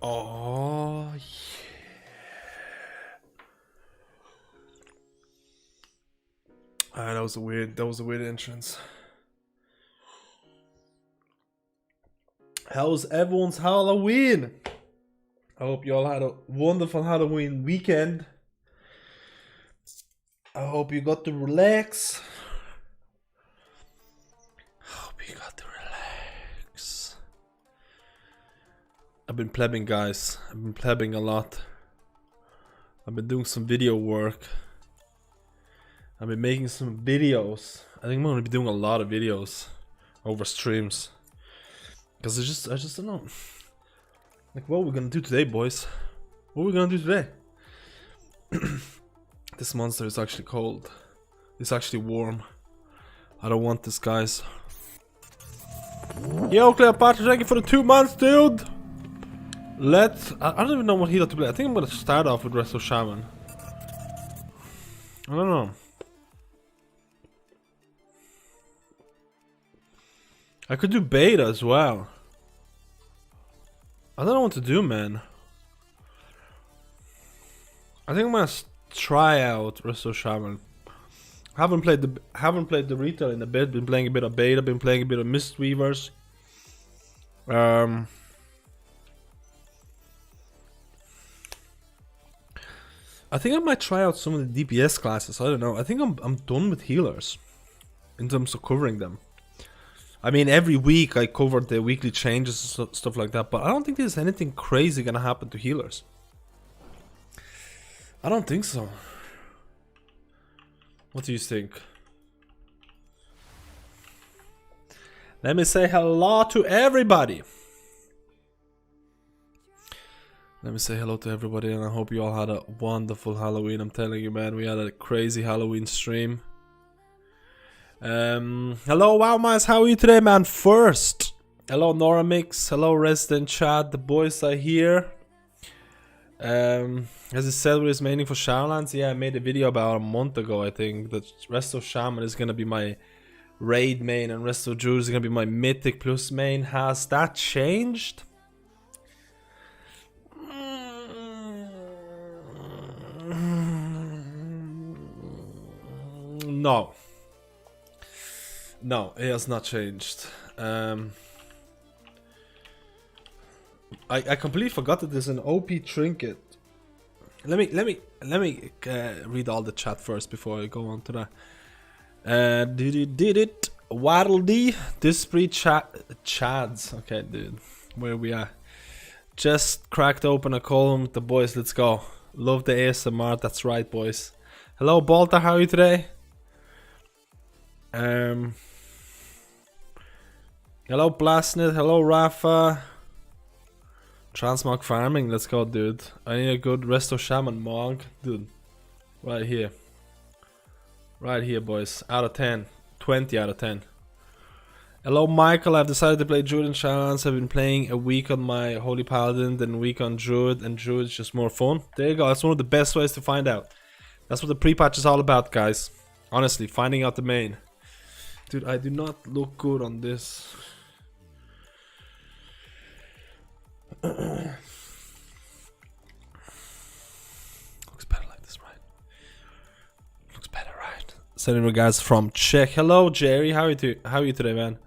Oh, yeah. That was a weird entrance. How's everyone's Halloween? I hope you all had a wonderful Halloween weekend. I hope you got to relax. I've been plebbing, guys. I've been plebbing a lot. I've been doing some video work. I've been making some videos. I think I'm gonna be doing a lot of videos over streams. Cause I just don't know. Like, what are we gonna do today, boys? What are we gonna do today? This monster is actually cold. It's actually warm. I don't want this, guys. Yo, Cleopatra, thank you for the 2 months, dude. I don't even know what healer to play. I think I'm gonna start off with Resto Shaman. I don't know. I could do beta as well. I don't know what to do, man. I think I'm gonna try out Resto Shaman. Haven't played the retail in a bit. Been playing a bit of beta. Been playing a bit of Mistweavers. I think I might try out some of the DPS classes. I don't know. I think I'm done with healers in terms of covering them. I mean, every week I covered the weekly changes and stuff like that, but I don't think there's anything crazy gonna happen to healers. I don't think so. What do you think? Let me say hello to everybody. Let me say hello to everybody, and I hope you all had a wonderful Halloween. I'm telling you, man, we had a crazy Halloween stream. Hello, Wowmice, how are you today, man? First, hello, Noramix, hello, Resident Chat, the boys are here. As I said, we're mainly for Shadowlands. Yeah, I made a video about a month ago, I think, that Resto Shaman is gonna be my raid main, and Resto Druid is gonna be my mythic plus main. Has that changed? No. No, it has not changed. I completely forgot that there's an OP trinket. Let me read all the chat first before I go on to that. Did it? Waddle D, Dispree Chads. Okay, dude, where we are? Just cracked open a column with the boys. Let's go. Love the ASMR. That's right, boys. Hello, Balta. How are you today? Hello, Blastnit. Hello, Rafa. Transmog farming. Let's go, dude. I need a good Resto Shaman Mog, dude. Right here. Right here, boys. Out of 10. 20 out of 10. Hello, Michael. I've decided to play Druid and Shadowlands. I've been playing a week on my Holy Paladin, then a week on Druid, and Druid is just more fun. There you go. That's one of the best ways to find out. That's what the pre-patch is all about, guys. Honestly, finding out the main. Dude, I do not look good on this. Looks better like this, right? Looks better, right? Sending regards from Czech. Hello, Jerry. How are you today, man?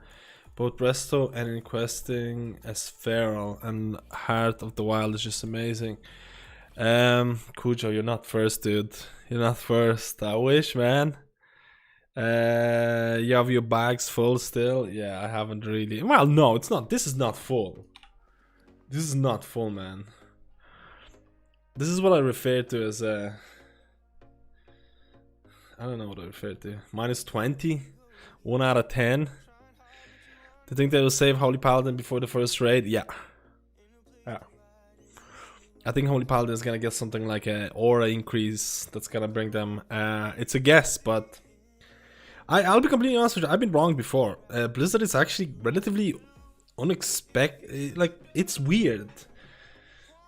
Both Resto and in questing as Feral and Heart of the Wild is just amazing. Cujo, you're not first, dude. You're not first. I wish, man. You have your bags full still? Yeah, I haven't really. Well, no, it's not. This is not full. This is not full, man. This is what I refer to as I don't know what I refer to. Minus 20? 1 out of 10? Do you think they will save Holy Paladin before the first raid? Yeah. Yeah. I think Holy Paladin is gonna get something like an aura increase that's gonna bring them. It's a guess, but I'll be completely honest with you. I've been wrong before. Blizzard is actually relatively unexpected. Like, it's weird.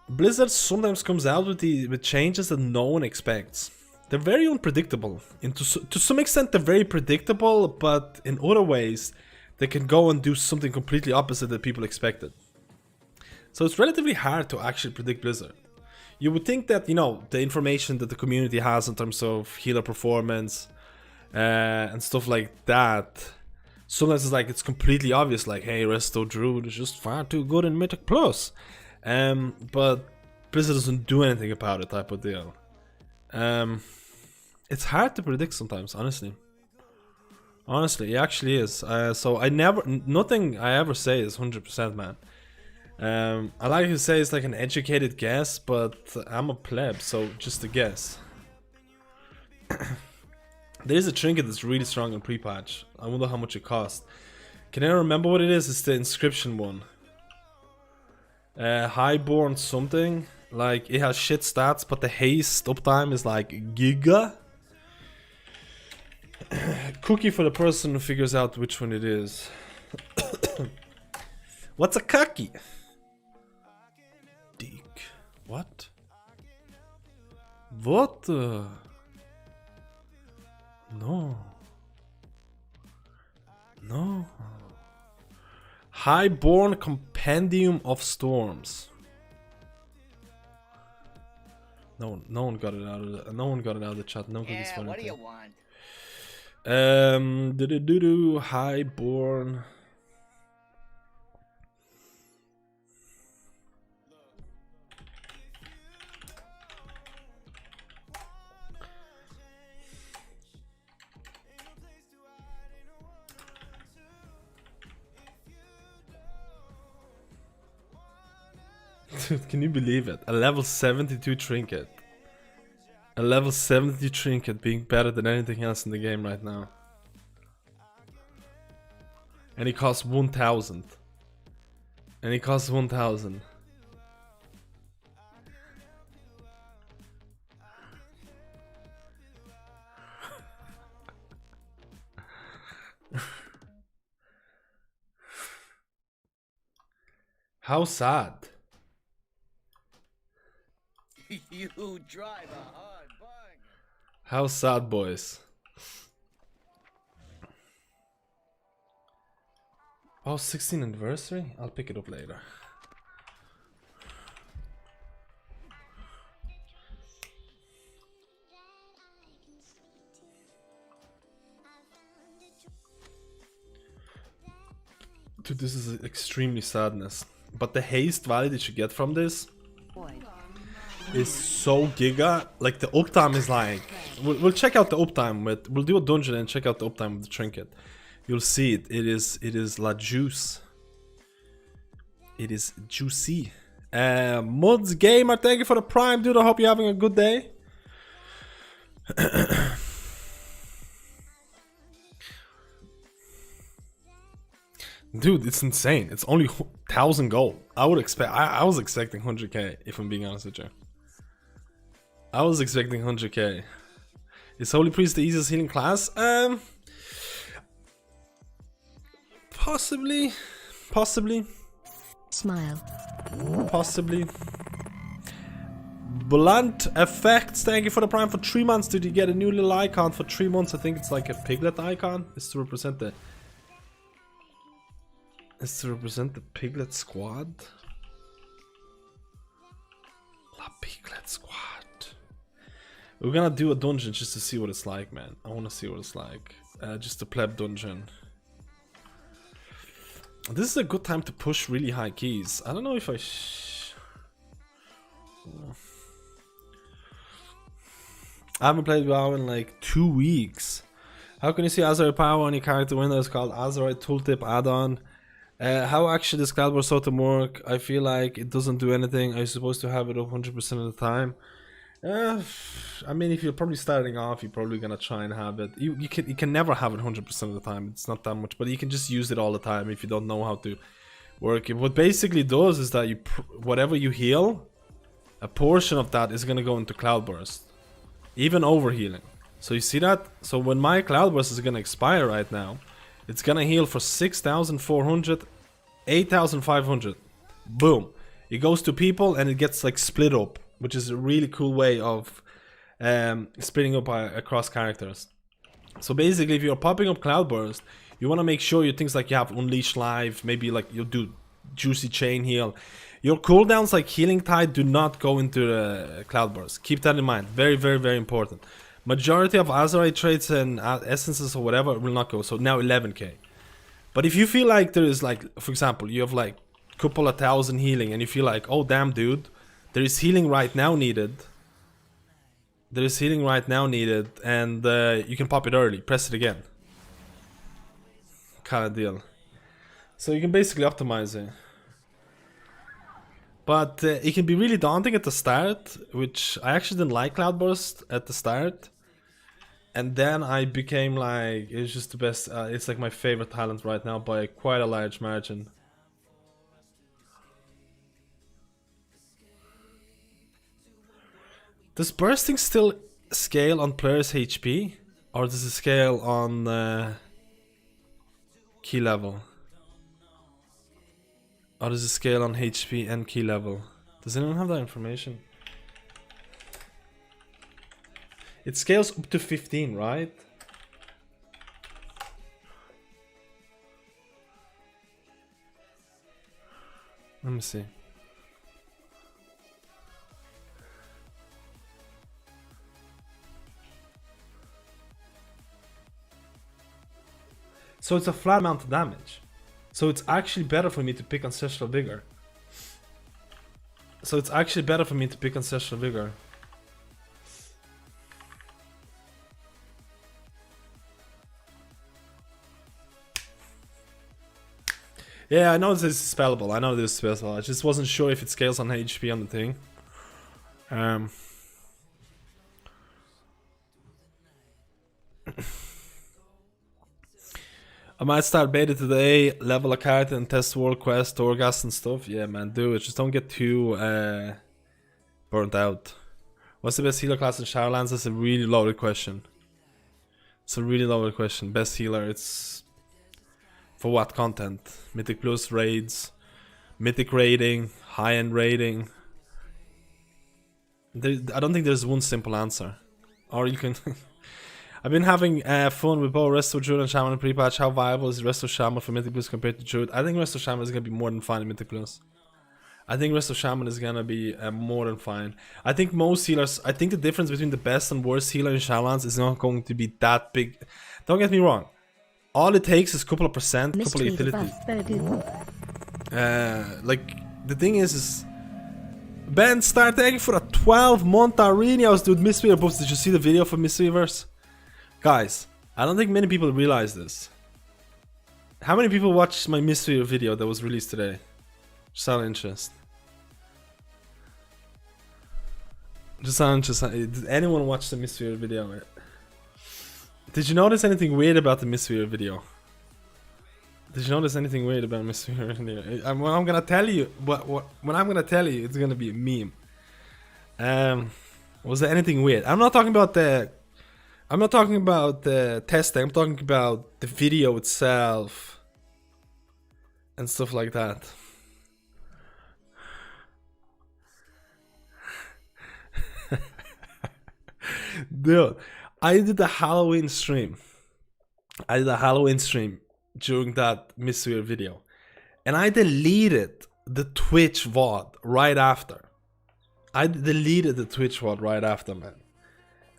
Blizzard sometimes comes out with changes that no one expects. They're very unpredictable. To some extent, they're very predictable, but in other ways, they can go and do something completely opposite that people expected. So it's relatively hard to actually predict Blizzard. You would think that, you know, the information that the community has in terms of healer performance and stuff like that, sometimes it's like it's completely obvious, like, hey, Resto Druid is just far too good in Mythic Plus. But Blizzard doesn't do anything about it, type of deal. It's hard to predict sometimes, honestly. Honestly, it actually is. So nothing I ever say is 100%, man. I like to say it's like an educated guess, but I'm a pleb, so just a guess. There's a trinket that's really strong in pre-patch. I wonder how much it costs. Can I remember what it is? It's the inscription one. Highborn something. Like, it has shit stats, but the haste uptime is like giga. Cookie for the person who figures out which one it is. What's a cookie? Deek. What? What? No. No. Highborn Compendium of Storms. No one got it out of the chat. No cookies for what do you want? Highborn. Dude, can you believe it? A level 72 trinket. A level 70 trinket being better than anything else in the game right now. And it costs 1,000. And it costs 1,000. How sad. You drive a hard bargain. How sad, boys. Oh, 16th anniversary? I'll pick it up later. Dude, this is extremely sadness. But the haste value that you get from this is so giga. Like, the uptime is like... We'll check out the uptime with... We'll do a dungeon and check out the uptime with the trinket. You'll see it. It is la juice. It is juicy. Muds Gamer, thank you for the prime, dude. I hope you're having a good day. Dude, it's insane. It's only 1,000 gold. I would expect... I was expecting 100k, if I'm being honest with you. I was expecting 100k. Is Holy Priest the easiest healing class? Possibly. Possibly. Smile. Possibly. Blunt Effects, thank you for the prime for 3 months. Did you get a new little icon for 3 months? I think it's like a piglet icon. It's to represent the... It's to represent the piglet squad. La Piglet Squad. We're gonna do a dungeon just to see what it's like, man. I wanna see what it's like. Just a pleb dungeon. This is a good time to push really high keys. I don't know if I haven't played WoW in like 2 weeks. How can you see Azerite power on your character window? It's called Azerite Tooltip add-on. How actually does Cloudburst Totem work? I feel like it doesn't do anything. Are you supposed to have it up 100% of the time? I mean, if you're probably starting off, you're probably gonna try and have it. You can never have it 100% of the time. It's not that much, but you can just use it all the time if you don't know how to work it. What basically does is that whatever you heal, a portion of that is gonna go into Cloudburst, even over healing. So you see that? So when my Cloudburst is gonna expire right now, it's gonna heal for 6,400, 8,500. Boom. It goes to people and it gets like split up, which is a really cool way of splitting up across characters. So basically, if you're popping up Cloudburst, you want to make sure you things like you have Unleash Live, maybe like you'll do Juicy Chain Heal. Your cooldowns like Healing Tide do not go into the Cloud Burst. Keep that in mind. Very, very, very important. Majority of Azerite traits and essences or whatever will not go. So now 11k. But if you feel like there is like, for example, you have like a couple of thousand healing and you feel like, oh damn dude, there is healing right now needed. There is healing right now needed and you can pop it early. Press it again. Kind of deal. So you can basically optimize it. But it can be really daunting at the start, which I actually didn't like Cloudburst at the start. And then I became like, it's just the best, it's like my favorite talent right now by quite a large margin. Does bursting still scale on players' HP? Or does it scale on key level? Or does it scale on HP and key level? Does anyone have that information? It scales up to 15, right? Let me see. So it's a flat amount of damage. So it's actually better for me to pick Ancestral Vigor. Yeah, I know this is spellable. I know this is spellable. I just wasn't sure if it scales on HP on the thing. I might start beta today, level a character and test World Quest, Torghast and stuff. Yeah, man, do it. Just don't get too burnt out. What's the best healer class in Shadowlands? That's a really loaded question. Best healer, it's... For what content? Mythic Plus raids, Mythic raiding, high-end raiding. I don't think there's one simple answer. Or you can... I've been having fun with both Resto, Druid and Shaman in pre-patch. How viable is Resto Shaman for Mythic Plus compared to Druid? I think Resto Shaman is going to be more than fine in Mythic Plus. I think Resto Shaman is going to be more than fine. I think most healers... I think the difference between the best and worst healer in Shadowlands is not going to be that big. Don't get me wrong. All it takes is a couple of percent, couple of utility. Like, the thing is Ben, start tagging for a 12-month arena, dude. Mistweaver buffs. Did you see the video for Mistweavers? Guys, I don't think many people realize this. How many people watched my Mistweaver video that was released today? Just out of interest. Just out of interest. Did anyone watch the Mistweaver video? Did you notice anything weird about the Mistweaver video? Did you notice anything weird about Mistweaver video? When I'm gonna tell you, when I'm gonna tell you, it's gonna be a meme. Was there anything weird? I'm not talking about the testing. I'm talking about the video itself and stuff like that. Dude, I did a Halloween stream. During that Mistweaver video, and I deleted the Twitch VOD right after.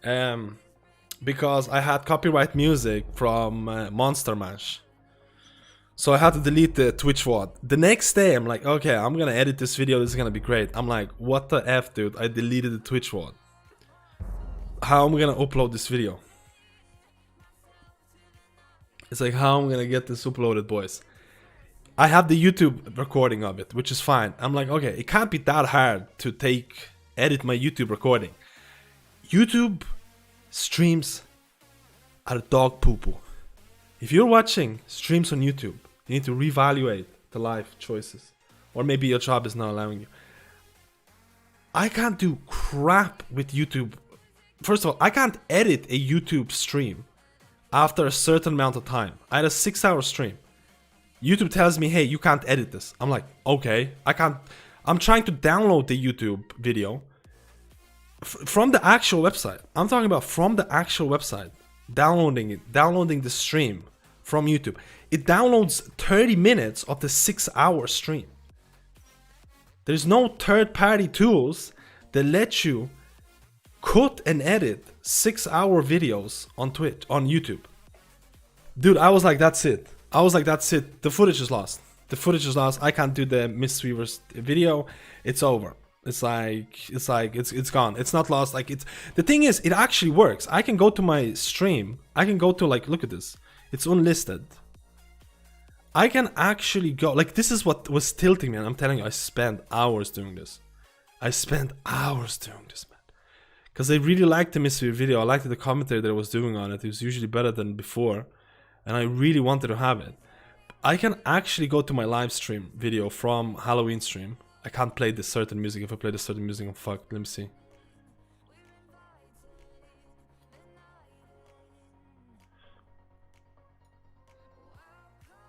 Man. Because I had copyright music from Monster Mash. So I had to delete the Twitch VOD. The next day, I'm like, okay, I'm gonna edit this video. This is gonna be great. I'm like, what the F, dude? I deleted the Twitch VOD. How am I gonna upload this video? It's like, how am I gonna get this uploaded, boys? I have the YouTube recording of it, which is fine. I'm like, okay, it can't be that hard to edit my YouTube recording. YouTube streams are dog poo-poo. If you're watching streams on YouTube, you need to reevaluate the life choices. Or maybe your job is not allowing you. I can't do crap with YouTube. First of all, I can't edit a YouTube stream after a certain amount of time. I had a 6-hour stream. YouTube tells me, hey, you can't edit this. I'm like, okay, I can't. I'm trying to download the YouTube video from the actual website. I'm talking about from the actual website. Downloading the stream from YouTube. It downloads 30 minutes of the 6-hour stream. There's no third-party tools that let you cut and edit 6-hour videos on Twitch, on YouTube. Dude, I was like, that's it. I was like, that's it. The footage is lost. The footage is lost. I can't do the Mistweavers video. It's over. It's gone. It's not lost. Like, it's, the thing is, it actually works. I can go to my stream. I can go to, like, look at this. It's unlisted. I can actually go, like, this is what was tilting me, and I'm telling you, I spent hours doing this. I spent hours doing this, man. Because I really liked the Mistweaver video. I liked the commentary that I was doing on it. It was usually better than before. And I really wanted to have it. I can actually go to my live stream video from Halloween stream. I can't play this certain music. If I play this certain music, I'm fucked. Let me see.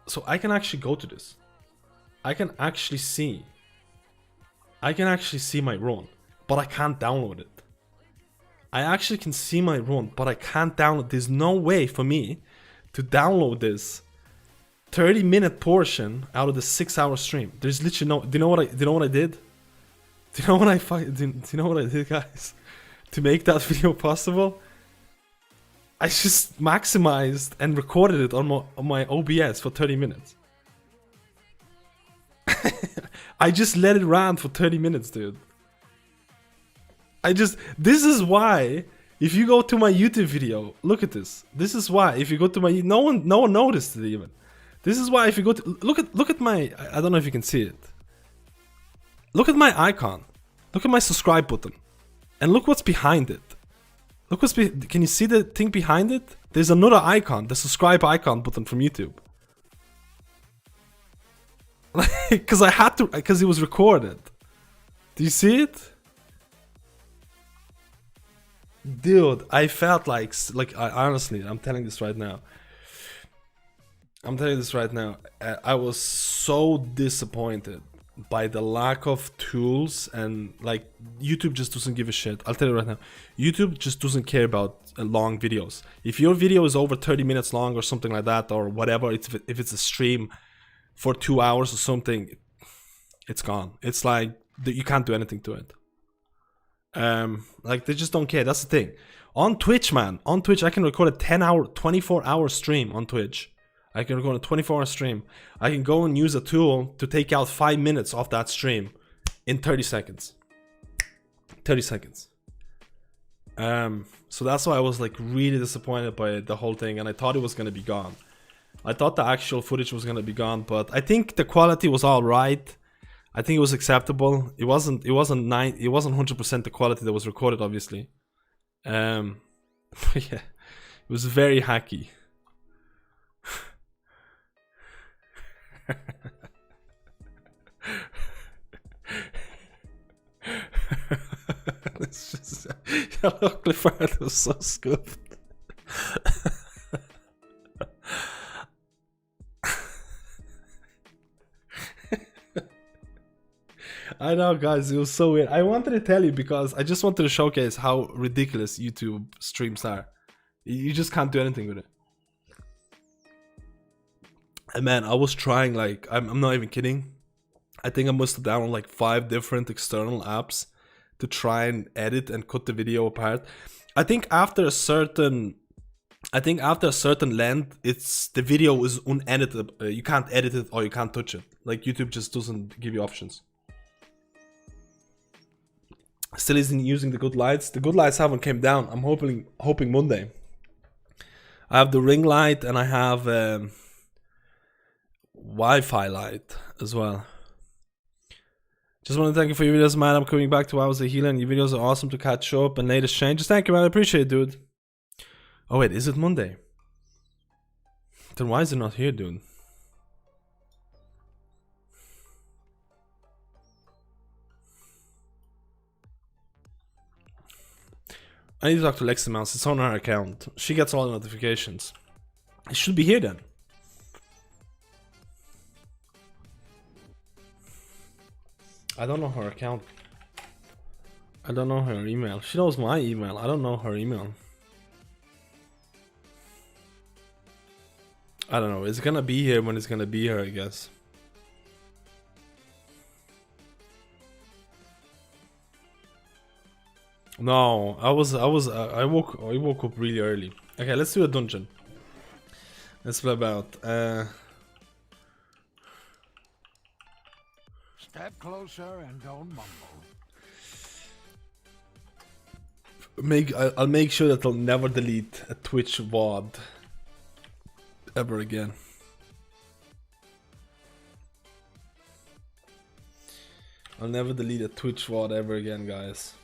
So I can actually go to this. I can actually see my run, but I can't download it. I actually can see my run, but I can't download. There's no way for me to download this 30-minute portion out of the 6-hour stream. There's literally no. Do you know what I did? Do you know what I did, guys? To make that video possible, I just maximized and recorded it on my OBS for 30 minutes. I just let it run for 30 minutes, dude. This is why, if you go to my YouTube video, look at this. This is why, if you go to my, no one noticed it even. This is why, if you go to, look at my, I don't know if you can see it. Look at my icon. Look at my subscribe button. And look what's behind it. Look what's can you see the thing behind it? There's another icon, the subscribe icon button from YouTube. Because I had to, because it was recorded. Do you see it? Dude, I felt like I honestly, I'm telling this right now. I was so disappointed by the lack of tools, and like YouTube just doesn't give a shit. I'll tell you right now, YouTube just doesn't care about long videos. If your video is over 30 minutes long or something like that, or whatever, if it's a stream for 2 hours or something, it's gone. It's like you can't do anything to it. Like they just don't care. That's the thing. On Twitch, man, on Twitch, I can record a 24-hour stream on Twitch. I can record a 24-hour stream. I can go and use a tool to take out 5 minutes off that stream in 30 seconds. 30 seconds. So that's why I was like really disappointed by the whole thing, and I thought it was gonna be gone. I thought the actual footage was gonna be gone, but I think the quality was all right. I think it was acceptable. It wasn't 100% the quality that was recorded, obviously. But yeah, it was very hacky. It's just, look, Clifford was so scooped. I know, guys, it was so weird. I wanted to tell you because I just wanted to showcase how ridiculous YouTube streams are. You just can't do anything with it. And man, I was trying, like, I'm not even kidding. I think I must have downloaded like 5 different external apps to try and edit and cut the video apart. I think after a certain length, the video is unedited. You can't edit it or you can't touch it. Like YouTube just doesn't give you options. Still isn't using the good lights. The good lights haven't came down. I'm hoping Monday. I have the ring light and I have Wi-Fi light as well. Just want to thank you for your videos, man. I'm coming back to WoW as a healer, and your videos are awesome to catch up and latest changes. Thank you, man. I appreciate it, dude. Oh wait, is it Monday? Then why is it not here, dude? I need to talk to Lexi Mouse. It's on her account. She gets all the notifications. It should be here then. I don't know her account. I don't know her email. She knows my email. I don't know her email. I don't know. It's gonna be here when it's gonna be here, I guess. No, I woke up really early. Okay, let's do a dungeon. Let's play about. Step closer and don't mumble. I'll make sure that I'll never delete a Twitch VOD ever again. I'll never delete a Twitch VOD ever again, guys.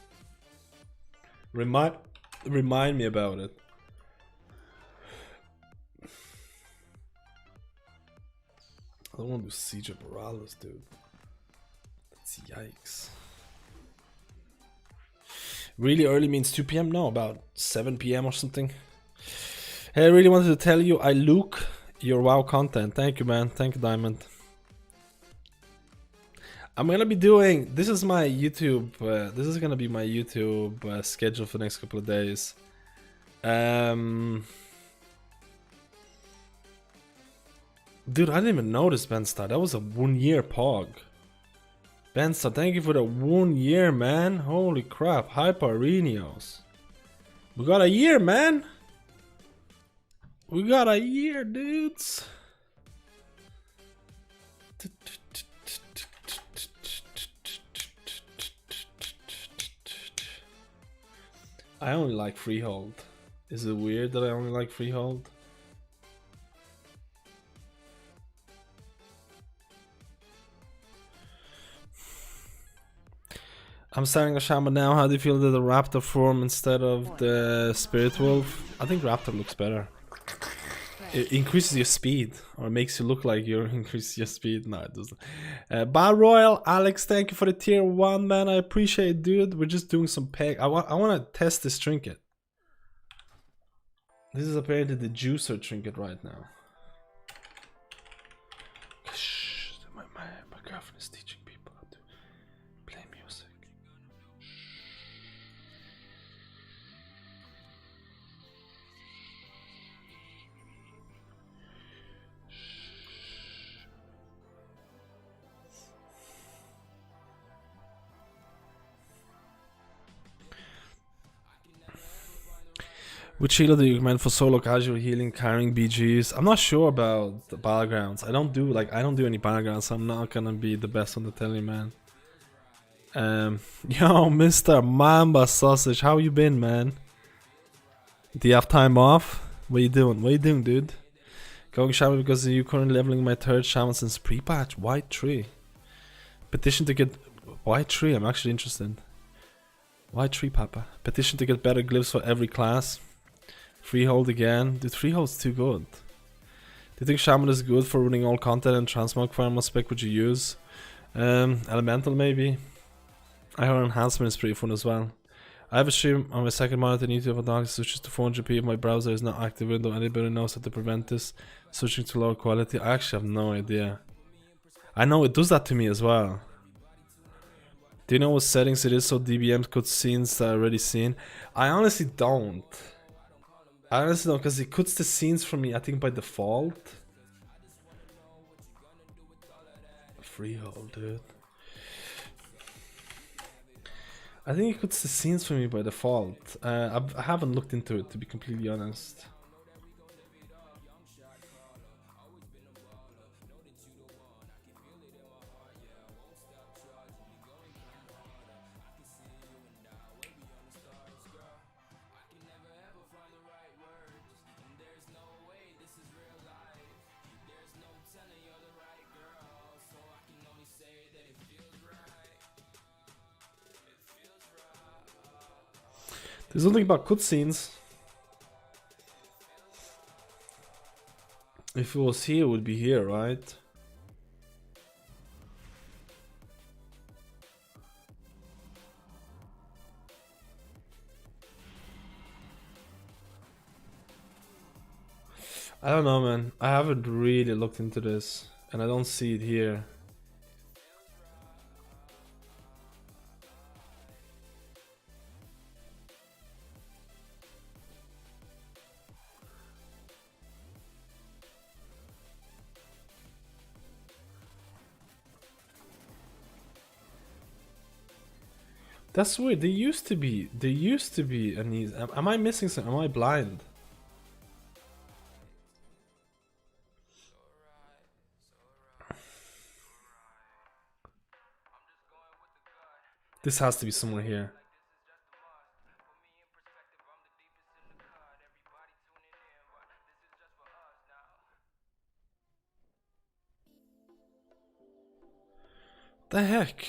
Remind me about it. I don't want to do Siege of Morales, dude. That's yikes. Really early means 2 PM? No, about 7 PM or something. Hey, I really wanted to tell you I look your WoW content. Thank you, man. Thank you, Diamond. I'm gonna be doing. This is my YouTube. This is gonna be my YouTube schedule for the next couple of days. Dude, I didn't even notice Benstar. That was a 1-year pog. Benstar, thank you for the 1 year, man. Holy crap. Hyperenios. We got a year, man. We got a year, dudes. I only like Freehold. Is it weird that I only like Freehold? I'm starting a Shaman now. How do you feel that the Raptor form instead of the Spirit Wolf? I think Raptor looks better. It increases your speed, or makes you look like you're increasing your speed. No, it doesn't. Bar Royal, Alex, thank you for the tier 1, man. I appreciate it, dude. We're just doing some peg. I want to test this trinket. This is apparently the juicer trinket right now. Shh, my girlfriend is teaching people how to play music. Which healer do you recommend for solo casual healing, carrying BGs? I'm not sure about the battlegrounds. I don't do any battlegrounds, so I'm not gonna be the best on the telly, man. Yo, Mr. Mamba Sausage, how you been, man? Do you have time off? What you doing? What you doing, dude? Going Shaman because you currently leveling my 3rd Shaman since pre-patch. White tree. Petition to get white tree. I'm actually interested. White tree, Papa. Petition to get better glyphs for every class. Freehold again. Dude, Freehold's too good. Do you think Shaman is good for running all content and transmog farm? What spec would you use? Elemental maybe. I heard enhancement is pretty fun as well. I have a stream on my second monitor. Need to have a dark switches to 400p if my browser is not active window. Anybody knows how to prevent this? Switching to lower quality? I actually have no idea. I know it does that to me as well. Do you know what settings it is so DBM cuts scenes that are already seen? I honestly don't. I honestly don't, because it cuts the scenes for me, I think, by default. Freehold, dude. I think it cuts the scenes for me by default. I haven't looked into it, to be completely honest. There's something about cutscenes. If it was here, it would be here, right? I don't know, man. I haven't really looked into this, and I don't see it here. That's weird. There used to be an easy. Am I missing something? Am I blind? This has to be somewhere here. The heck?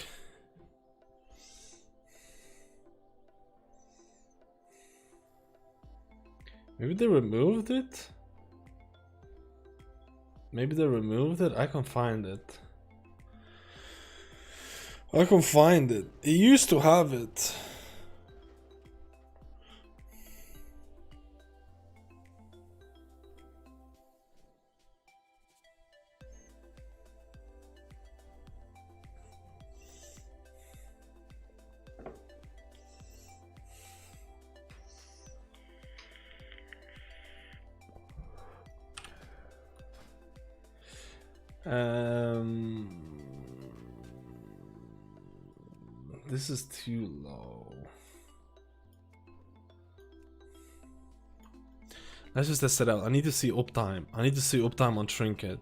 Maybe they removed it? Maybe they removed it? I can't find it. I can find it. It used to have it. This is too low. Let's just test it out. I need to see uptime. I need to see uptime on Trinket.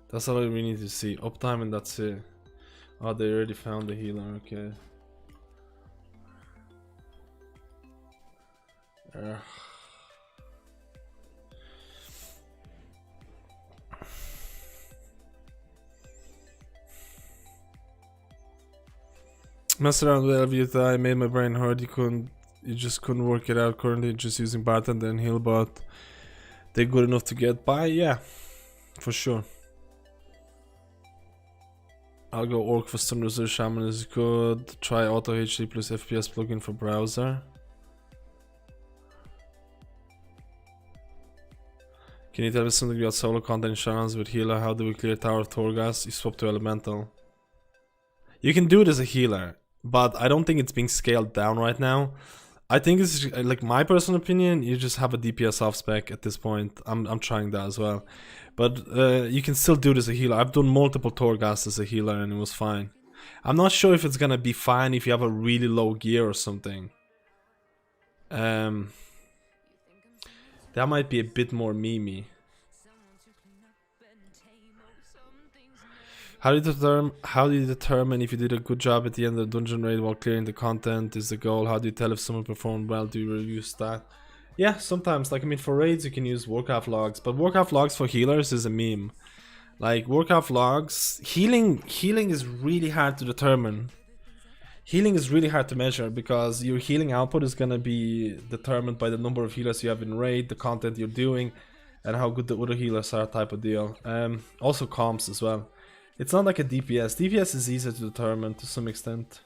That's all I really need to see. Uptime and that's it. Oh, they already found the healer. Okay. Messed around with Elvita, I made my brain hurt. You just couldn't work it out. Currently just using bartender and healbot. They're good enough to get by, yeah, for sure. I'll go orc for stun reserve. Shaman is good. Try auto HD plus FPS plugin for browser. Can you tell me something about solo content shamans with healer? How do we clear Tower of Torghast? You swap to elemental. You can do it as a healer, but I don't think it's being scaled down right now. I think it's like my personal opinion. You just have a DPS off spec at this point. I'm trying that as well, but you can still do it as a healer. I've done multiple Torghast as a healer and it was fine. I'm not sure if it's gonna be fine if you have a really low gear or something. That might be a bit more memey. How do you determine if you did a good job at the end of the dungeon raid while clearing the content is the goal? How do you tell if someone performed well? Do you review stat? Yeah, sometimes. Like, I mean, for raids you can use Warcraft logs, but Warcraft logs for healers is a meme. Like, Warcraft logs, healing is really hard to determine. Healing is really hard to measure because your healing output is gonna be determined by the number of healers you have in raid, the content you're doing, and how good the other healers are, type of deal. Also comps as well. It's not like a DPS. DPS is easier to determine to some extent.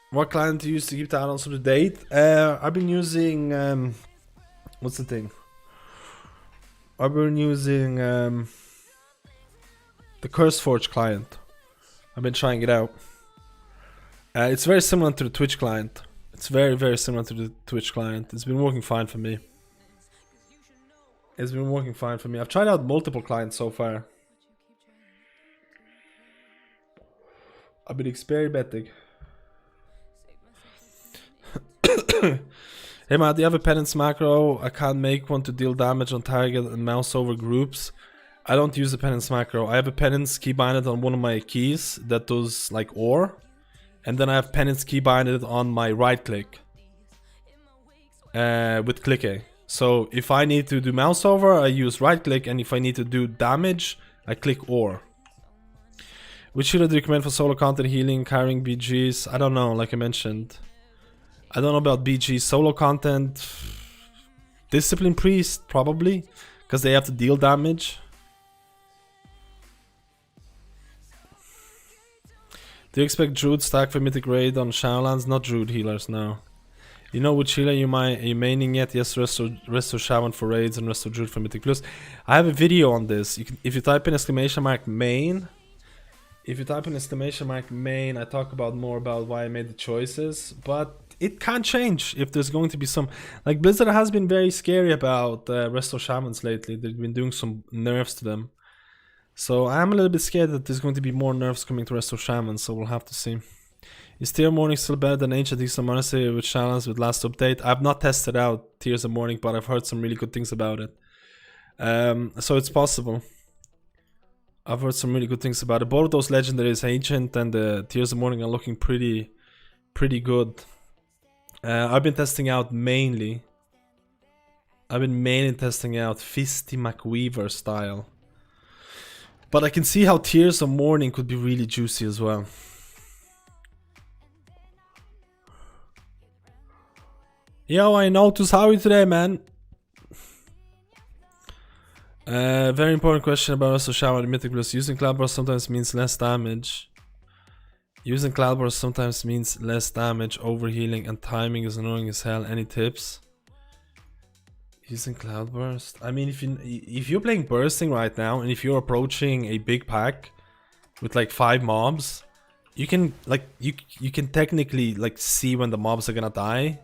What client do you use to keep the add-ons up to date? I've been using what's the thing? I've been using the CurseForge client. I've been trying it out. It's very similar to the Twitch client. It's very similar to the Twitch client. It's been working fine for me. It's been working fine for me. I've tried out multiple clients so far. I've been experimenting. Hey man, do you have a penance macro? I can't make one to deal damage on target and mouse over groups. I don't use a penance macro. I have a penance keybinded on one of my keys that does like ore. And then I have penance keybinded on my right click. With click A. So if I need to do mouse over, I use right click, and if I need to do damage, I click ore. Which healer do you recommend for solo content, healing, carrying BGs? I don't know, like I mentioned. I don't know about BG solo content. Discipline Priest, probably, because they have to deal damage. Do you expect Druid stack for mythic raid on Shadowlands? Not Druid healers, no. You know which healer are you maining yet? Yes, Resto Shaman for raids and Resto Druid for Mythic Plus. I have a video on this. You can, if you type in !main, I talk about more about why I made the choices. But it can change if there's going to be some... Like, Blizzard has been very scary about Resto Shamans lately. They've been doing some nerfs to them. So I'm a little bit scared that there's going to be more nerfs coming to Resto Shaman, so we'll have to see. Is Tier Morning still better than Ancient Eastern Monastery with Challenge with last update? I've not tested out Tears of Morning, but I've heard some really good things about it. So it's possible. I've heard some really good things about it. Both of those legendaries, Ancient and the Tears of Morning, are looking pretty good. I've been testing out mainly testing out Fisty McWeaver style. But I can see how Tears of Morning could be really juicy as well. Yo, I noticed how are you today, man? Very important question about also Shaman Mythic Plus. Using Cloud Burst sometimes means less damage. Using Cloud Burst sometimes means less damage, overhealing, and timing is annoying as hell. Any tips? Using Cloud Burst? I mean, if you're playing Bursting right now, and if you're approaching a big pack with like 5 mobs, you can like you can technically like see when the mobs are gonna die.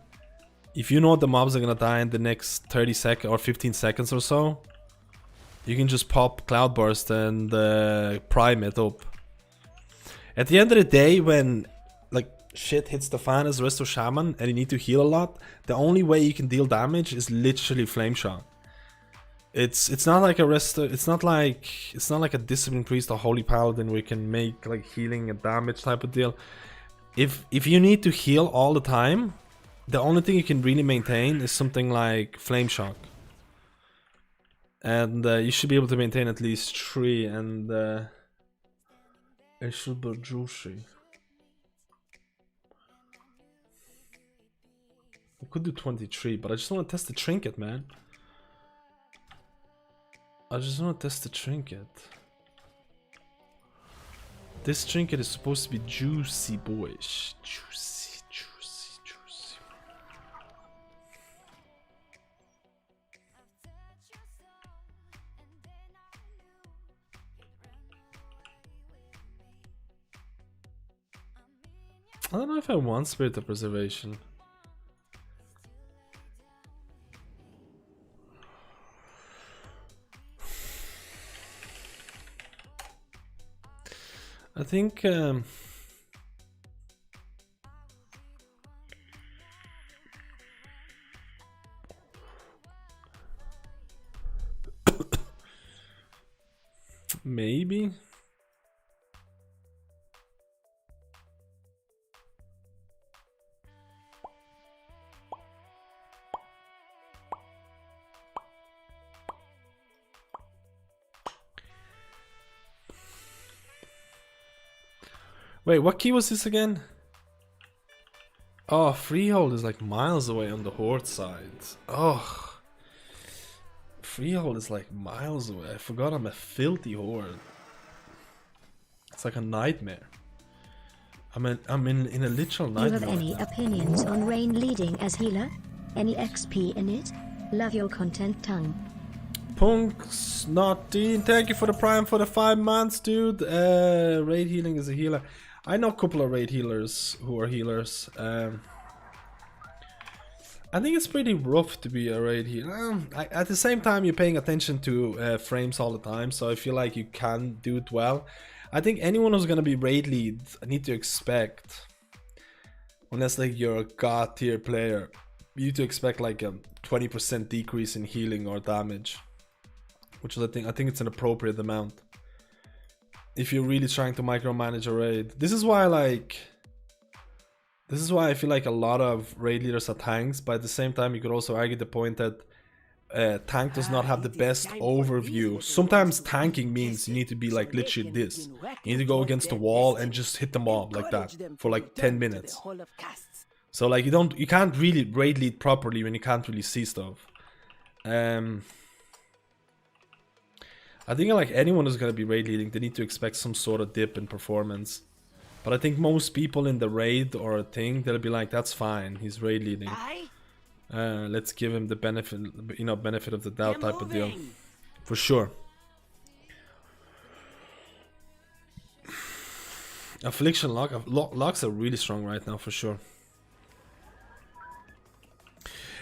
If you know the mobs are gonna die in the next 30 seconds or 15 seconds or so, you can just pop Cloud Burst and prime it up. At the end of the day, when like shit hits the fan as Resto Shaman and you need to heal a lot, the only way you can deal damage is literally Flame Shot. It's not like a Resto, it's not like a Discipline Priest or Holy Paladin where you can make like healing and damage type of deal. If you need to heal all the time, the only thing you can really maintain is something like Flame Shock. And you should be able to maintain at least 3, and it should be juicy. I could do 23, but I just want to test the trinket, man. I just want to test the trinket. This trinket is supposed to be juicy, boys. Juicy, juicy, juicy. I don't know if I want Spirit of Preservation. I think maybe. Wait, what key was this again? Oh, Freehold is like miles away on the Horde side. Oh, Freehold is like miles away. I forgot I'm a filthy Horde. It's like a nightmare. I'm in a literal nightmare. Do you have any opinions on Rain leading as healer? Any XP in it? Love your content, tongue. Punks, not Dean. Thank you for the prime for the 5 months, dude. Raid healing is a healer. I know a couple of raid healers who are healers. I think it's pretty rough to be a raid healer. At the same time, you're paying attention to frames all the time, so I feel like you can do it well. I think anyone who's gonna be raid lead, I need to expect, unless like you're a god tier player, you need to expect like a 20% decrease in healing or damage, which is I think it's an appropriate amount if you're really trying to micromanage a raid. This is why I feel like a lot of raid leaders are tanks, but at the same time you could also argue the point that tank does not have the best overview. Sometimes tanking means you need to be like literally this. You need to go against the wall and just hit the mob like that for like 10 minutes. So like you can't really raid lead properly when you can't really see stuff. I think like anyone who's gonna be raid leading, they need to expect some sort of dip in performance. But I think most people in the raid or a thing, they'll be like, that's fine, he's raid leading. Let's give him the benefit of the doubt type of deal. For sure. Affliction locks are really strong right now, for sure.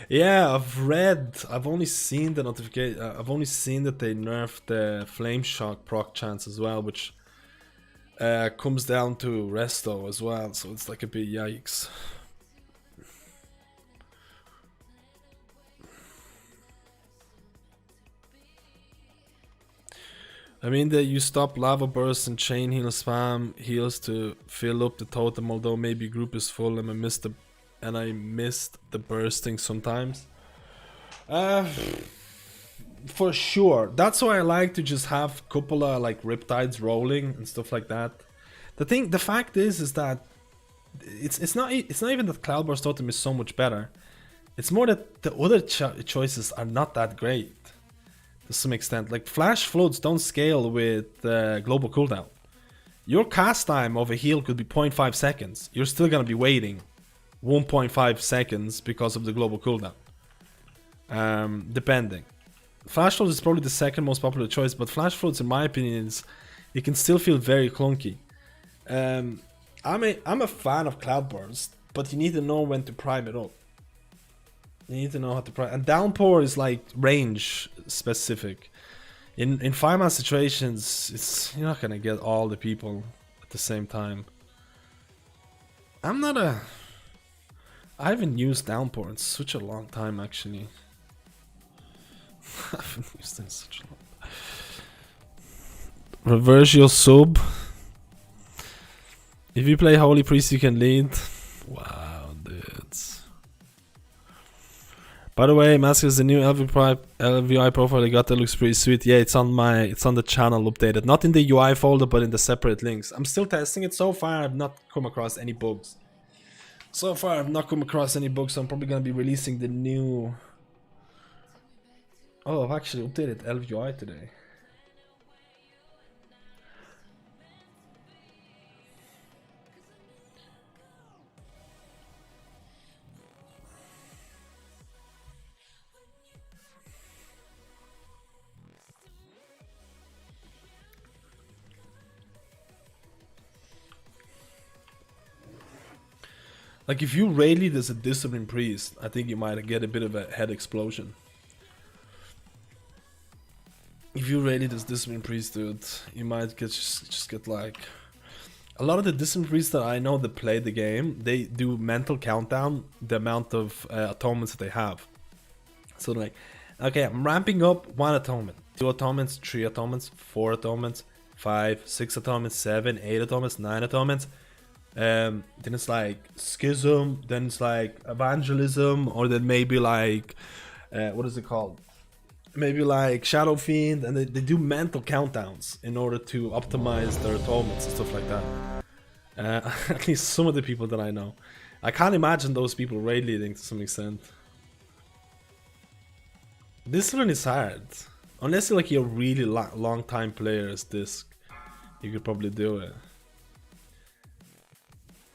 Yeah, I've only seen the notification. I've only seen that they nerfed the Flame Shock proc chance as well, which comes down to resto as well. So it's like a bit yikes. I mean that you stop lava bursts and chain heal spam heals to fill up the totem, although maybe group is full and I missed the bursting sometimes. For sure. That's why I like to just have a couple of like riptides rolling and stuff like that. The fact is that it's not even that Cloudburst totem is so much better. It's more that the other choices are not that great. To some extent, like flash floods don't scale with global cooldown. Your cast time of a heal could be 0.5 seconds. You're still gonna be waiting 1.5 seconds because of the global cooldown. Depending. Flash flood is probably the second most popular choice, but flash floods, in my opinion, it can still feel very clunky. I'm a fan of Cloudburst, but you need to know when to prime it up. You need to know how to prime, and downpour is like range specific. In 5-man situations, you're not gonna get all the people at the same time. I haven't used downpour in such a long time, actually. I haven't used it in such a long time. Reverse your sub. If you play Holy Priest, you can lead. Wow, dudes. By the way, Mask is the new LVI profile I got that looks pretty sweet. Yeah, it's on the channel updated. Not in the UI folder, but in the separate links. I'm still testing it. So far, I've not come across any bugs. So I'm probably gonna be releasing the new... Oh, I've actually updated LVI today. Like if you raid lead as a discipline priest, I think you might get a bit of a head explosion. If you raid lead as discipline priest, dude, you might just get like... A lot of the discipline priests that I know that play the game, they do mental countdown the amount of atonements that they have. So like, okay, I'm ramping up 1 atonement, 2 atonements, 3 atonements, 4 atonements, 5, 6 atonements, 7, 8 atonements, 9 atonements. Then it's like schism, then it's like evangelism, or then maybe like what is it called? Maybe like Shadow Fiend, and they do mental countdowns in order to optimize their atonements and stuff like that. At least some of the people that I know. I can't imagine those people raid leading to some extent. This one is hard. Unless you're like a really long time player as Disc, you could probably do it.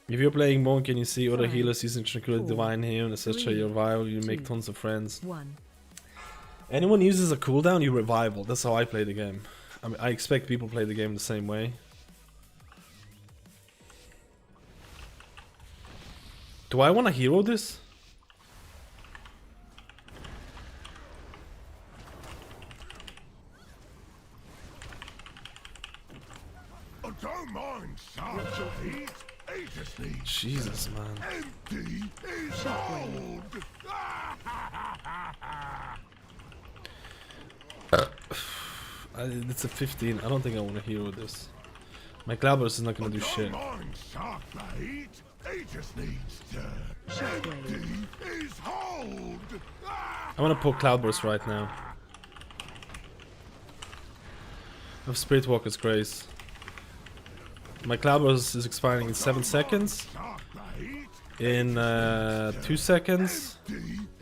If you're playing Monk and you see other healers using Tranquility, Divine Heal, etc., you revival, you make tons of friends. Anyone uses a cooldown, you revival. That's how I play the game. I mean, I expect people play the game the same way. Do I want to hero this? Oh, don't mind, son. Jesus, man. Empty is old. It's a 15. I don't think I want to hero this. My Cloudburst is not gonna do shit. I want to poke Cloudburst right now. I have Spirit Walker's Grace. My Cloudburst is expiring in 7 seconds. In 2 seconds.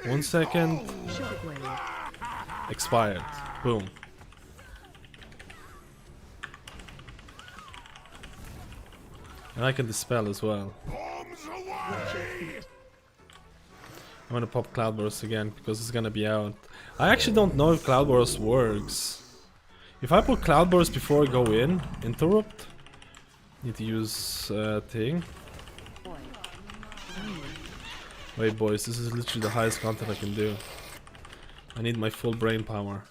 1 second. Expired. Boom. And I can dispel as well. I'm gonna pop Cloudburst again because it's gonna be out. I actually don't know if Cloudburst works. If I put Cloudburst before I go in, interrupt. Need to use thing. Wait, boys, this is literally the highest content I can do. I need my full brain power.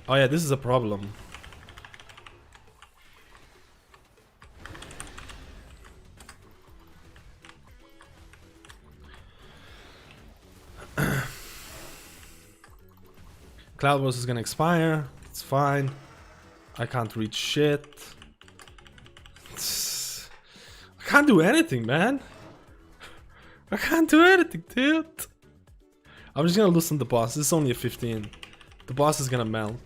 Oh yeah, this is a problem. Cloudburst is gonna expire. It's fine. I can't reach shit. I can't do anything, man. I can't do anything, dude. I'm just gonna loosen the boss. This is only a 15. The boss is gonna melt.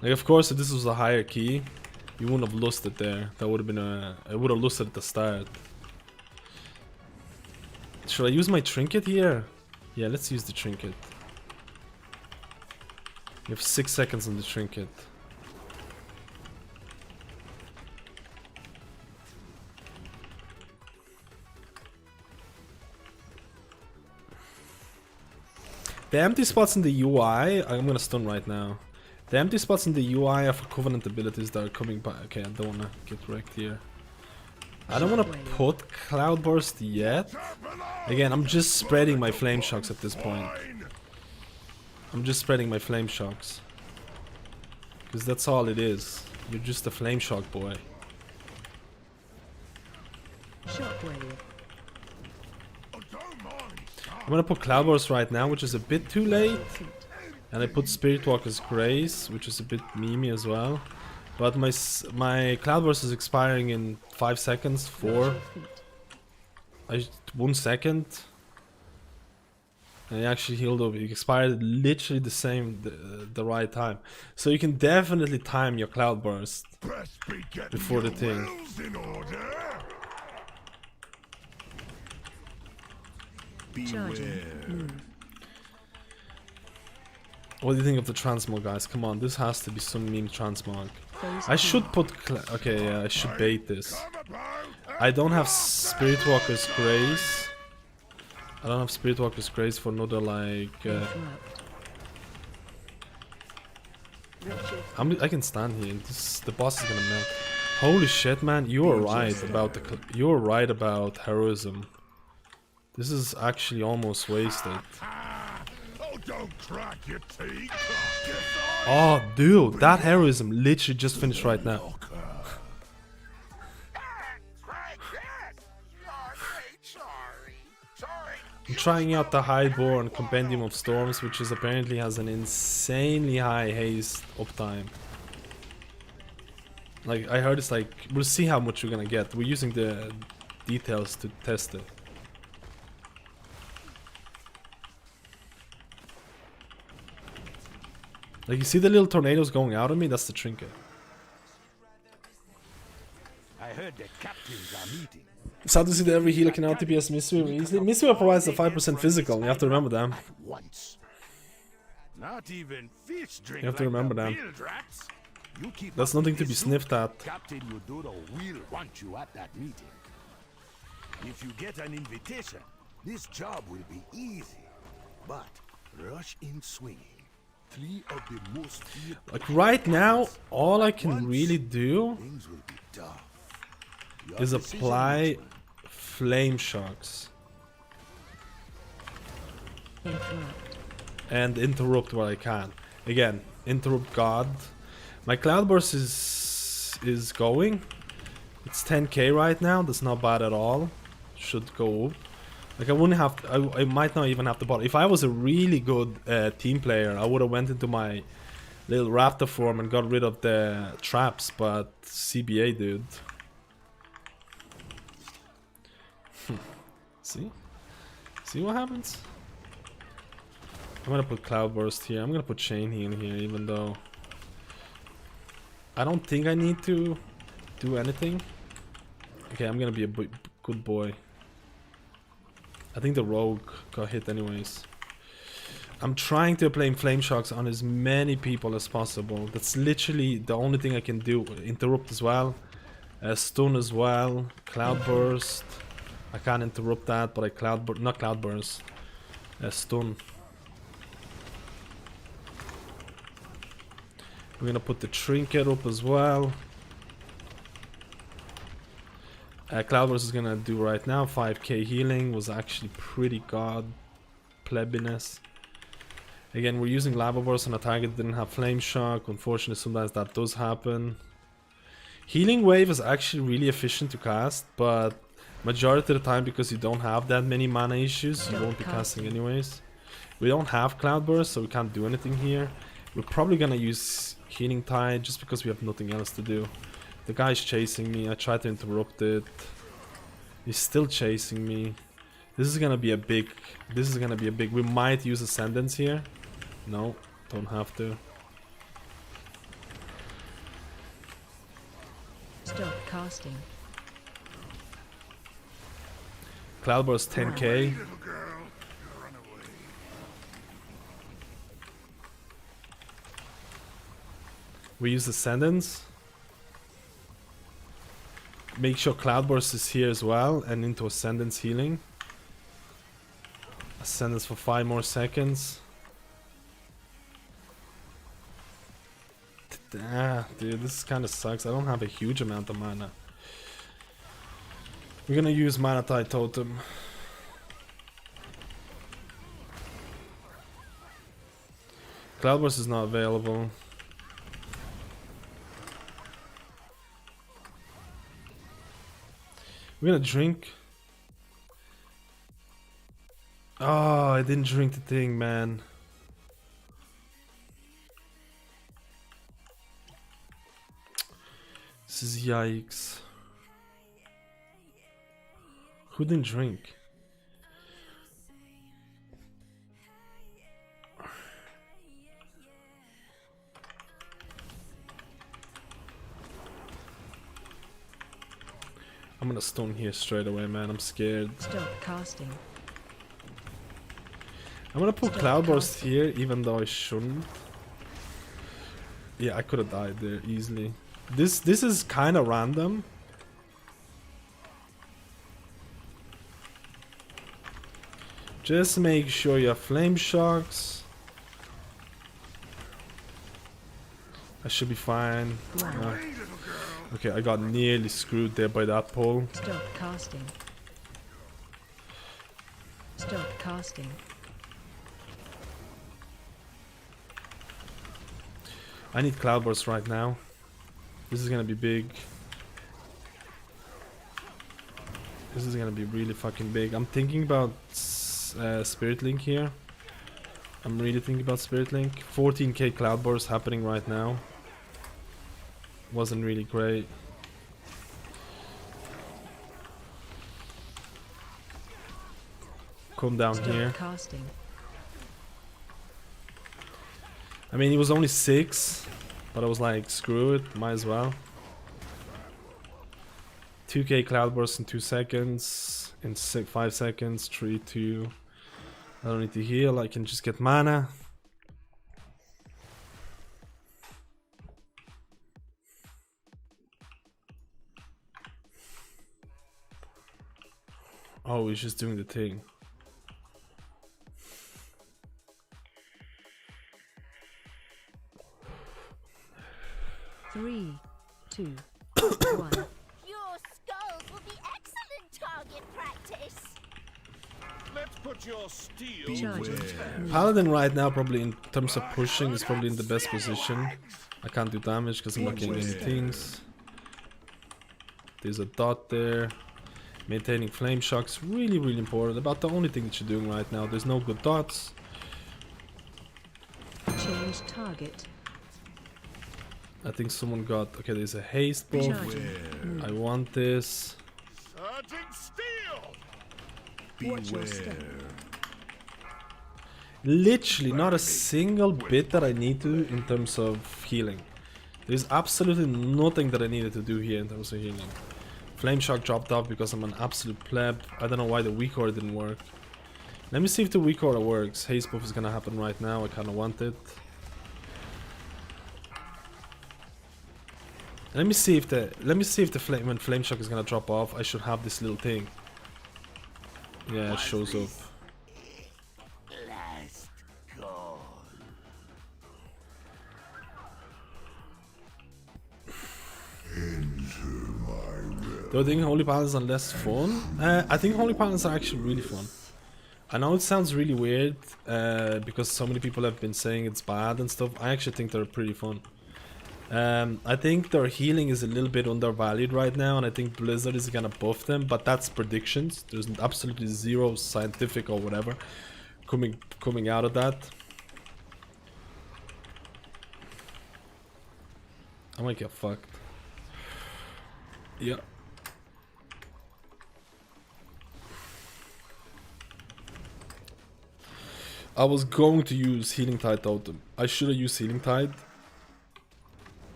Like, of course, if this was a higher key, you wouldn't have lost it there. That would have been a... I would have lost it at the start. Should I use my trinket here? Yeah, let's use the trinket. You have 6 seconds on the trinket. The empty spots in the UI, I'm gonna stun right now. The empty spots in the UI are for Covenant abilities that are coming back. Okay, I don't wanna get wrecked here. I don't wanna put Cloudburst yet. Again, I'm just spreading my flame shocks at this point. I'm just spreading my flame shocks. Because that's all it is. You're just a flame shock boy. I'm gonna put Cloudburst right now, which is a bit too late. And I put Spiritwalker's Grace, which is a bit memey as well. But my Cloudburst is expiring in 5 seconds, 4. 1 second. And he actually healed up. He expired literally the same, the right time. So you can definitely time your Cloudburst before the thing. What do you think of the transmog, guys? Come on, this has to be some meme transmog. I should put... okay, yeah, I should bait this. I don't have Spiritwalker's Grace. I don't have Spiritwalker's Grace for another, like... I can stand here. The boss is gonna melt. Holy shit, man! You are right about you are right about heroism. This is actually almost wasted. Oh, dude, that heroism literally just finished right now. I'm trying out the Highborn Compendium of Storms, which is apparently has an insanely high haste uptime. Like, I heard it's like, we'll see how much we're gonna get. We're using the details to test it. Like, you see the little tornadoes going out of me? That's the trinket. I heard the captains are meeting. Sad to see that every healer can out-DPS Mistweaver easily. Mistweaver provides the 5% physical, you have to remember that. Not even fish drink. You have to remember that. That's nothing to be sniffed at. Captain Yodoro will want you at that meeting. If you get an invitation, this job will be easy. But rush in swinging. 3 of the most like right now, all I can really do is apply flame shocks and interrupt where I can. Again, interrupt God. My Cloudburst is going. It's 10k right now. That's not bad at all. Should go up. Like, I wouldn't have to, I might not even have to bother. If I was a really good team player, I would have went into my little raptor form and got rid of the traps, but CBA, dude. See? See what happens? I'm gonna put Cloudburst here. I'm gonna put Chain Heal here, even though I don't think I need to do anything. Okay, I'm gonna be a good boy. I think the rogue got hit anyways. I'm trying to apply flame shocks on as many people as possible. That's literally the only thing I can do. Interrupt as well. Stun as well. Cloudburst. I can't interrupt that, but I not Cloudburst. Stun. We're gonna put the trinket up as well. Cloudburst is gonna do right now 5k healing. Was actually pretty god plebiness. Again, we're using Lava Burst on a target that didn't have Flame Shock. Unfortunately, sometimes that does happen. Healing Wave is actually really efficient to cast, but majority of the time, because you don't have that many mana issues, you won't be casting anyways. We don't have Cloudburst, so we can't do anything here. We're probably gonna use Healing Tide just because we have nothing else to do. The guy's chasing me. I tried to interrupt it. He's still chasing me. This is gonna be a big. We might use Ascendance here. No, don't have to. Stop casting. Cloudburst 10k. We use Ascendance. Make sure Cloudburst is here as well and into Ascendance healing. Ascendance for 5 more seconds. Ah, dude, this kind of sucks. I don't have a huge amount of mana. We're gonna use Mana Tide Totem. Cloudburst is not available. We're gonna drink. Oh, I didn't drink the thing, man. This is yikes. Who didn't drink? I'm gonna stone here straight away, man. I'm scared. Stop casting. I'm gonna put Cloudburst here, even though I shouldn't. Yeah, I could have died there easily. This is kind of random. Just make sure you have Flame Shocks. I should be fine. Okay, I got nearly screwed there by that pole. Stop casting. Stop casting. I need Cloudburst right now. This is gonna be big. This is gonna be really fucking big. I'm thinking about Spirit Link here. I'm really thinking about Spirit Link. 14k Cloudburst happening right now. Wasn't really great. Come down here. Casting. I mean, he was only 6, but I was like, screw it, might as well. 2k Cloudburst in 2 seconds, in 5 seconds, 3, 2. I don't need to heal, I can just get mana. Oh, he's just doing the thing. Three, 2, 1. Your skulls will be excellent target practice. Let's put your steel. Paladin right now, probably in terms of pushing, is probably in the best position. I can't do damage because I'm not getting any things. There's a dot there. Maintaining Flame Shock's really, really important. About the only thing that you're doing right now. There's no good dots. Change target. I think someone got... Okay, there's a haste buff. I want this. Sergeant Steel. Watch your step. Literally not a single bit that I need to in terms of healing. There's absolutely nothing that I needed to do here in terms of healing. Flame Shock dropped off because I'm an absolute pleb. I don't know why the weak aura didn't work. Let me see if the weak aura works. Haste buff is gonna happen right now. I kinda want it. Let me see if when Flame Shock is gonna drop off, I should have this little thing. Yeah, it shows up. Last call. Do I think Holy Paladins are less fun? I think Holy Paladins are actually really fun. I know it sounds really weird because so many people have been saying it's bad and stuff. I actually think they're pretty fun. I think their healing is a little bit undervalued right now, and I think Blizzard is gonna buff them, but that's predictions. There's absolutely zero scientific or whatever coming out of that. I might get fucked. Yeah. I was going to use Healing Tide Totem. I should have used Healing Tide.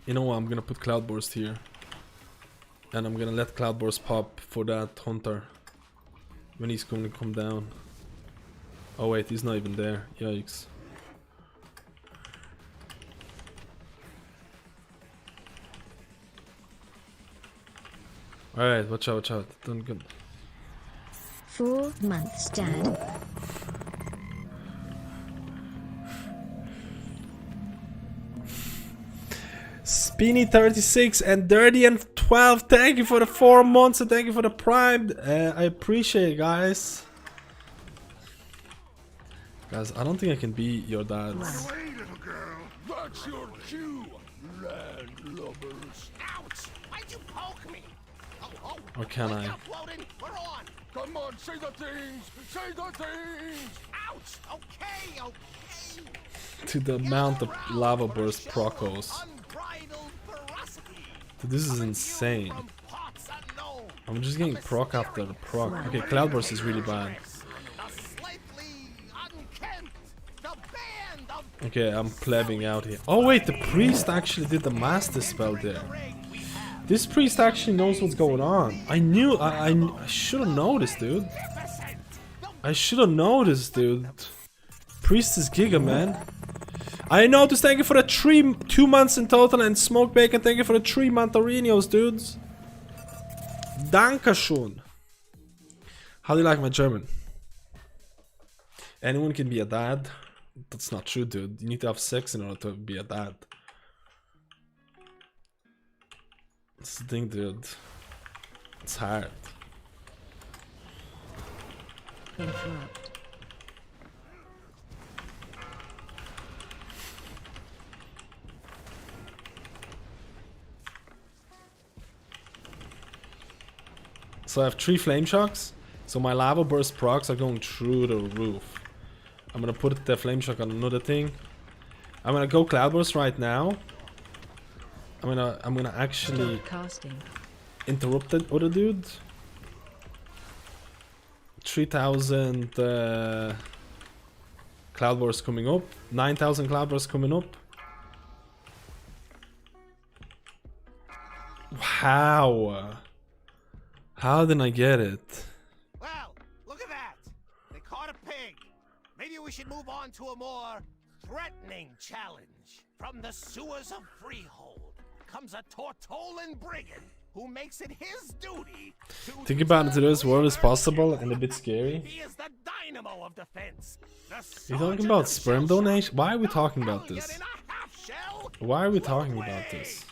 You know what, I'm gonna put Cloudburst here. And I'm gonna let Cloudburst pop for that Hunter. When he's going to come down. Oh wait, he's not even there. Yikes. Alright, watch out, watch out. Don't go. 4 months, Dad. Speeny36 and Dirty and 12. Thank you for the 4 months and thank you for the Prime. I appreciate it, guys. Guys, I don't think I can be your dad. Away, little girl. That's your cue, landlubbers. Ouch! Why'd you poke me? Oh, Or can I? We're on. Come on, say the things. Say the things. Ouch! Okay, okay. To the amount of lava burst procos. Unbridled ferocity. Dude, this is insane. From parts unknown. I'm just getting proc after the proc. Okay, Cloudburst is really bad. The slightly unkempt. The band of Okay, I'm plebbing out here. Oh wait, the priest actually did the master spell there. This priest actually knows what's going on. I knew, I should have noticed, dude. I should have noticed, dude. Priest is giga, man. I noticed. Thank you for the 2 months in total, and Smoke Bacon, thank you for the 3 Montorinos, dudes. Dankeschön. How do you like my German? Anyone can be a dad. That's not true, dude. You need to have sex in order to be a dad. That's the thing, dude. It's hard. Interrupt. So I have 3 flame shocks. So my lava burst procs are going through the roof. I'm gonna put the flame shock on another thing. I'm gonna go cloudburst right now. I'm gonna actually Casting. interrupt the other dude. 3000 cloudburst coming up. 9000 cloudburst coming up. Wow. How did I get it? Well, look at that. They caught a pig. Maybe we should move on to a more threatening challenge. From the sewers of Freehold comes a Tortolan brigand who makes it his duty to Think about it, this world is possible and a bit scary. He is the dynamo of defense. You're talking about sperm donation? Why are we talking about this? Why are we talking about this?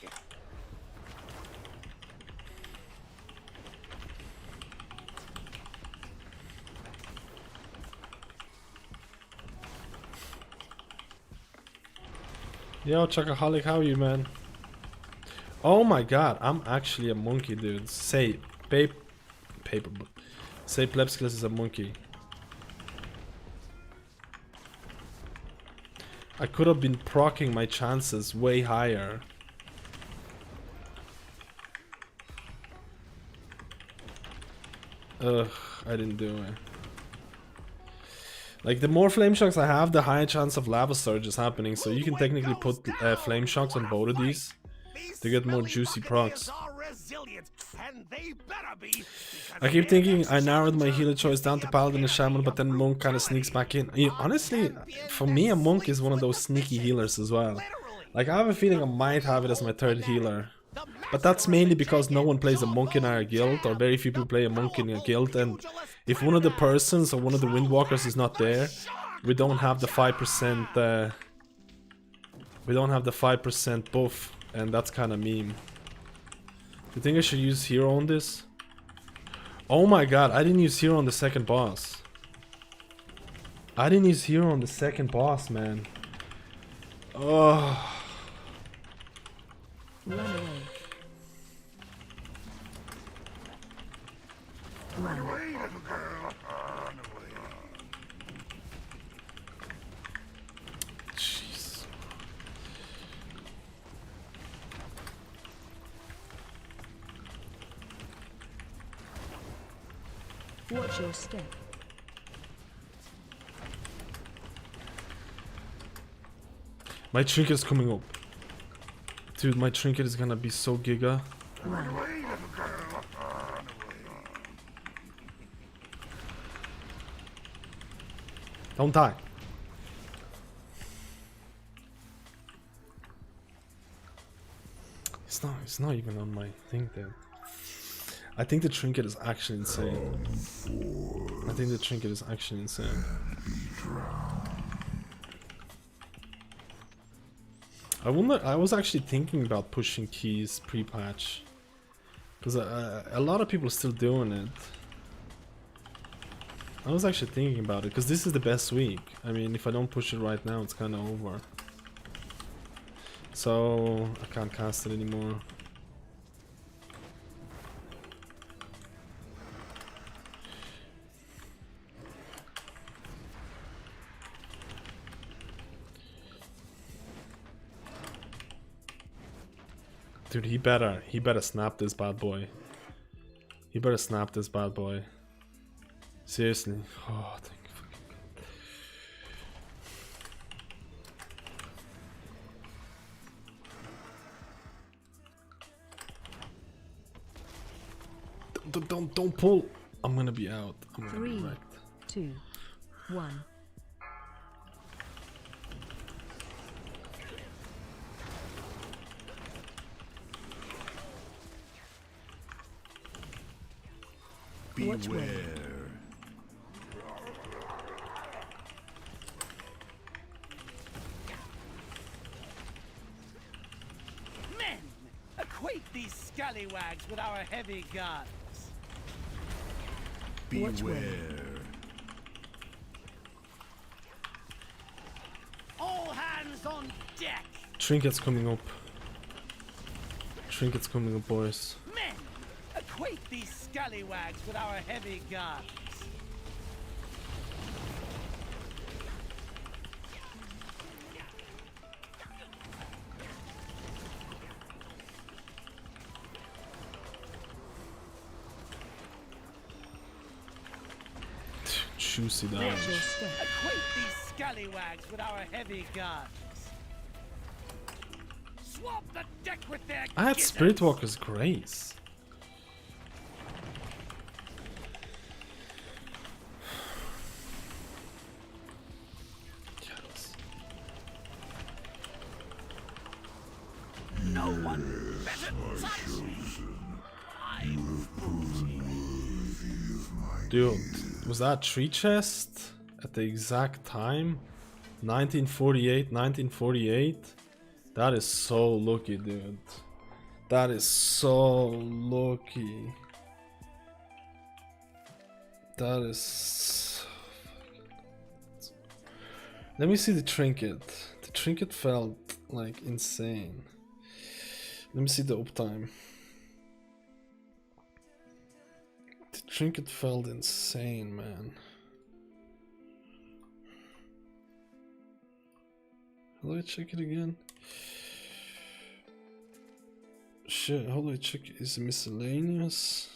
Yo, Chocoholic, how are you, man? Oh my god, I'm actually a monkey, dude. Say, paper. Say, Plebskills is a monkey. I could have been proccing my chances way higher. Ugh, I didn't do it. Like, the more flame shocks I have, the higher chance of lava surge is happening. So you can technically put flame shocks on both of these to get more juicy procs. I keep thinking I narrowed my healer choice down to Paladin and Shaman, but then Monk kind of sneaks back in. Honestly, for me, a Monk is one of those sneaky healers as well. Like, I have a feeling I might have it as my 3rd healer. But that's mainly because no one plays a monk in our guild, or very few people play a monk in a guild, and if one of the persons or one of the windwalkers is not there, we don't have the 5% we don't have the 5% buff, and that's kind of meme. You think I should use hero on this? Oh my god, I didn't use hero on the second boss. I didn't use hero on the second boss, man. Oh. Run away. Run. Jeez. Watch your step. My trinket is coming up. Dude, my trinket is gonna be so giga. Run. Don't die. It's not even on my thing then. I think the trinket is actually insane. I think the trinket is actually insane. I was actually thinking about pushing keys pre-patch. Because a lot of people are still doing it. I was actually thinking about it, because this is the best week. I mean, if I don't push it right now, it's kind of over. So, I can't cast it anymore. Dude, he better snap this bad boy. He better snap this bad boy. Seriously. Oh, thank you fucking God. Don't pull. I'm gonna be out. I'm gonna be 3, wrecked. 2, 1. Watch where. Men, equate these scallywags with our heavy guns. Watch where. All hands on deck. Trinket's coming up. Trinket's coming up, boys. Men, equate these scallywags with our heavy guns. Juicy Watch damage. your step. Equate these scallywags with our heavy guns. Swap the deck with their I had gizzards. Spirit Walker's Grace. Yes. No one better touch me. I'm booty. Dude, was that tree chest at the exact time? 1948, 1948? That is so lucky, dude. That is so lucky. That is... Let me see the trinket. The trinket felt like insane. Let me see the uptime. The trinket felt insane, man. How do I check it again? Shit, how do I check it? Is it miscellaneous?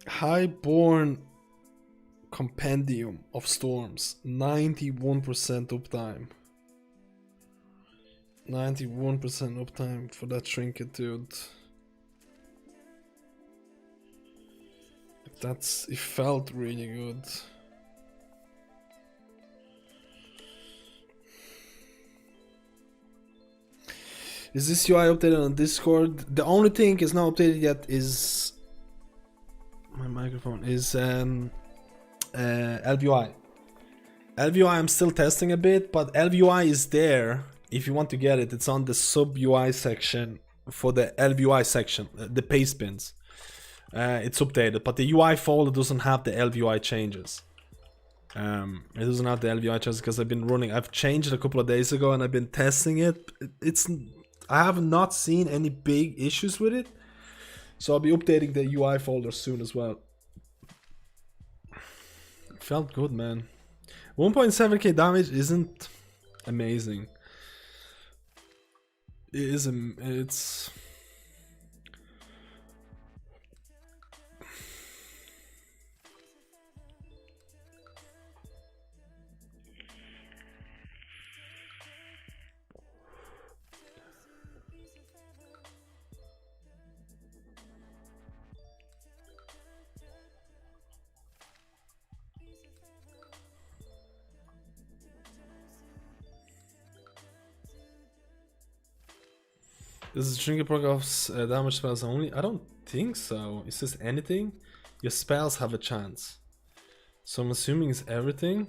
Highborn Compendium of Storms, 91% uptime. 91% uptime for that trinket, dude. It felt really good. Is this UI updated on Discord? The only thing is not updated yet is my microphone is LVI. LVI I'm still testing a bit, but LVI is there if you want to get it, it's on the sub UI section for the LVUI section, the paste bins. It's updated, but the UI folder doesn't have the LVUI changes. It doesn't have the LVUI changes because I've changed it a couple of days ago and I've been testing it. I have not seen any big issues with it, so I'll be updating the UI folder soon as well. Felt good, man. 1.7k damage isn't amazing. It's This is trinket proc of damage spells only? I don't think so. It says anything. Your spells have a chance. So I'm assuming it's everything.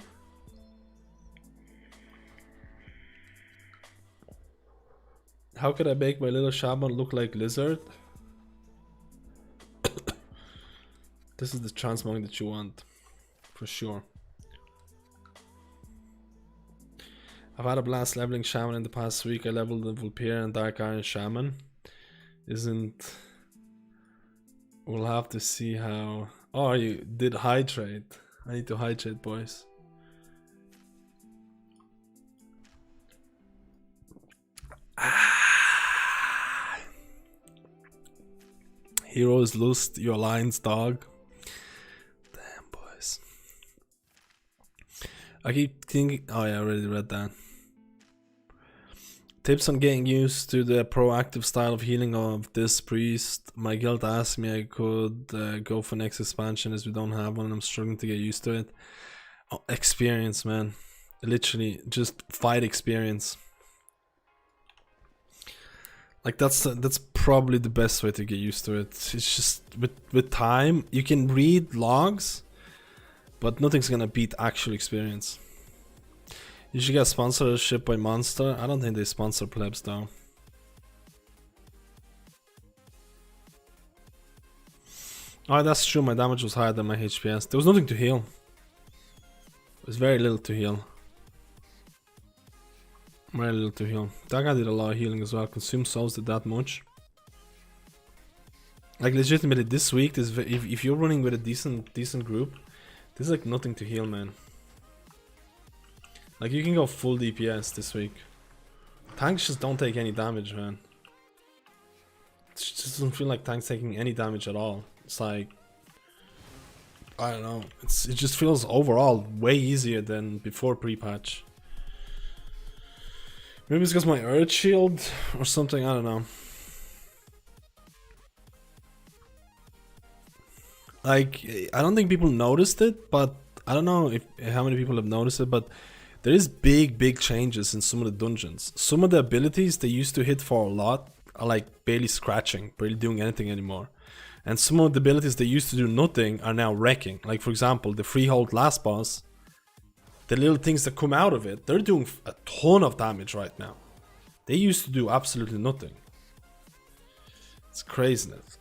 How could I make my little Shaman look like lizard? This is the transmog that you want. For sure. I've had a blast leveling Shaman in the past week. I leveled the Vulpir and Dark Iron Shaman. We'll have to see how... Oh, you did hydrate. I need to hydrate, boys. Heroes lost your lines, dog. Damn, boys. I keep thinking... Oh yeah, I already read that. Tips on getting used to the proactive style of healing of this priest. My guild asked me I could go for next expansion as we don't have one and I'm struggling to get used to it. Oh, experience, man. Literally, just fight experience. Like that's probably the best way to get used to it. It's just with time, you can read logs, but nothing's gonna beat actual experience. You should get sponsorship by Monster. I don't think they sponsor plebs though. Oh, that's true. My damage was higher than my HPS. There was nothing to heal. There was very little to heal. Very little to heal. That guy did a lot of healing as well. Consume souls did that much. Like legitimately, this week, if you're running with a decent group, there's like nothing to heal, man. Like you can go full DPS this week. Tanks just don't take any damage, man. It just doesn't feel like tanks taking any damage at all. It's like, I don't know. It just feels overall way easier than before pre-patch. Maybe it's because my Earth Shield or something, I don't know. Like, I don't think people noticed it, but I don't know how many people have noticed it, but there is big changes in some of the dungeons. Some of the abilities they used to hit for a lot are like barely scratching, barely doing anything anymore. And some of the abilities they used to do nothing are now wrecking. Like for example, the Freehold last boss, the little things that come out of it, they're doing a ton of damage right now. They used to do absolutely nothing. It's craziness.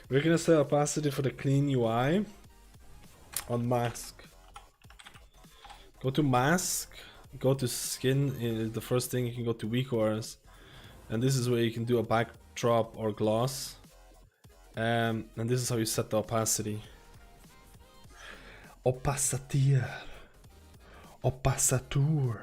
We're gonna set opacity for the clean UI on mask. Go to mask, go to skin, the first thing you can go to weak auras, and this is where you can do a backdrop or gloss, and this is how you set the opacity. Opacitir, opacitur.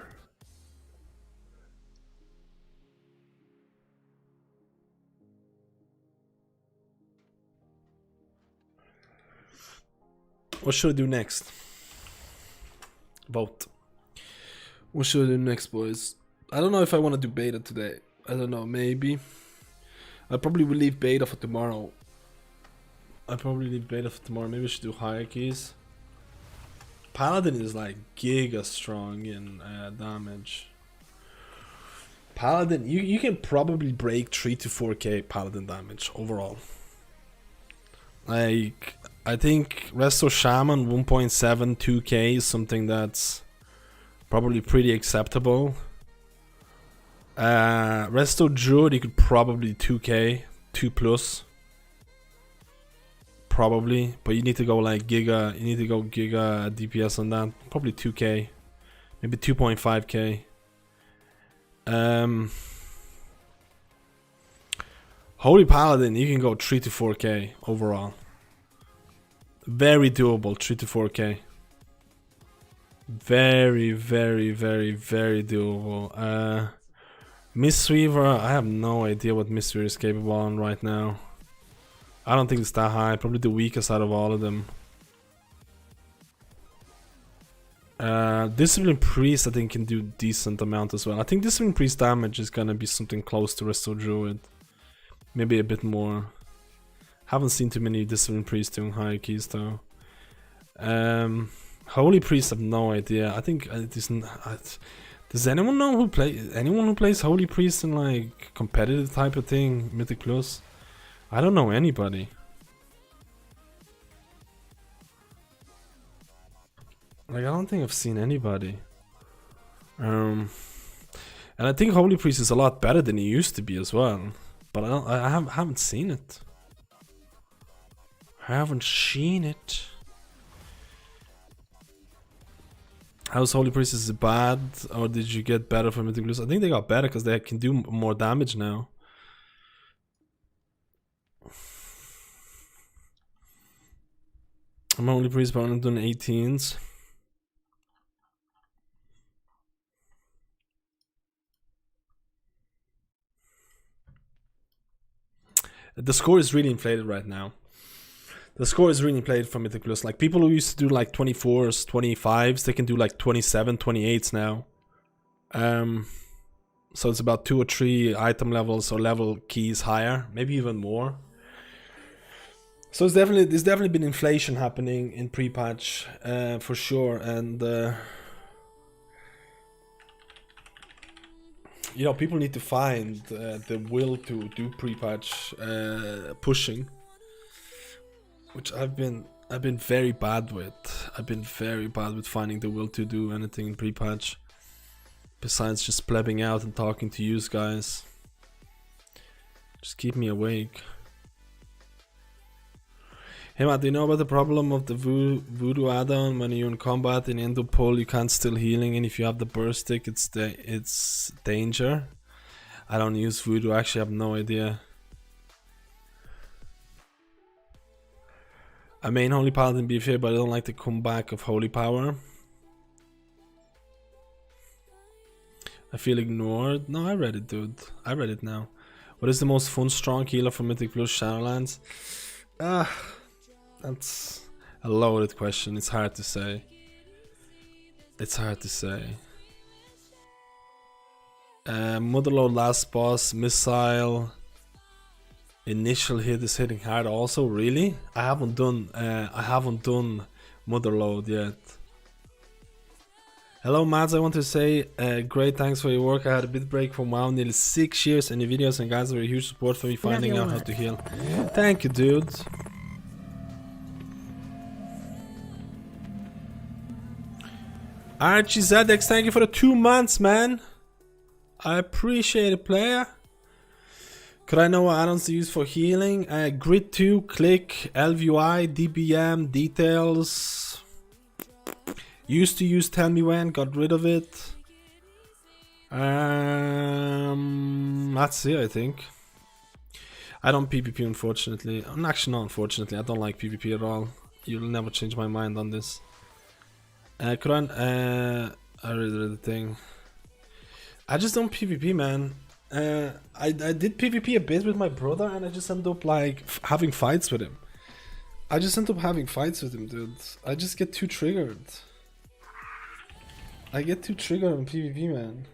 What should I do next? Vote. What should I do next, boys? I don't know if I want to do beta today. I don't know, maybe. I probably will leave beta for tomorrow. Maybe I should do hierarchies. Paladin is like giga strong in damage. Paladin, you can probably break 3 to 4k Paladin damage overall. Like, I think Resto Shaman 1.72k is something that's Probably pretty acceptable. Resto Druid, you could probably 2k, 2 plus. Probably, but you need to go like Giga, you need to go Giga DPS on that. Probably 2k, maybe 2.5k. Holy Paladin, you can go 3 to 4k overall. Very doable, 3 to 4k. Very, very, very, very doable. Mistweaver, I have no idea what Mistweaver is capable on right now. I don't think it's that high, probably the weakest out of all of them. Discipline Priest I think can do decent amount as well. I think Discipline Priest damage is gonna be something close to Restore Druid. Maybe a bit more. Haven't seen too many Discipline Priests doing higher keys though. Holy Priest, I have no idea. I think it isn't. Does anyone know who plays Holy Priest in like competitive type of thing, Mythic Plus? I don't know anybody. Like I don't think I've seen anybody. And I think Holy Priest is a lot better than he used to be as well. But I haven't seen it. I haven't seen it. How's Holy Priest, is it bad, or did you get better from Mythic Plus? I think they got better because they can do more damage now. I'm Holy Priest, but I'm doing 18s. The score is really inflated right now. The score is really inflated from Mythic Plus. Like people who used to do like 24s, 25s, they can do like 27, 28s now. So it's about 2 or 3 item levels or level keys higher, maybe even more. So there's definitely been inflation happening in pre-patch, for sure, and you know, people need to find the will to do pre-patch pushing, which I've been very bad with. I've been very bad with finding the will to do anything in pre-patch, besides just plebbing out and talking to you guys. Just keep me awake. Hey Matt, do you know about the problem of the voodoo add-on? When you're in combat in Endo pull, you can't still healing, and if you have the burst stick, it's danger. I don't use voodoo, actually I have no idea. I main Holy Paladin beef here, but I don't like the comeback of Holy Power. I feel ignored. No, I read it, dude. I read it now. What is the most fun strong healer for Mythic Plus Shadowlands? That's a loaded question. It's hard to say. It's hard to say. Motherlode last boss, missile, initial hit is hitting hard also. Really? I haven't done Motherlode yet. Hello Mads, I want to say great thanks for your work. I had a bit break from WoW nearly 6 years, and your videos and guides were a huge support for me finding out how to heal. Thank you, dude. Archie Zedex, thank you for the 2 months, man. I appreciate it, player. Could I know what add-ons to use for healing? Grid 2, Click, LVI, DBM, Details. Used to use Tell Me When, got rid of it. That's it, I think. I don't PvP, unfortunately. Actually, not unfortunately. I don't like PvP at all. You'll never change my mind on this. I read the thing. I just don't PvP, man. I did PvP a bit with my brother, and I just ended up like having fights with him. Dude. I just get too triggered. I get too triggered on PvP, man.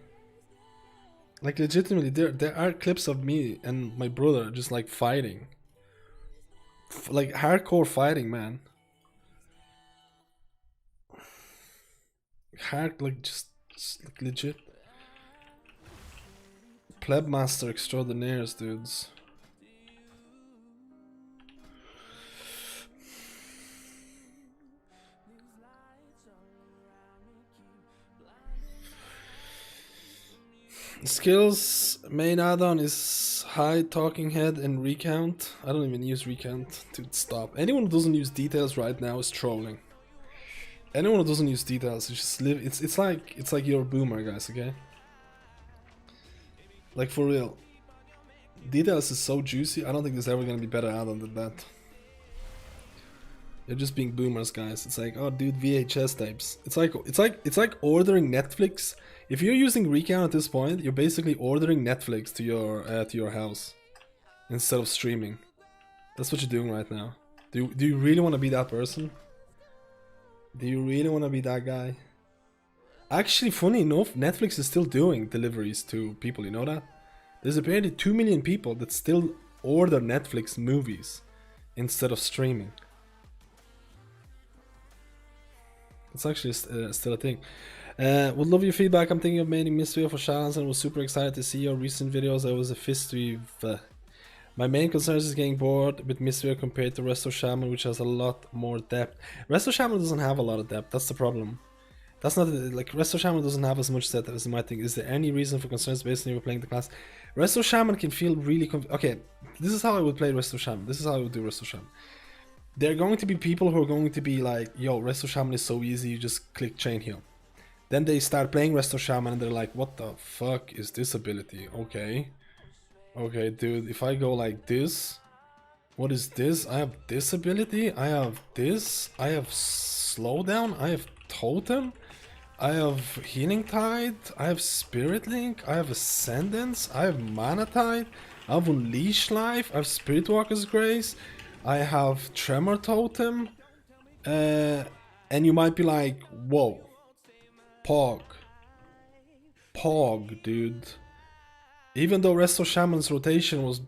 Like legitimately, there are clips of me and my brother just like fighting, like hardcore fighting, man. Like just like legit pleb master extraordinaires, dudes. Skills main add-on is high talking head and recount. I don't even use recount. Dude, stop. Anyone who doesn't use details right now is trolling. Anyone who doesn't use details is just live. It's like you're a boomer, guys. Okay. Like for real. Details is so juicy. I don't think there's ever gonna be better add-on than that. You're just being boomers, guys. It's like, oh, dude, VHS tapes. It's like ordering Netflix. If you're using recount at this point, you're basically ordering Netflix to your house instead of streaming. That's what you're doing right now. Do you really want to be that person? Do you really want to be that guy? Actually, funny enough, Netflix is still doing deliveries to people. You know that? There's apparently 2 million people that still order Netflix movies instead of streaming. It's actually still a thing. Would love your feedback. I'm thinking of making Mistweaver for Shalans and was super excited to see your recent videos. I was a Fistweave. My main concern is getting bored with Mistweaver compared to Resto Shaman, which has a lot more depth. Resto Shaman doesn't have a lot of depth. That's the problem. That's not like Resto Shaman doesn't have as much depth as my thing. Is there any reason for concerns based on you playing the class? Resto Shaman can feel really okay. This is how I would play Resto Shaman. This is how I would do Resto Shaman. There are going to be people who are going to be like, yo, Resto Shaman is so easy, you just click chain heal. Then they start playing Resto Shaman and they're like, what the fuck is this ability? Okay. Okay, dude, if I go like this, what is this? I have this ability, I have this, I have slowdown, I have totem, I have healing tide, I have spirit link, I have ascendance, I have mana tide, I have unleash life, I have spirit walker's grace, I have tremor totem, and you might be like, whoa, Pog, dude. Even though Resto Shaman's rotation was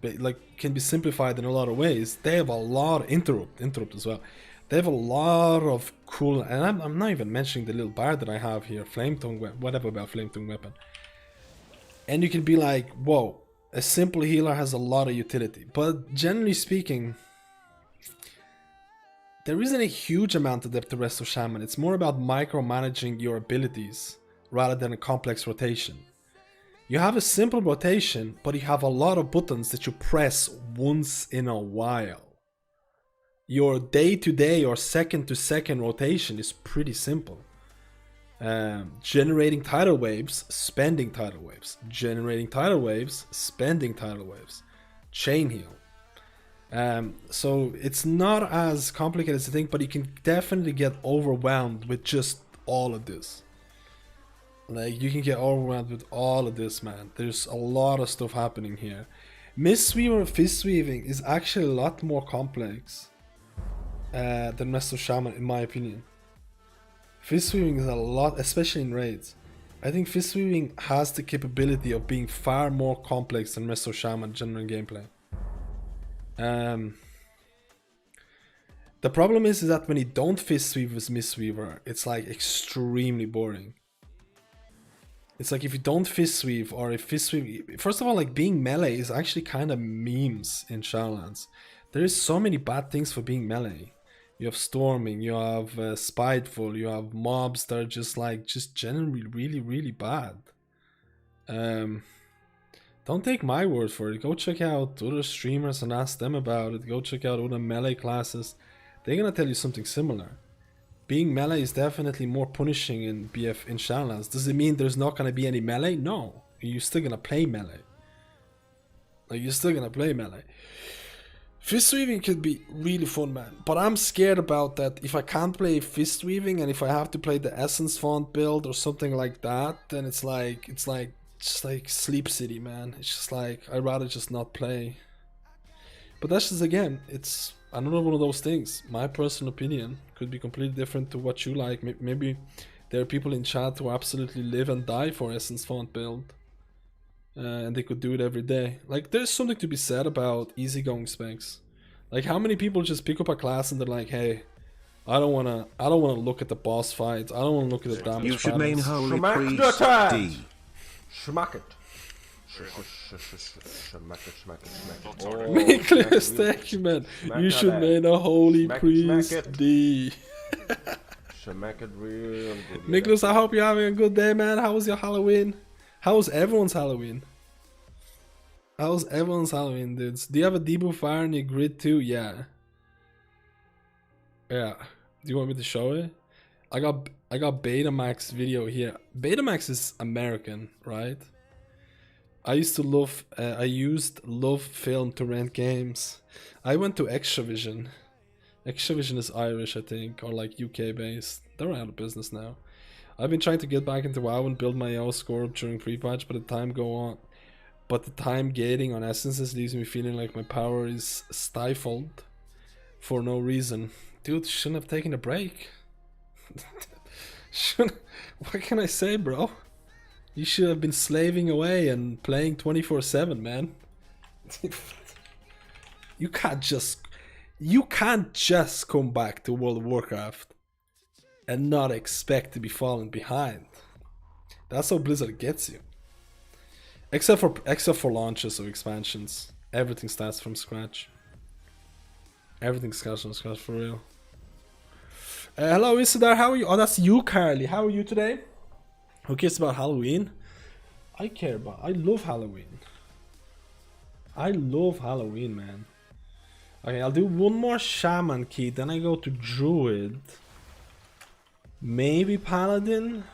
can be simplified in a lot of ways, they have a lot of interrupt as well. They have a lot of cool, and I'm not even mentioning the little bar that I have here, flame tongue weapon, whatever about flame tongue weapon. And you can be like, whoa, a simple healer has a lot of utility, but generally speaking, there isn't a huge amount of depth to Resto Shaman. It's more about micromanaging your abilities rather than a complex rotation. You have a simple rotation, but you have a lot of buttons that you press once in a while. Your day-to-day or second-to-second rotation is pretty simple. Generating tidal waves, spending tidal waves. Generating tidal waves, spending tidal waves. Chain heal. So it's not as complicated as you think, but you can definitely get overwhelmed with just all of this. Like, you can get overwhelmed with all of this, man. There's a lot of stuff happening here. Mistweaver fist weaving is actually a lot more complex than Resto Shaman, in my opinion. Fist weaving is a lot, especially in raids. I think fist weaving has the capability of being far more complex than Resto Shaman general gameplay. The problem is that when you don't fist weave with Mistweaver, it's like extremely boring. It's like if you don't fist sweep or if fist sweep, first of all, like being melee is actually kind of memes in Shadowlands. There is so many bad things for being melee. You have storming, you have spiteful, you have mobs that are just generally really bad. Don't take my word for it. Go check out other streamers and ask them about it. Go check out other melee classes. They're gonna tell you something similar. Being melee is definitely more punishing in BF in Shadowlands. Does it mean there's not gonna be any melee? No. You're still gonna play melee. Like, you're still gonna play melee. Fist weaving could be really fun, man. But I'm scared about that. If I can't play fist weaving and if I have to play the essence font build or something like that, then it's just like Sleep City, man. It's just like, I'd rather just not play. But that's just, again, it's another one of those things. My personal opinion could be completely different to what you like. Maybe there are people in chat who absolutely live and die for essence font build. And they could do it every day. Like, there's something to be said about easygoing specs. Like, how many people just pick up a class and they're like, hey, I don't wanna look at the boss fights. I don't wanna look at the damage. You should main holy priest D. Schmack it. Nicholas, thank you, man. You should main a holy priest D. Schmack it real good. Nicholas, I hope you're having a good day, man. How was your Halloween? How's everyone's Halloween? How's everyone's Halloween, dudes? Do you have a debuff fire in your grid too? Yeah. Yeah. Do you want me to show it? I got Betamax video here. Betamax is American, right? I used love film to rent games. I went to Extravision. Extravision is Irish, I think, or like UK based. They're out of business now. I've been trying to get back into WoW and build my own score up during pre-patch, but the time gating on essences leaves me feeling like my power is stifled for no reason. Dude, shouldn't have taken a break. What can I say, bro? You should have been slaving away and playing 24/7, man. You can't just come back to World of Warcraft and not expect to be falling behind. That's how Blizzard gets you. Except for launches or expansions, everything starts from scratch. Everything starts from scratch for real. Hello, Isidar. How are you? Oh, that's you, Carly. How are you today? Who cares about Halloween? I love Halloween. I love Halloween, man. Okay, I'll do one more Shaman key, then I go to Druid. Maybe Paladin?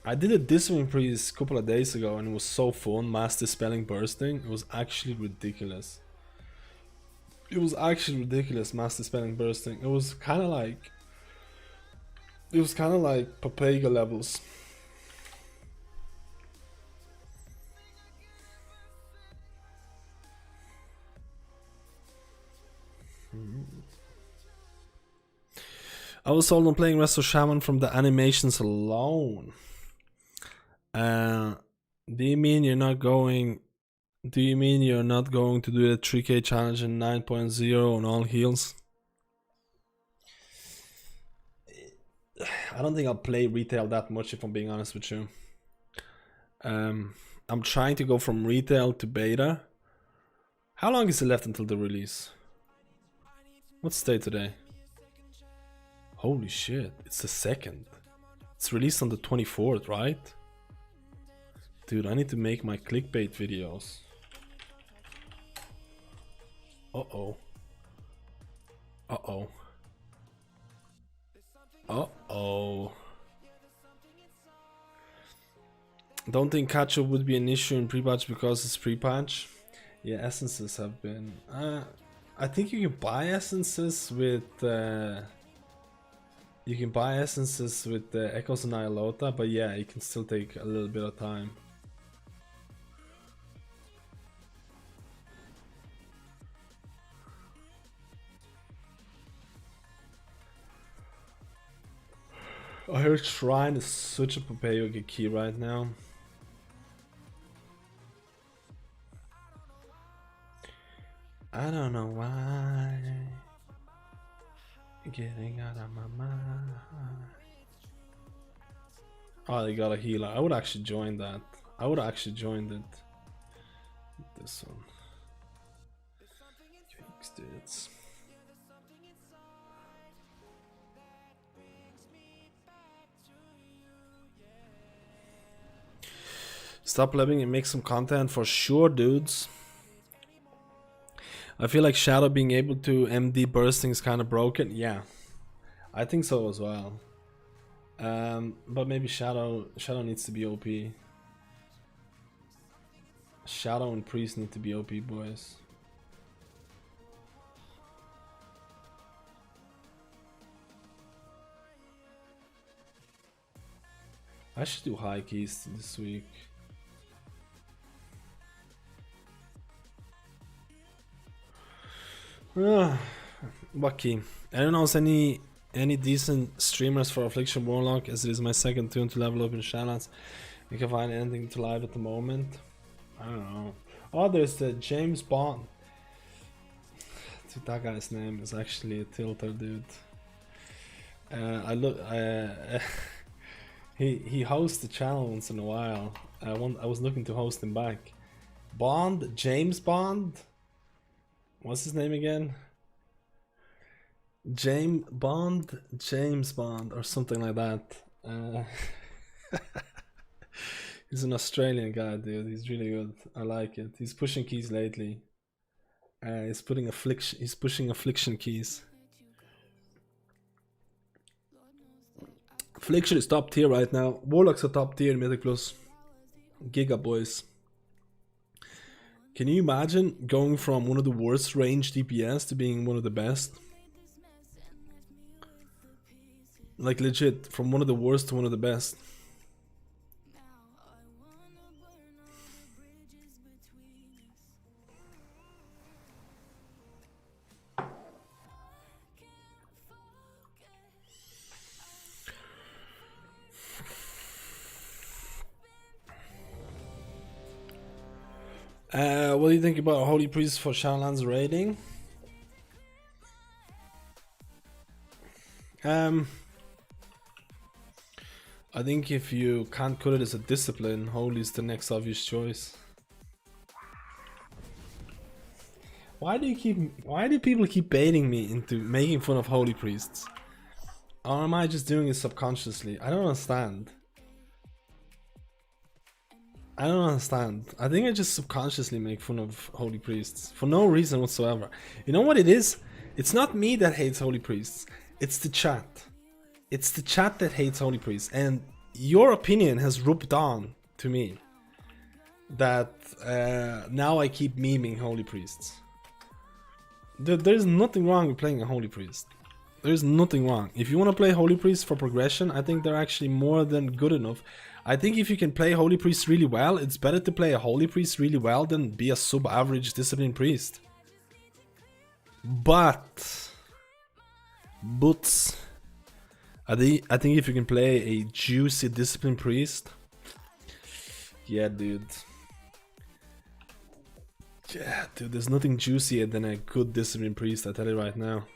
I did a Discipline Priest a couple of days ago and it was so fun, Master Spelling Bursting. It was actually ridiculous. Master Spelling Bursting. It was kind of like Papega levels. I was sold on playing Resto Shaman from the animations alone. Do you mean you're not going to do the 3K challenge in 9.0 on all heals? I don't think I'll play retail that much, if I'm being honest with you. I'm trying to go from retail to beta. How long is it left until the release? What's the date today? Holy shit, it's the 2nd. It's released on the 24th, right? Dude, I need to make my clickbait videos. Uh-oh. Uh-oh. Uh-oh. Don't think catch-up would be an issue in pre-patch because it's pre-patch. Yeah, essences have been... I think you can buy essences with... Echoes and Iolota, but yeah, it can still take a little bit of time. I heard Shrine is such a Papaya key right now. I don't know why. Getting out of my mind. Oh, they got a healer. I would actually join that. I would actually join it. This one. Dudes. Stop living and make some content for sure, dudes. I feel like Shadow being able to MD bursting is kind of broken. Yeah, I think so as well. But maybe Shadow needs to be OP. Shadow and Priest need to be OP, boys. I should do high keys this week. What key? I don't know any decent streamers for Affliction Warlock, as it is my second tune to level up in Shadows. You can find anything to live at the moment. I don't know. Oh, there's the James Bond. Dude, that guy's name is actually a tilter, dude. He hosts the channel once in a while. I was looking to host him back. Bond, James Bond. What's his name again? James Bond, or something like that. He's an Australian guy, dude. He's really good. I like it. He's pushing keys lately. He's putting affliction. He's pushing affliction keys. Affliction is top tier right now. Warlock's a top tier in Mythic Plus. Giga boys. Can you imagine going from one of the worst range DPS to being one of the best? Like legit, from one of the worst to one of the best. What do you think about Holy Priest for Shadowlands raiding? I think if you can't cut it as a discipline, Holy is the next obvious choice. Why do people keep baiting me into making fun of Holy Priests? Or am I just doing it subconsciously? I don't understand. I don't understand. I think I just subconsciously make fun of Holy Priests for no reason whatsoever. You know what it is? It's not me that hates Holy Priests. It's the chat. It's the chat that hates Holy Priests. And your opinion has rubbed on to me that now I keep memeing Holy Priests. There's nothing wrong with playing a Holy Priest. There's nothing wrong. If you want to play Holy Priests for progression, I think they're actually more than good enough. I think if you can play Holy Priest really well, it's better to play a Holy Priest really well than be a sub-average Discipline Priest. But I think if you can play a juicy Discipline Priest, yeah, dude. Yeah, dude, there's nothing juicier than a good Discipline Priest, I tell you right now.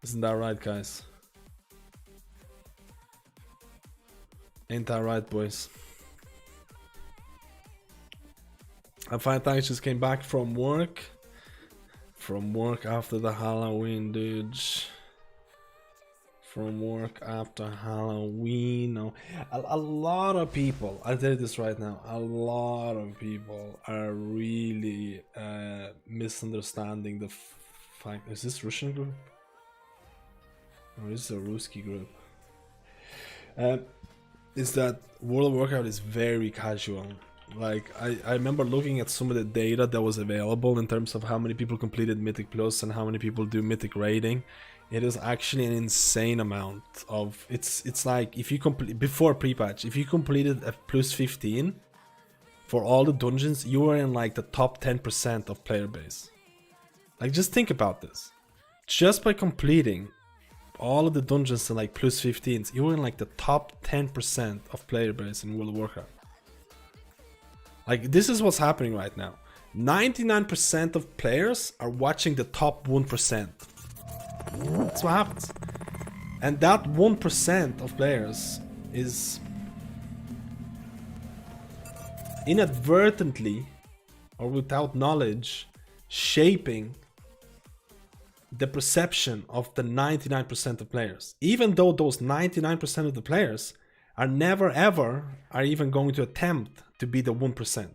Isn't that right, guys? Ain't that right, boys? And Fine Thanks just came back from work. From work after the Halloween, dudes. From work after Halloween. No. A lot of people, I'll tell you this right now, a lot of people are really misunderstanding the fact. Is this Russian group? Or is this a Ruski group? Is that World of Warcraft is very casual. Like, I remember looking at some of the data that was available in terms of how many people completed Mythic Plus and how many people do Mythic raiding. It is actually an insane amount of... It's like, if you complete... Before pre-patch, if you completed a plus 15 for all the dungeons, you were in like the top 10% of player base. Like, just think about this. Just by completing all of the dungeons to like plus 15s, you were in like the top 10% of player base in World of Warcraft. Like, this is what's happening right now. 99% of players are watching the top 1%. That's what happens. And that 1% of players is inadvertently or without knowledge shaping the perception of the 99% of players, even though those 99% of the players are never ever are even going to attempt to be the 1%.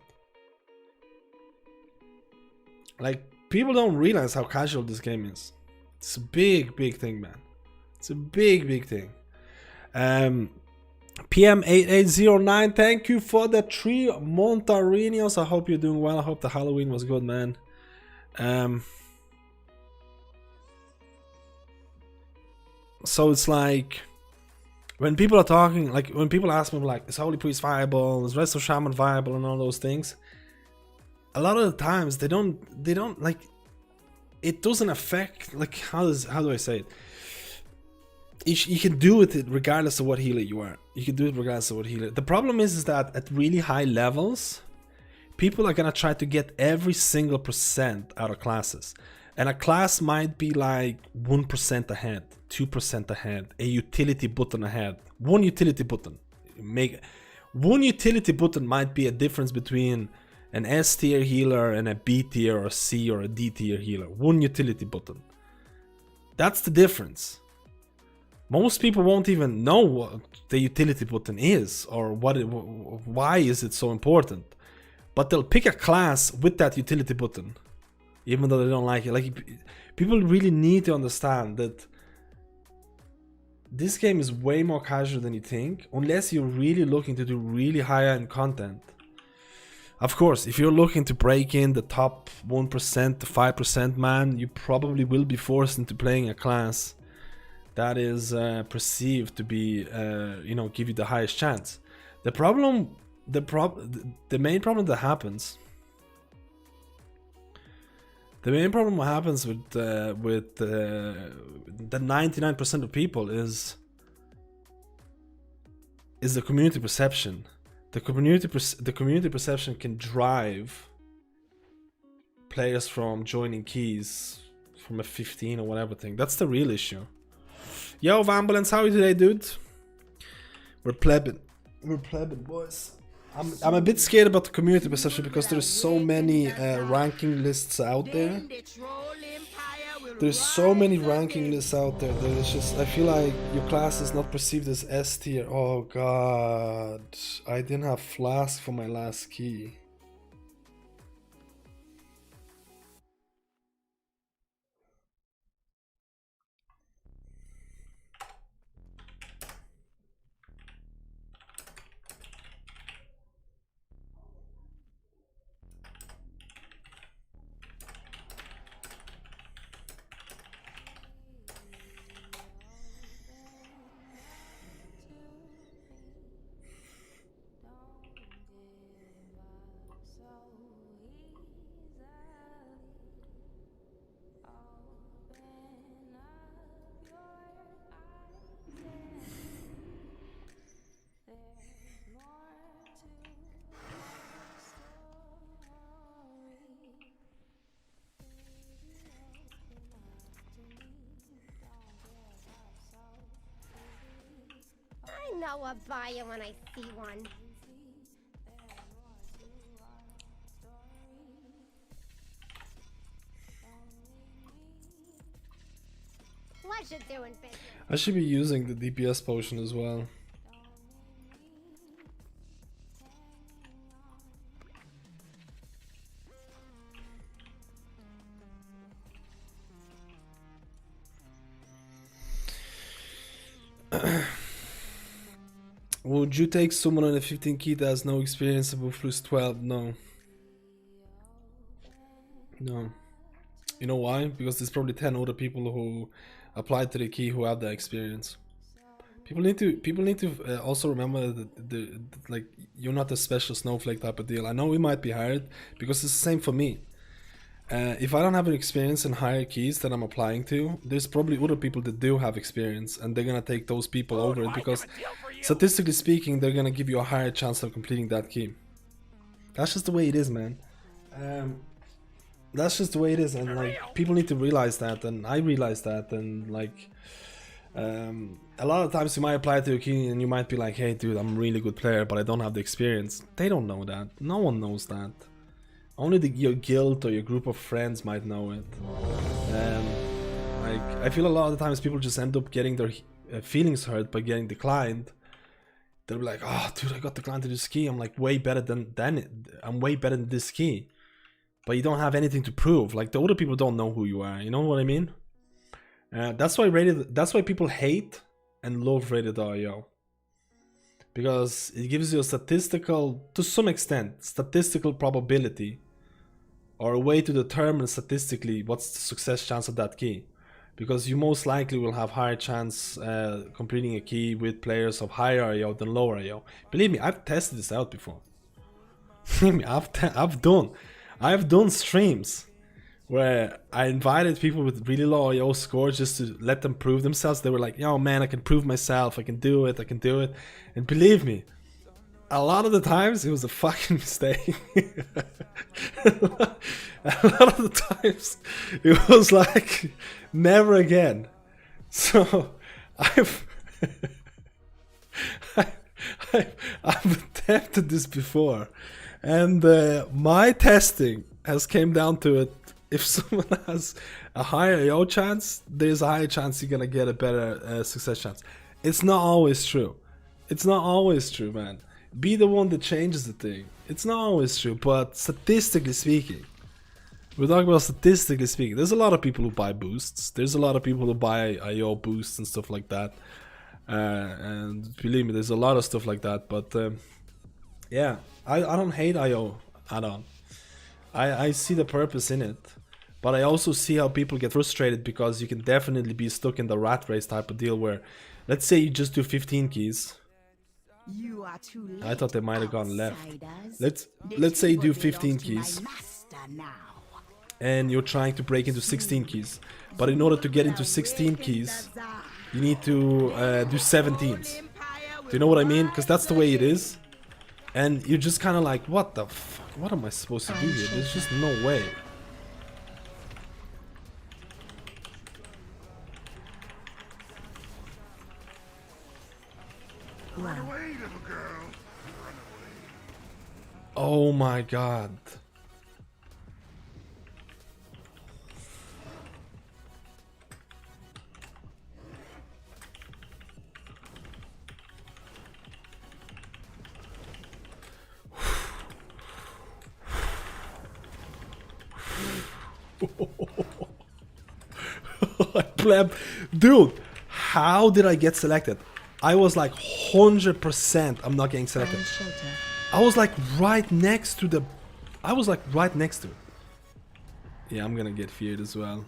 Like, people don't realize how casual this game is. It's a big thing, man. It's a big thing. PM8809, thank you for the 3 Montarinos. I hope you're doing well. I hope the Halloween was good, man. So it's like, when people are talking, like when people ask me like, is Holy Priest viable, is Rest of Shaman viable, and all those things, a lot of the times they don't like, it doesn't affect, like, how do I say it? You can do it regardless of what healer you are. You can do it regardless of what healer. The problem is that at really high levels, people are gonna try to get every single % out of classes. And a class might be like 1% ahead, 2% ahead, a utility button ahead. One utility button. One utility button might be a difference between an S tier healer and a B tier or a C or a D tier healer. One utility button. That's the difference. Most people won't even know what the utility button is or why is it so important. But they'll pick a class with that utility button, even though they don't like it. Like, people really need to understand that this game is way more casual than you think, unless you're really looking to do really high-end content. Of course, if you're looking to break in the top 1% to 5%, man, you probably will be forced into playing a class that is perceived to be, you know, give you the highest chance. The main problem that happens. The main problem what happens with the 99% of people is the community perception. The community perception can drive players from joining keys from a 15 or whatever thing. That's the real issue. Yo, Vambulance, how are you today, dude? We're plebbing. We're plebbing, boys. I'm a bit scared about the community perception because there's so many ranking lists out there. There's so many ranking lists out there that it's just, I feel like your class is not perceived as S tier. Oh god, I didn't have flask for my last key. I know a buyer when I see one. Pleasure doing business. I should be using the DPS potion as well. Would you take someone on a 15 key that has no experience above plus 12? No. No. You know why? Because there's probably 10 other people who applied to the key who have that experience. People need to also remember that like, you're not a special snowflake type of deal. I know we might be hired because it's the same for me. If I don't have an experience in higher keys that I'm applying to, there's probably other people that do have experience, and they're gonna take those people over it because statistically speaking, they're gonna give you a higher chance of completing that key. That's just the way it is, man. That's just the way it is, and like, people need to realize that, and I realize that, and like, a lot of times you might apply to a key and you might be like, hey dude, I'm a really good player, but I don't have the experience. They don't know that. No one knows that. Only your guild or your group of friends might know it. Like, I feel a lot of the times people just end up getting their feelings hurt by getting declined. They'll be like, oh dude, I got declined to this key. I'm like way better than I'm way better than this key. But you don't have anything to prove. Like, the other people don't know who you are. You know what I mean? That's why people hate and love rated.io. Because it gives you a statistical, to some extent, statistical probability, or a way to determine statistically what's the success chance of that key. Because you most likely will have higher chance completing a key with players of higher IO than lower IO. Believe me, I've tested this out before. Believe me, I've done streams where I invited people with really low IO scores just to let them prove themselves. They were like, yo man, I can prove myself, I can do it. And believe me, a lot of the times it was a fucking mistake. A lot of the times it was like, never again. So I've attempted this before, and my testing has came down to it if someone has a higher AO chance, there's a higher chance you're gonna get a better success chance. It's not always true. It's not always true, man. Be the one that changes the thing. It's not always true, but statistically speaking, we're talking about statistically speaking. There's a lot of people who buy boosts. There's a lot of people who buy IO boosts and stuff like that. And believe me, there's a lot of stuff like that. But yeah, I don't hate IO at all. I see the purpose in it. But I also see how people get frustrated because you can definitely be stuck in the rat race type of deal where, let's say you just do 15 keys. You are too late, I thought they might have gone left. outsiders. Let's say you do This 15 belongs to my keys. master now. And you're trying to break into 16 keys. But in order to get into 16 keys, you need to do 17s. Do you know what I mean? Because that's the way it is. And you're just kind of like, what the fuck? What am I supposed to do here? There's just no way. Run away, little girl. Run away. Oh my god. Dude, how did I get selected? I was like 100% I'm not getting selected. Find shelter. I was like right next to the... I was like right next to it. Yeah, I'm gonna get feared as well.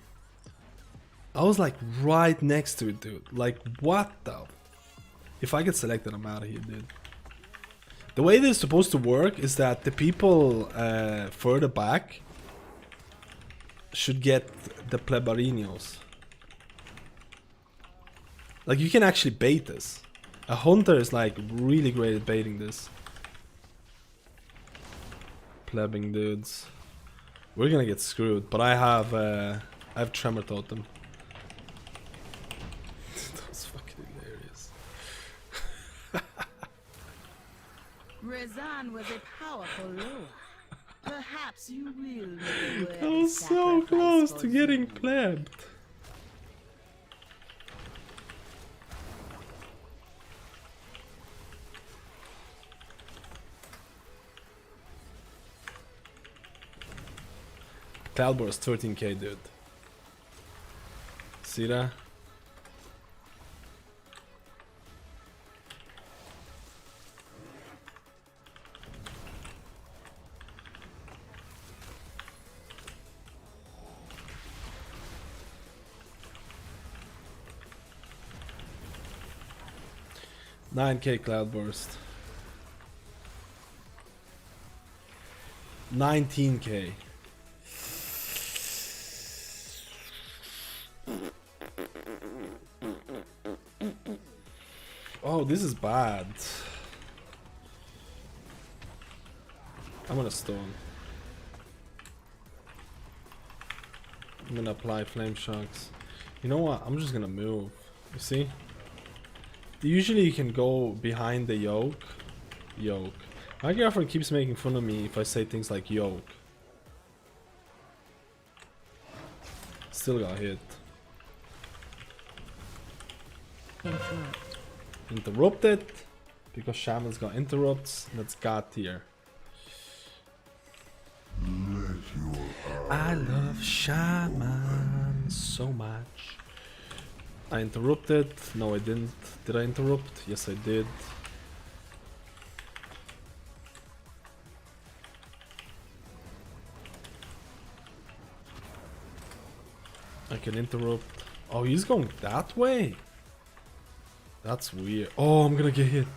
I was like right next to it, dude. Like, what the... If I get selected, I'm out of here, dude. The way this is supposed to work is that the people further back should get the plebarinos. Like, you can actually bait this. A hunter is like really great at baiting this. Plebbing dudes. We're gonna get screwed, but I have Tremor Totem. That's fucking hilarious. Rezan was a powerful lure. Perhaps you will make a I worthy was so sacrifice close for to getting you. plebbed. Cloudburst 13k, dude. See that? $9k Cloudburst. 19k. Oh, this is bad. I'm gonna stone. I'm gonna apply flame shocks. You know what? I'm just gonna move. You see? Usually you can go behind the yoke. My girlfriend keeps making fun of me if I say things like yoke. Still got hit. Interrupt. Interrupted. Because Shaman's got interrupts. That's God tier. I love Shaman so much. I interrupted. No, I didn't. Did I interrupt? Yes, I did. I can interrupt. Oh, he's going that way? That's weird. Oh, I'm gonna get hit.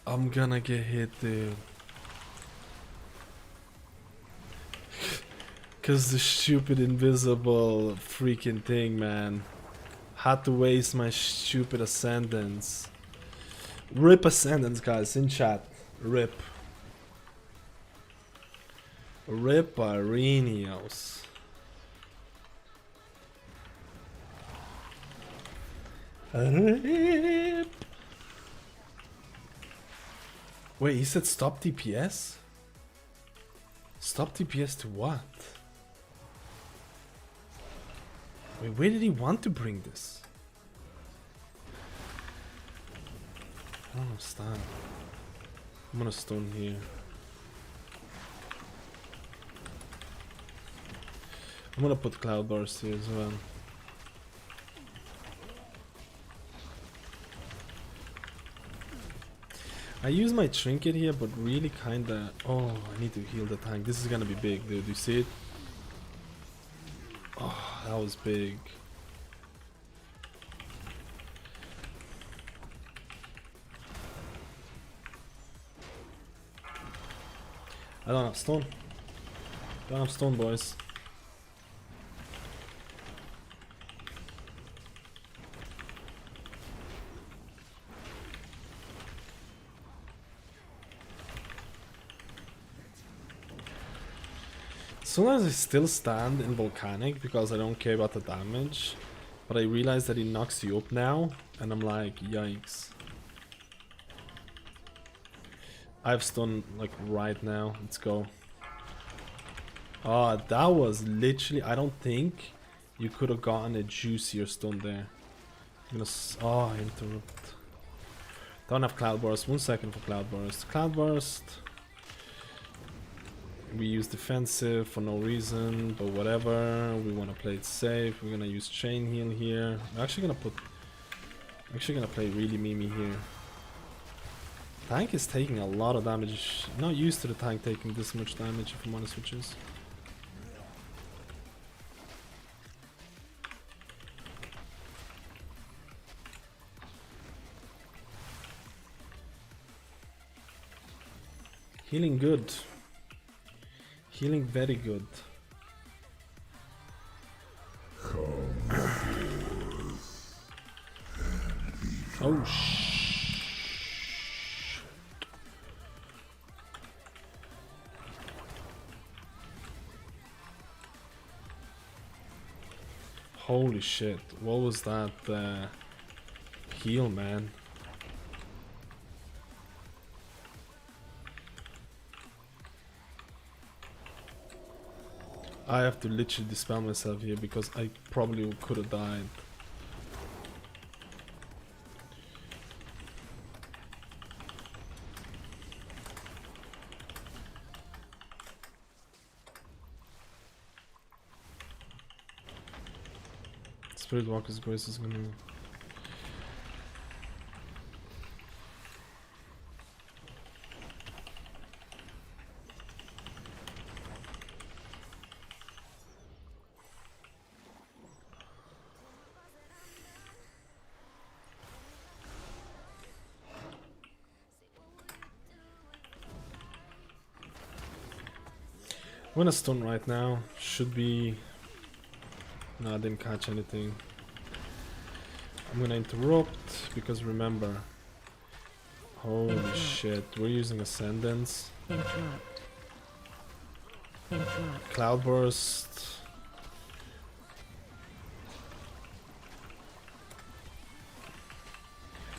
I'm gonna get hit, dude. Cause the stupid invisible freaking thing, man. Had to waste my stupid ascendance. Rip ascendance, guys, in chat. Rip. Rip Arenios. Rip. Wait, he said stop DPS? Stop DPS to what? Wait, where did he want to bring this? I don't understand. I'm gonna stone here. I'm gonna put Cloud Burst here as well. I use my trinket here, but really kinda... Oh, I need to heal the tank. This is gonna be big, dude. You see it? Oh, that was big. I don't have stone. Don't have stone, boys. Sometimes I still stand in volcanic because I don't care about the damage, but I realize that it knocks you up now, and I'm like, yikes. I have stun like right now. Let's go. Oh, that was literally... I don't think you could have gotten a juicier stun there. I'm gonna... Oh, interrupt. Don't have Cloud Burst. 1 second for Cloud Burst. Cloud Burst. We use defensive for no reason, but whatever. We want to play it safe. We're gonna use chain heal here. I'm actually gonna play really Mimi here. Tank is taking a lot of damage. Not used to the tank taking this much damage if I'm honest with you. Healing good. Healing very good. Oh shh. Holy shit. What was that heal, man? I have to literally dispel myself here because I probably could have died. Spirit Walker's Grace is gonna... I'm gonna stun right now. Should be... No, I didn't catch anything. I'm gonna interrupt because remember... Holy shit, we're using Ascendance. Interrupt. Interrupt. Cloudburst.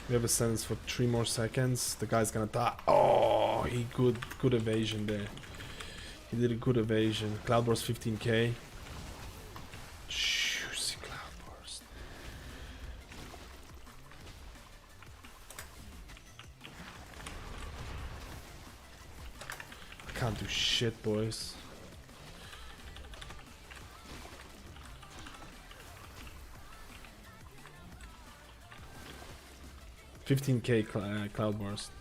We have Ascendance for 3 more seconds. The guy's gonna die. Oh, he good evasion there. He did a good evasion. Cloudburst 15k. Juicy Cloudburst. I can't do shit, boys. $15k Cloudburst.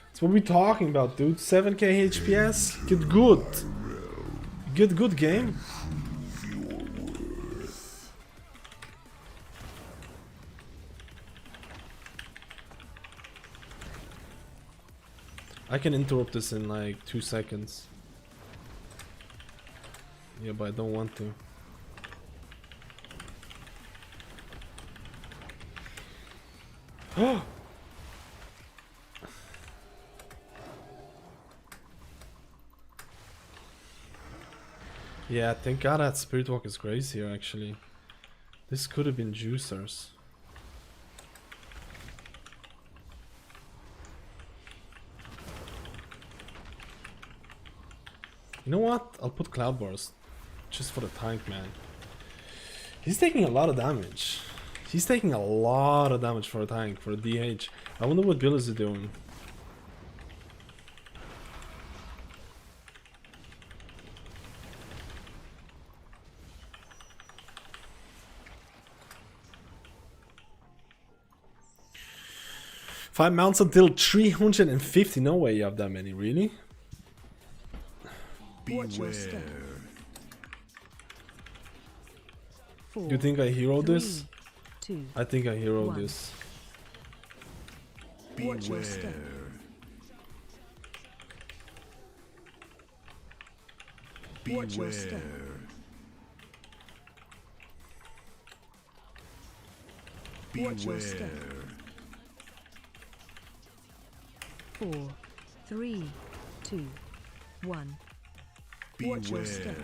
That's what we're talking about, dude. 7k HPS. Get good. Get good game. I can interrupt this in like 2 seconds. Yeah, but I don't want to. Oh! Yeah, thank god that Spirit Walker's Grace here actually. This could have been juicers. You know what? I'll put Cloudburst. just for the tank, man. He's taking a lot of damage. He's taking a lot of damage for a tank, for a DH. I wonder what Bill is doing. Five mounts until 350. No way you have that many, really? Beware. You think I hero this? 2. I think I hero 1. this. Watch your step. Watch your step. Watch your step. 4, 3, 2, 1. Watch your step.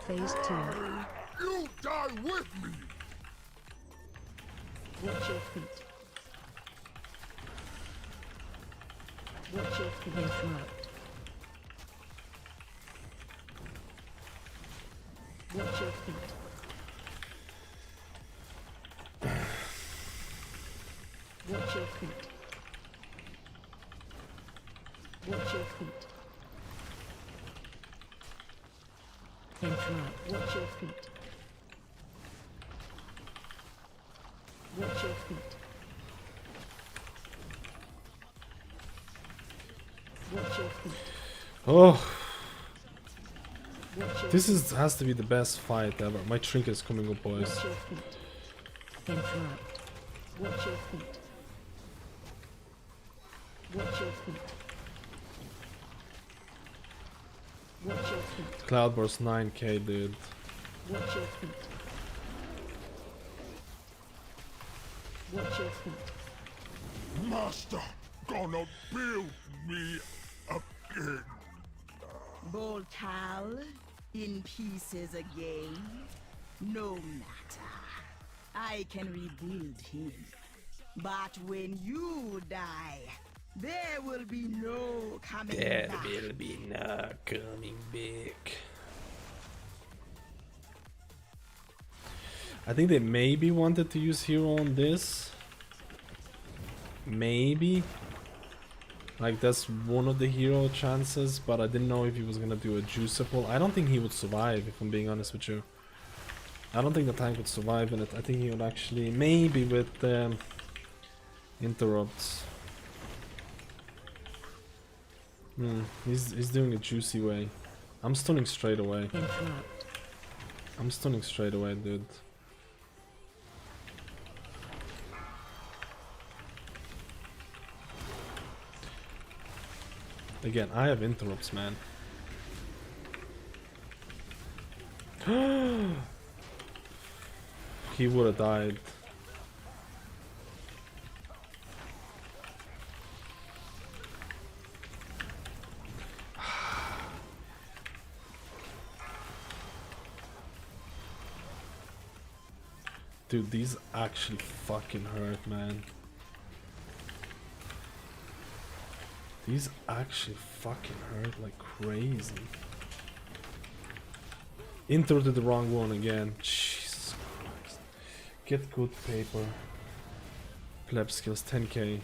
Phase 2. You die with me! Watch your feet. Watch your feet. Interrupt. Watch your feet. Watch your feet. Watch your feet. Interrupt. Watch your feet. Watch your feet. Watch your feet. Oh, Watch your this is has to be the best fight ever. My trinket is coming up, boys. Watch your feet. Interrupt. Watch your feet. Watch your feet. Watch your feet. Cloudburst 9k, dude. Watch your feet. Watch your feet. Master, gonna build me again. Boltal, in pieces again? No matter. I can rebuild him. But when you die, there will be no coming There back. will be no coming back. I think they maybe wanted to use hero on this. Maybe. Like that's one of the hero chances, but I didn't know if he was gonna do a juicer pull. I don't think he would survive, if I'm being honest with you. I don't think the tank would survive in it. I think he would actually, maybe with interrupts. He's doing a juicy way. I'm stunning straight away. Interrupt. I'm stunning straight away, dude. Again, I have interrupts, man. He would have died. Dude, these actually fucking hurt, man. These actually fucking hurt like crazy. Interrupted the wrong one again. Jesus Christ. Get good paper. Pleb skills 10k.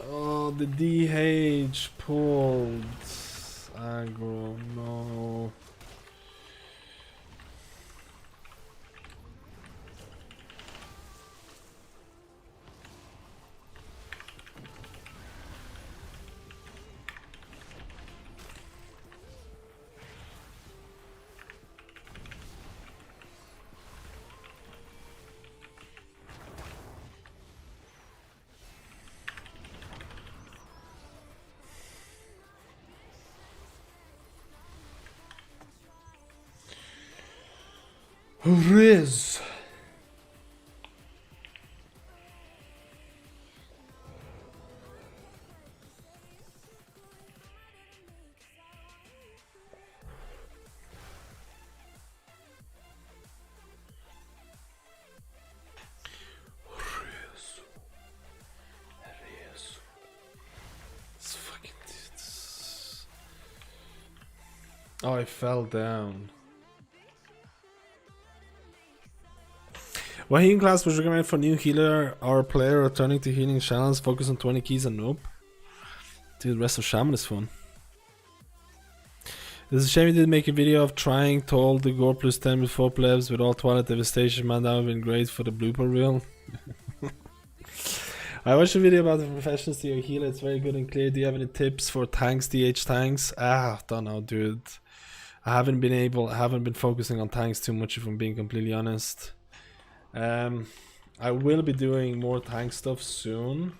Oh, the DH pulled. Aggro, no. Riz. Oh, I fell down. What healing class was recommended for new healer or player returning to healing channels? Focus on 20 keys and nope. Dude, the rest of Shaman is fun. It's a shame you didn't make a video of trying to hold the gore plus 10 with 4 plebs with all Twilight Devastation, man. That would have been great for the blooper reel. I watched a video about the professional steel healer. It's very good and clear. Do you have any tips for tanks, DH tanks? Don't know, dude. I haven't been focusing on tanks too much, if I'm being completely honest. I will be doing more tank stuff soon.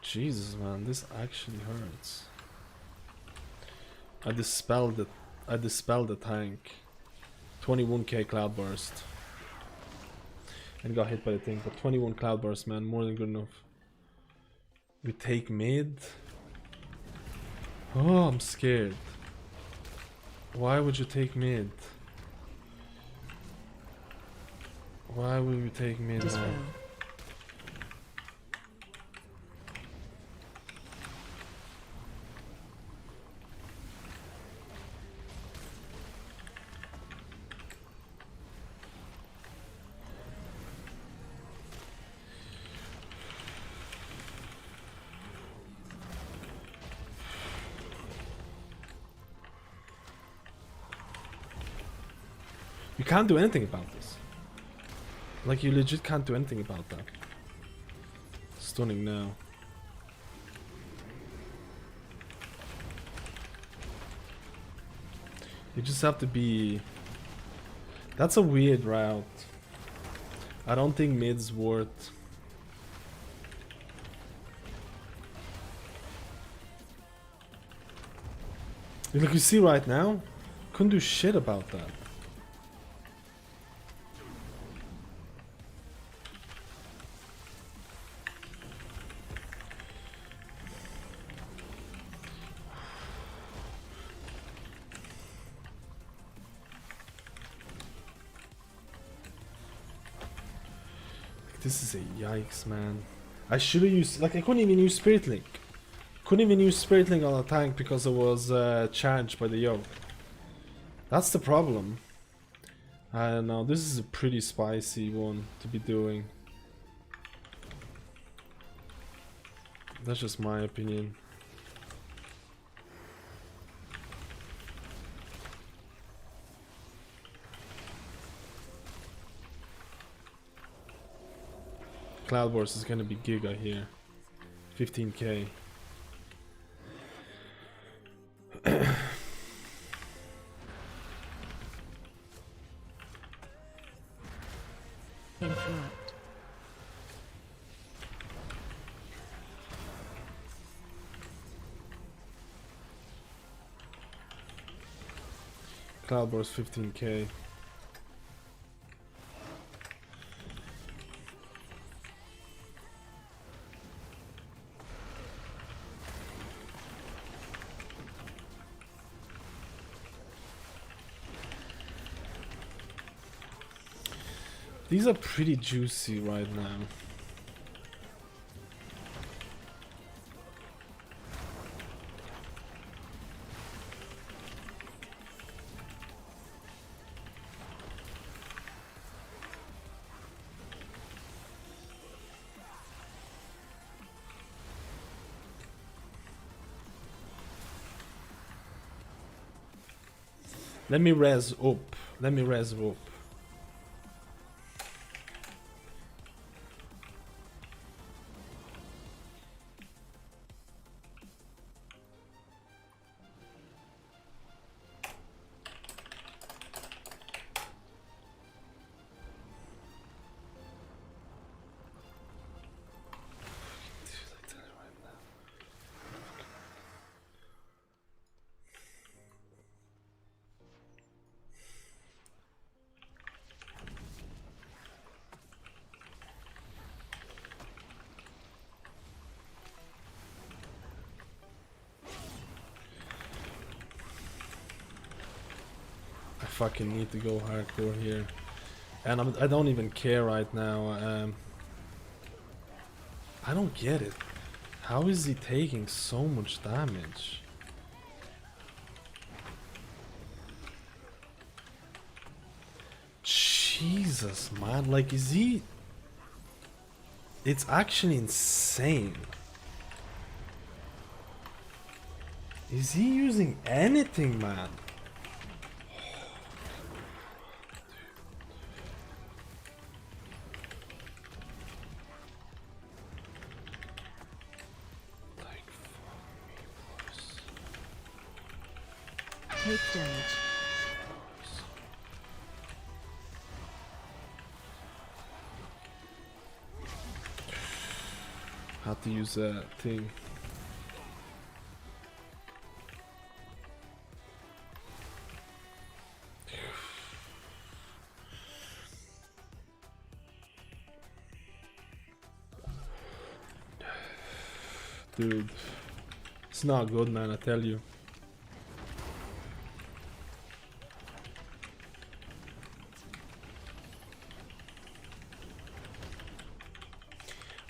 Jesus, man, this actually hurts. I dispelled the tank. 21k cloudburst. And got hit by the thing, but 21 cloudburst, man, more than good enough. We take mid. Oh, I'm scared. Why would you take mid? Why would we take mid, man? You can't do anything about this. Like, you legit can't do anything about that. Stunning now. You just have to be... That's a weird route. I don't think mid's worth... Look, you see right now? Couldn't do shit about that. This is a yikes, man. I should have used... Like, I couldn't even use Spirit Link. Couldn't even use Spirit Link on a tank because it was charged by the yoke. That's the problem. I don't know. This is a pretty spicy one to be doing. That's just my opinion. Cloudburst is gonna be giga here. 15k. Interrupt. Cloudburst 15k. These are pretty juicy right now. Let me res up. Let me res up. Fucking need to go hardcore here, and I don't even care right now. I don't get it. How is he taking so much damage? Jesus, man. Like, is he... It's actually insane. Is he using anything, man? Take damage. How to use that thing. Dude, it's not good, man, I tell you.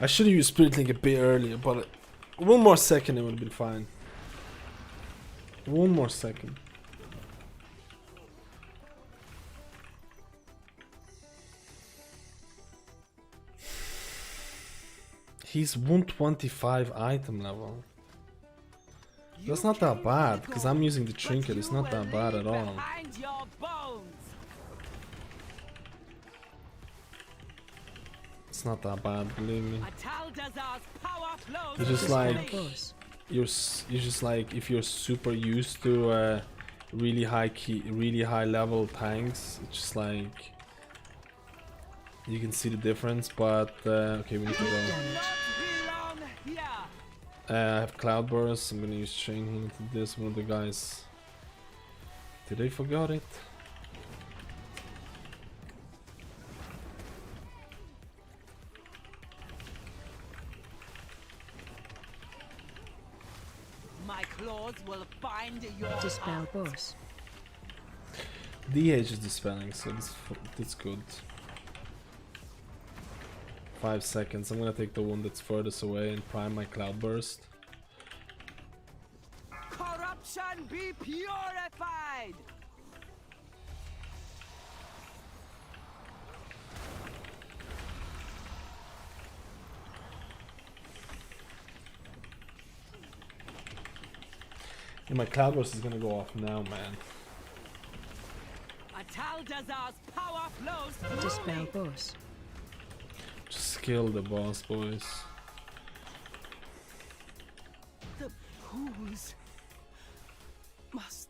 I should have used Spirit Link a bit earlier, but one more second it would have been fine. One more second. He's 125 item level. That's not that bad, because I'm using the trinket. It's not that bad at all. It's not that bad, believe me. It's just like you're just like if you're super used to really high level tanks. It's just like you can see the difference. But okay, we need to go. I have Cloudburst. I'm gonna use Chain Healing to this one of the guys. Did I forgot it? My claws will find your Dispel boss. DH is dispelling, so that's good. 5 seconds. I'm gonna take the one that's furthest away and prime my Cloudburst. corruption be purified. And my Cloudburst is gonna go off now, man. Ataldazar's power flows through Dispel me. boss. Just kill the boss, boys. The pools must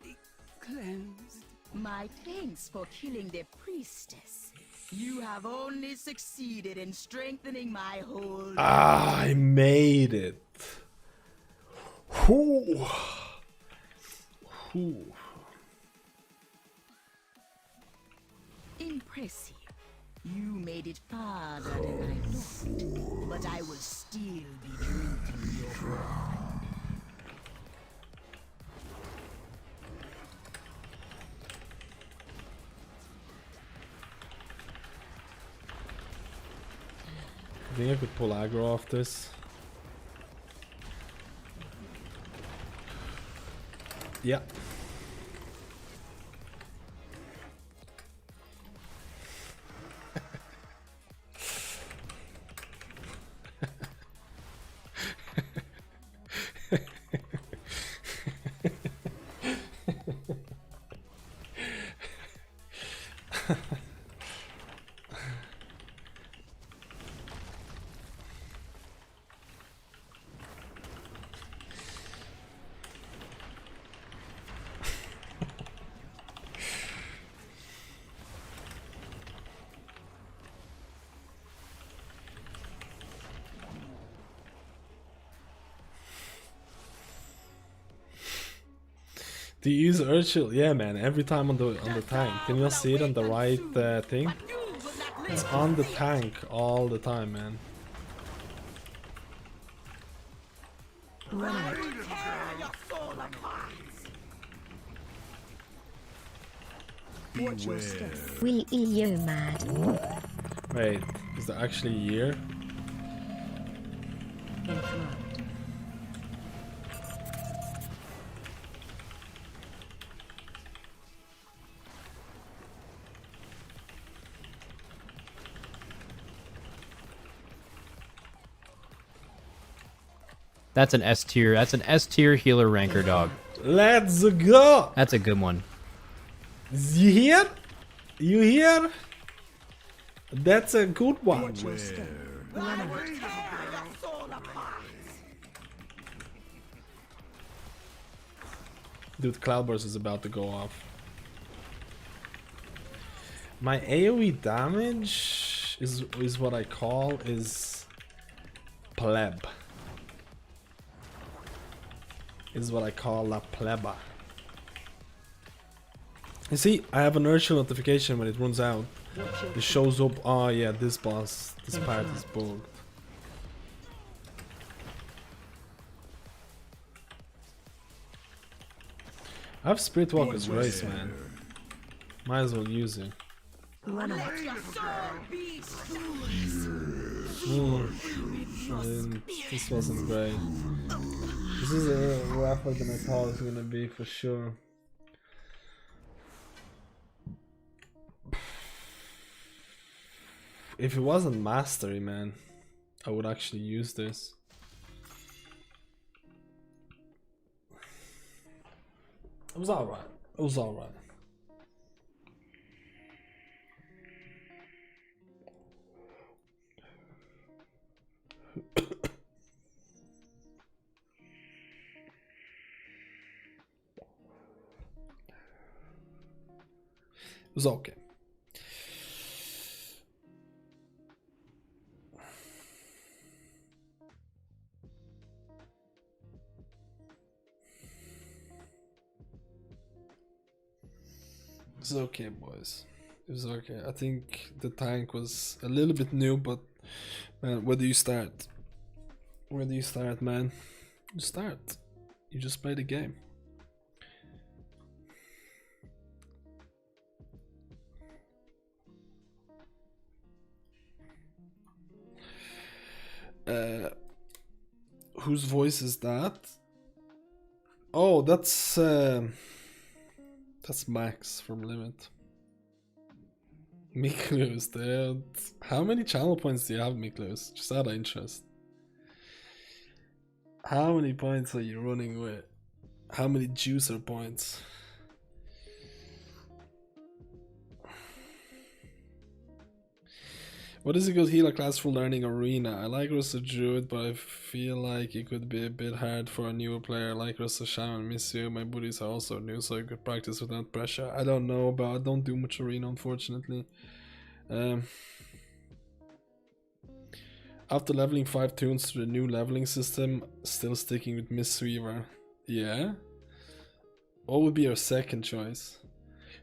be cleansed. My thanks for killing the priestess. You have only succeeded in strengthening my hold. Ah, I made it. Whew. Whew. Impressive. You made it farther than I thought, but I will still be drinking your blood. I think I could pull aggro off this. Yeah. Do you use Urchill? Yeah, man. Every time on the tank. Can you not see it on the right thing? It's on the tank all the time, man. Run out. Watch your step. We you mad. Wait, is there actually a year? Interrupt. That's an S tier. That's an S tier healer ranker dog. Let's go! That's a good one. You hear? You hear? That's a good one. Dude, Cloudburst is about to go off. My AoE damage is what I call is pleb. Is what I call la pleba. You see, I have an urgent notification when it runs out. It shows up, oh yeah, this boss, this part is bugged. I have Spirit Walker's Grace, man. Might as well use it. This wasn't great. This is a rougher than I thought it was gonna be for sure. If it wasn't Mastery, man, I would actually use this. It was alright. It was alright. It was okay. It was okay, boys. It was okay. I think the tank was a little bit new, but man, where do you start? Where do you start, man? You start. You just play the game. Whose voice is that? Oh, that's Max from Limit. Miklus, dude. How many channel points do you have, Miklus? Just out of interest. How many points are you running with? How many juicer points? What is a good healer class for learning Arena? I like Russell Druid, but I feel like it could be a bit hard for a newer player. I like Russell Shaman, miss you. My buddies are also new, so I could practice without pressure. I don't know, but I don't do much Arena, unfortunately. After leveling 5 tunes to the new leveling system, still sticking with Mistweaver. Yeah? What would be your second choice?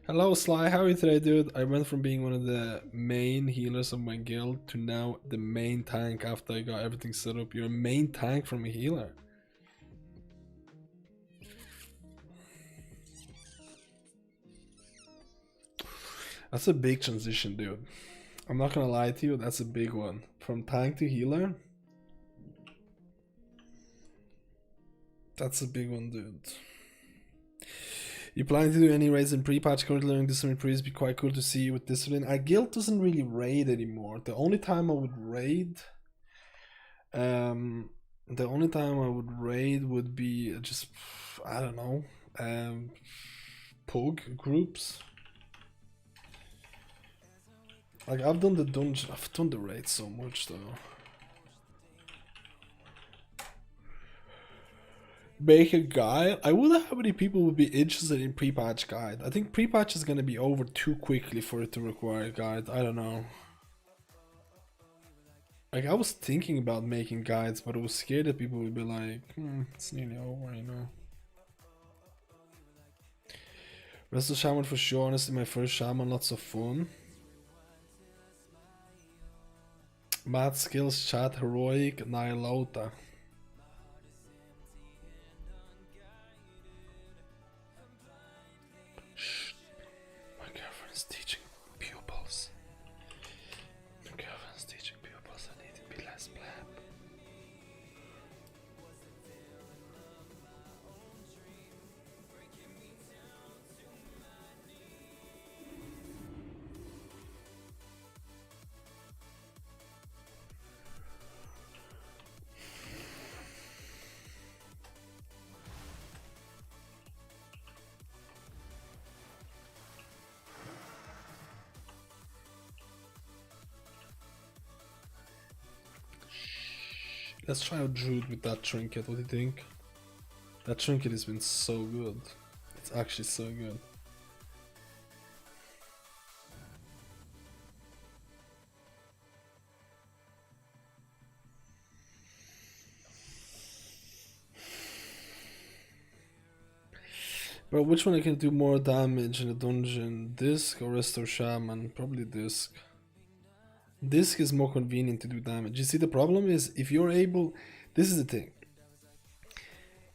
Hello Sly, how are you today, dude? I went from being one of the main healers of my guild to now the main tank after I got everything set up. You're a main tank from a healer. That's a big transition, dude. I'm not gonna lie to you, that's a big one. From tank to healer? That's a big one, dude. You planning to do any raids in pre-patch? Currently learning Discipline Priest, be quite cool to see you with Discipline. Our guild doesn't really raid anymore. The only time I would raid would be just, I don't know, pug groups. Like I've done the dungeon, I've done the raid so much though. Make a guide? I wonder how many people would be interested in pre-patch guide. I think pre-patch is gonna be over too quickly for it to require a guide. I don't know. Like I was thinking about making guides, but I was scared that people would be like, it's nearly over, you know. Wrestle Shaman for sure. Honestly, my first Shaman, lots of fun. Mad skills, chat, heroic, Nihilota. Shh. My girlfriend is teaching pupils. My girlfriend is teaching pupils. I need to be less blab. Let's try out Druid with that trinket. What do you think? That trinket has been so good. It's actually so good. Bro, which one I can do more damage in a dungeon? Disc or Restore Shaman? Probably Disc. Disc is more convenient to do damage. You see, the problem is if you're able... This is the thing.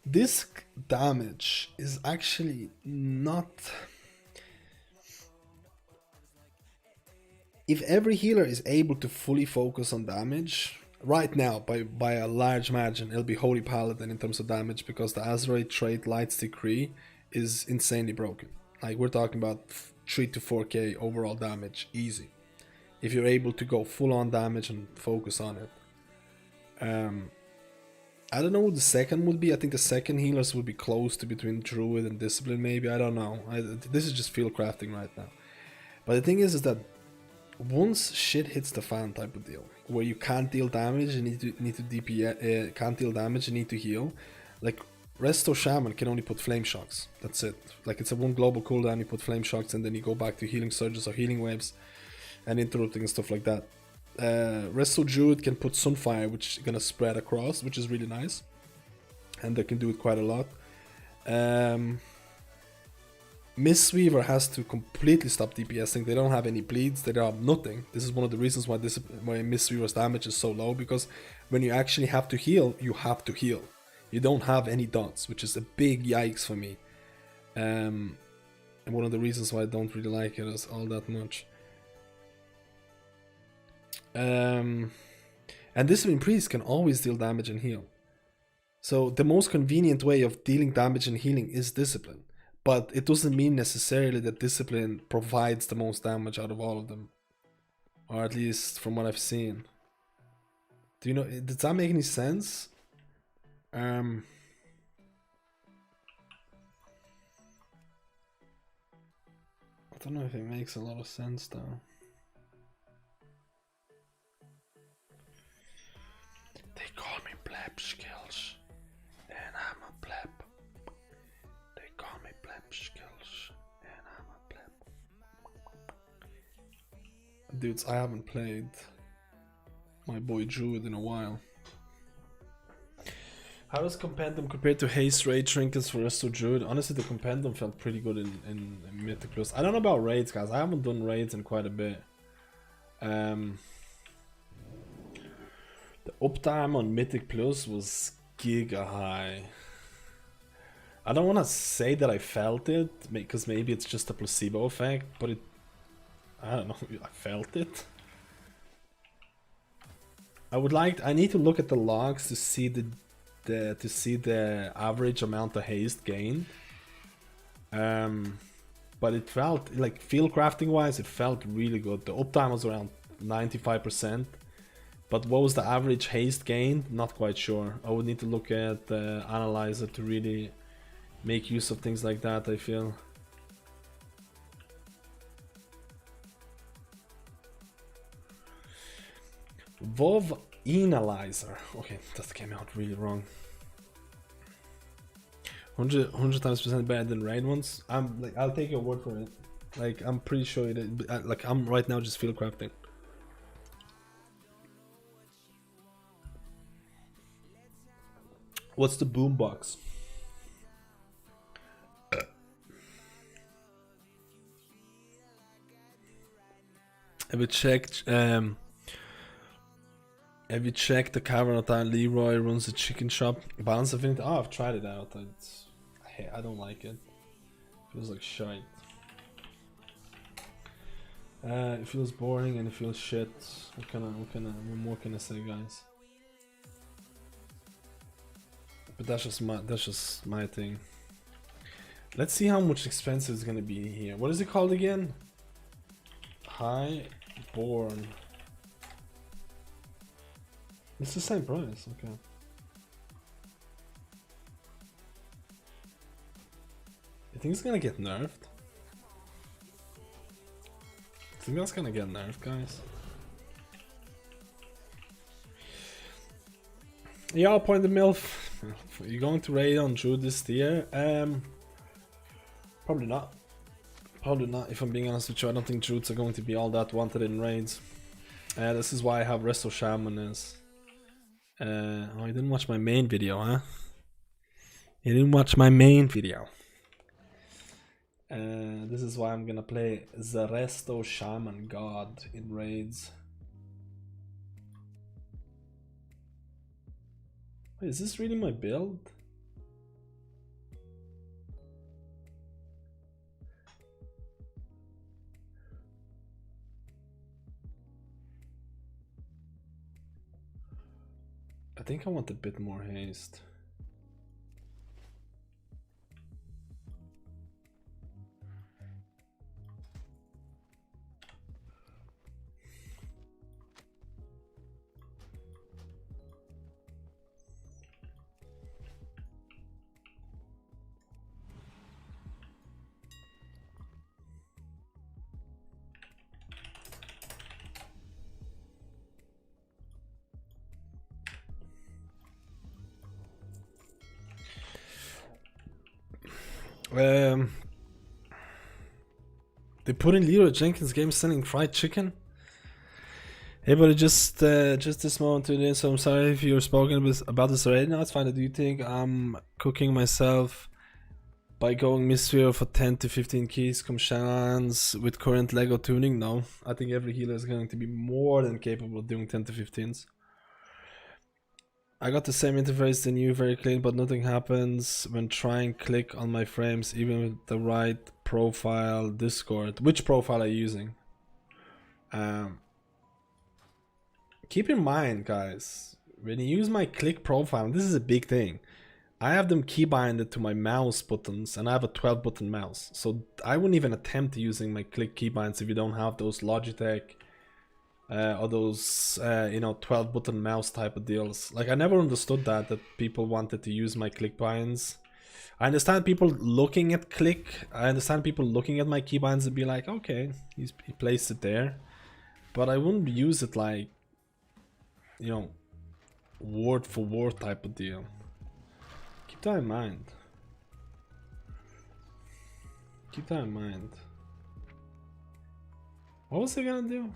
Disc damage is actually not... If every healer is able to fully focus on damage, right now, by a large margin, it'll be Holy Paladin in terms of damage, because the Azerite trait Light's Decree is insanely broken. Like, we're talking about 3 to 4k overall damage, easy. If you're able to go full on damage and focus on it. I don't know what the second would be. I think the second healers would be close to between Druid and Discipline, maybe. I don't know. This is just field crafting right now. But the thing is that once shit hits the fan type of deal, where you can't deal damage, you need to DP, can't deal damage, you need to heal. Like, Resto Shaman can only put Flame Shocks. That's it. Like, it's a one global cooldown, you put Flame Shocks, and then you go back to healing surges or healing waves and interrupting and stuff like that. Resto Druid can put Sunfire, which is gonna spread across, which is really nice, and they can do it quite a lot. Mistweaver has to completely stop DPSing. They don't have any bleeds, they don't have nothing. This is one of the reasons why Mistweaver's damage is so low, because when you actually have to heal, you have to heal. You don't have any dots, which is a big yikes for me. And one of the reasons why I don't really like it is all that much. And Discipline Priest can always deal damage and heal. So the most convenient way of dealing damage and healing is Discipline. But it doesn't mean necessarily that Discipline provides the most damage out of all of them. Or at least from what I've seen. Do you know, does that make any sense? I don't know if it makes a lot of sense though. They call me pleb skills, and I'm a pleb. They call me pleb skills, and I'm a pleb. Dudes, I haven't played my boy Druid in a while. How does Compendium compare to Haste Raid Trinkets for Resto Druid? Honestly, the Compendium felt pretty good in Mythic Plus. I don't know about raids, guys. I haven't done raids in quite a bit. The uptime on Mythic Plus was giga high. I don't want to say that I felt it, because maybe it's just a placebo effect, but it... I don't know, I felt it. I need to look at the logs to see the average amount of haste gained. But it felt like, field crafting wise, it felt really good. The uptime was around 95%, but what was the average haste gained? Not quite sure. I would need to look at the analyzer to really make use of things like that, I feel. WoW Analyzer. Okay, that came out really wrong. 100 times percent better than raid ones. I'm like, I'll take your word for it. Like, I'm pretty sure it is. Like, I'm right now just field crafting. What's the boombox? Have you checked? Have you checked the cavern of that Leroy runs the chicken shop? Balance Affinity? Oh, I've tried it out. I don't like it. Feels like shite. It feels boring and it feels shit. What more can I say, guys? But that's just my thing. Let's see how much expensive it's gonna be here. What is it called again? Highborn. It's the same price, okay. You think it's gonna get nerfed? I think that's gonna get nerfed, guys. Yeah, I'll point the MILF. You going to raid on Druid this tier? Probably not. Probably not, if I'm being honest with you. I don't think Druids are going to be all that wanted in raids. This is why I have Resto Shaman as... oh, you didn't watch my main video, huh? You didn't watch my main video. This is why I'm gonna play the Resto Shaman God in raids. Wait, is this really my build? I think I want a bit more haste. They put in Leroy Jenkins game selling fried chicken. Hey, buddy, just this moment today, so I'm sorry if you're spoken about this already. No, it's fine. Do you think I'm cooking myself by going Mystery for 10 to 15 keys, come Shamans with current Lego tuning? No, I think every healer is going to be more than capable of doing 10 to 15s. I got the same interface than you, very clean, but nothing happens when trying click on my frames, even with the right profile Discord. Which profile are you using? Keep in mind, guys, when you use my click profile, this is a big thing. I have them keybinded to my mouse buttons, and I have a 12 button mouse. So I wouldn't even attempt using my click keybinds if you don't have those Logitech or those, you know, 12 button mouse type of deals. Like, I never understood that people wanted to use my click binds. I understand people looking at click. I understand people looking at my keybinds and be like, okay, he placed it there. But I wouldn't use it like, you know, word for word type of deal. Keep that in mind. Keep that in mind. What was I gonna do?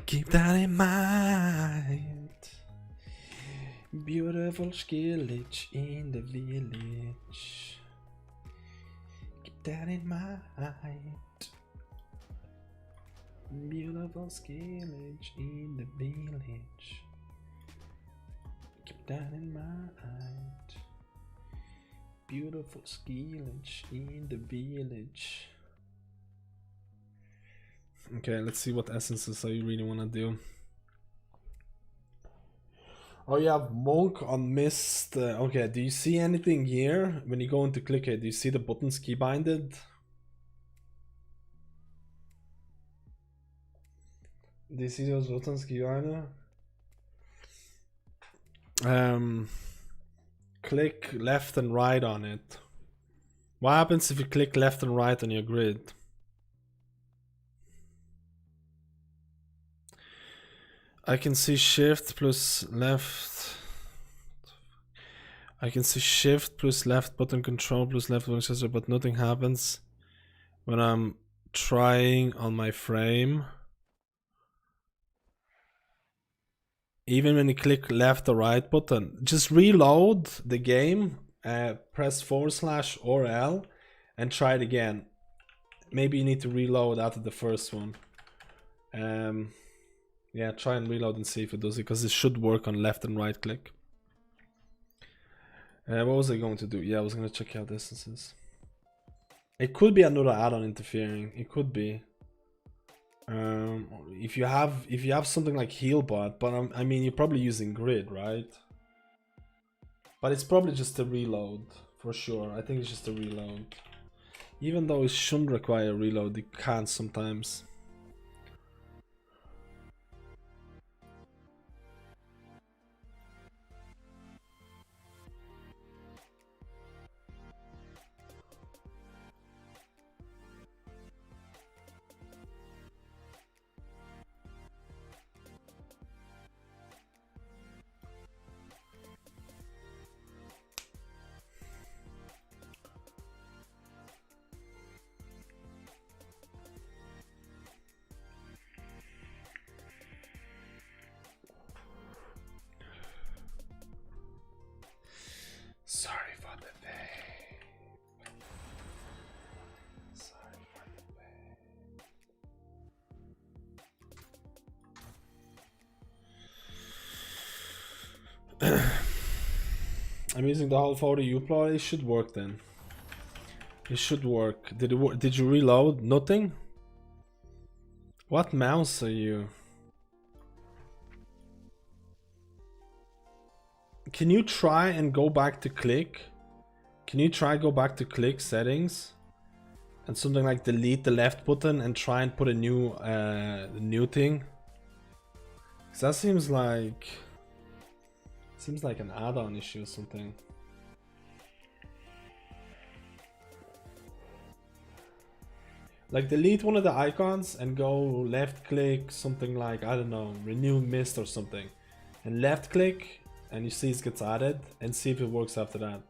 Keep that in mind. Beautiful skillage in the village. Keep that in mind. Beautiful skillage in the village. Keep that in mind. Beautiful skillage in the village. Okay, let's see what essences I really want to do. Oh, you have Monk on Mist. Okay, do you see anything here? When you go into click it, do you see the buttons keybinded? Do you see those buttons keybinded? Click left and right on it. What happens if you click left and right on your grid? I can see shift plus left. I can see shift plus left button control plus left button accessory, but nothing happens when I'm trying on my frame. Even when you click left or right button, just reload the game, press / or L and try it again. Maybe you need to reload after the first one. Yeah, try and reload and see if it does it, because it should work on left and right click. What was I going to do? Yeah, I was going to check out essences. It could be another add-on interfering. It could be. If you have something like Healbot, but I mean, you're probably using Grid, right? But it's probably just a reload for sure. I think it's just a reload. Even though it shouldn't require a reload, it can sometimes. I'm using the whole 40U plot. It should work then. It should work. Did it work? Did you reload? Nothing? What mouse are you? Can you try and go back to click? Can you try go back to click settings? And something like delete the left button and try and put a new thing? 'Cause that seems like an add-on issue or something. Like delete one of the icons and go left click something like, I don't know, renew mist or something, and left click and you see it gets added, and see if it works after that.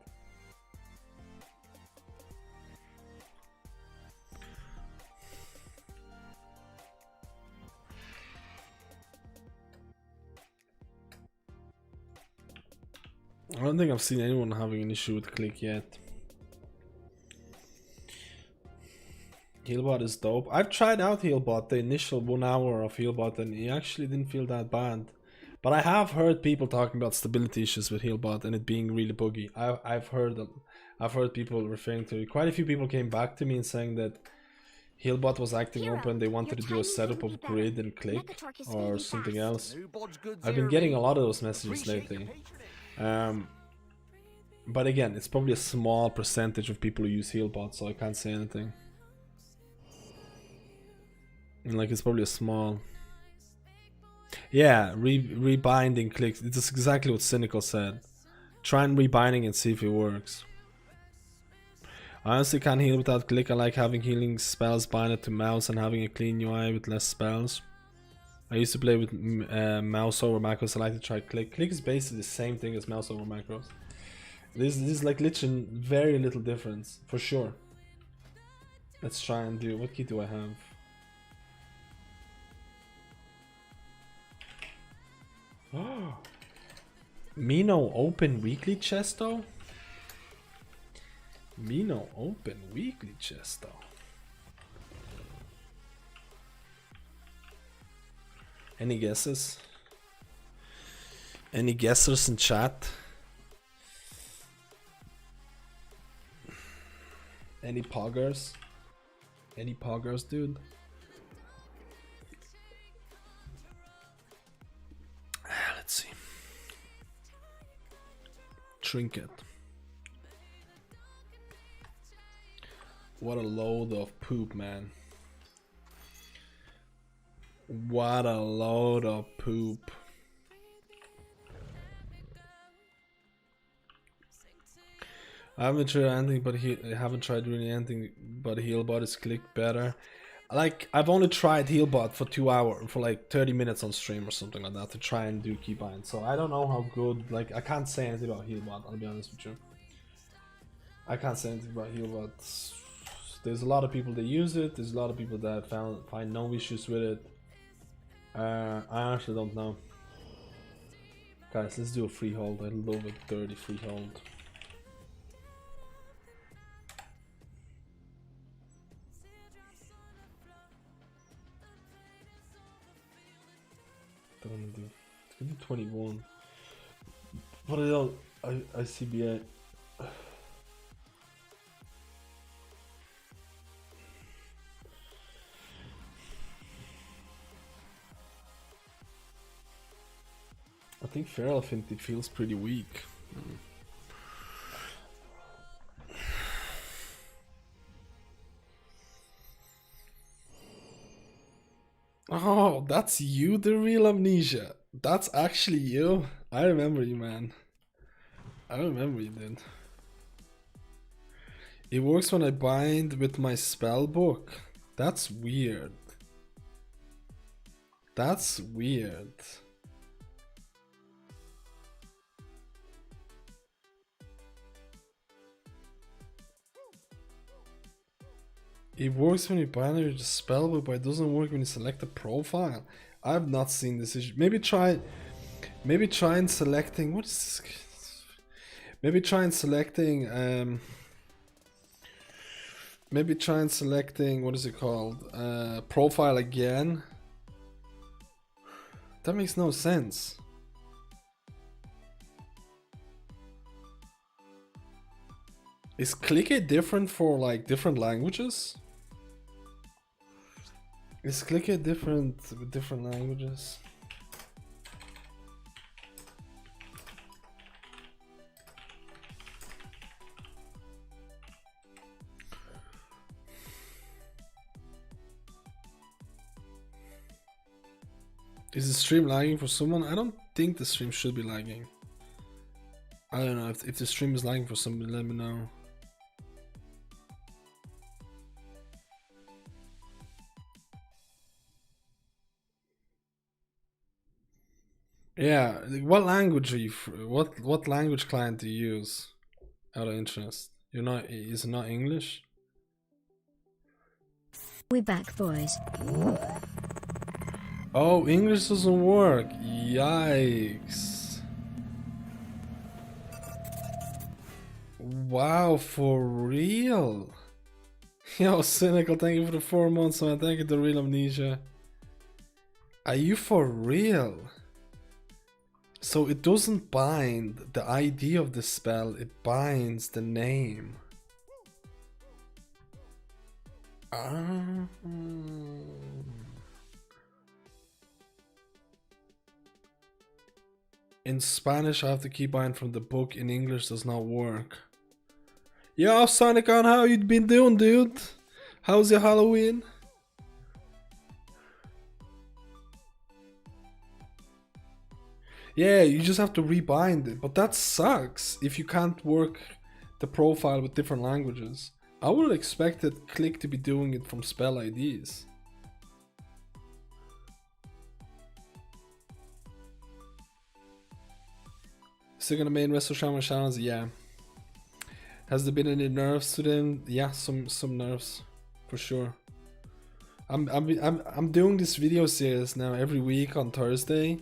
I don't think I've seen anyone having an issue with click yet. Healbot is dope. I've tried out Healbot, the initial 1 hour of Healbot, and it actually didn't feel that bad. But I have heard people talking about stability issues with Healbot and it being really buggy. I've heard people referring to it. Quite a few people came back to me and saying that Healbot was acting up when they wanted to do a setup of grid and click or something else. I've been getting a lot of those messages lately. But again, it's probably a small percentage of people who use Healbot, so I can't say anything. And like, it's probably a small... Yeah, rebinding clicks. It's exactly what Cynical said. Try and rebinding and see if it works. I honestly can't heal without click. I like having healing spells binded to mouse and having a clean UI with less spells. I used to play with mouse over macros. I like to try click. Click is basically the same thing as mouse over macros. This is like literally very little difference, for sure. Let's try and do... What key do I have? Oh, Mino open weekly chest though? Mino open weekly chest though. Any guesses? Any guessers in chat? Any poggers? Any poggers, dude? Let's see. Trinket. What a load of poop, man. What a load of poop. I haven't tried anything but I haven't tried really anything but Healbot is clicked better. Like, I've only tried Healbot for 2 hours, for like 30 minutes on stream or something like that to try and do keybind. So I don't know how good, like, I can't say anything about Healbot, I'll be honest with you. I can't say anything about Healbot. There's a lot of people that use it, there's a lot of people that find no issues with it. I honestly don't know. Guys, let's do a freehold. I love a dirty freehold. It's gonna be 21. But I don't. I CBA. I think Feral Affinity feels pretty weak. Oh, that's you, the real Amnesia. That's actually you. I remember you, man. I remember you, dude. It works when I bind with my spell book. That's weird. That's weird. It works when you bind with the spellbook, but it doesn't work when you select a profile. I've not seen this issue. Maybe try and selecting, what is this? Maybe try and selecting what is it called? Profile again. That makes no sense. Is click different for like different languages? Is click different with different languages? Is the stream lagging for someone? I don't think the stream should be lagging. I don't know, if the stream is lagging for someone, let me know. Yeah, what language are you? What language client do you use? Out of interest, you're not. Is it not English? We back, boys. Oh, English doesn't work. Yikes! Wow, for real? Yo, Cynical, thank you for the 4 months, man. Thank you, The Real Amnesia. Are you for real? So it doesn't bind the ID of the spell, it binds the name. In Spanish, I have to keep buying from the book. In English, does not work. Yo, Sonicon, how you been doing, dude? How's your Halloween? Yeah, you just have to rebind it, but that sucks if you can't work the profile with different languages. I would have expected Click to be doing it from spell IDs. Still gonna main wrestle Shaman channels? Yeah. Has there been any nerfs to them? Yeah, some nerfs for sure. I'm doing this video series now every week on Thursday.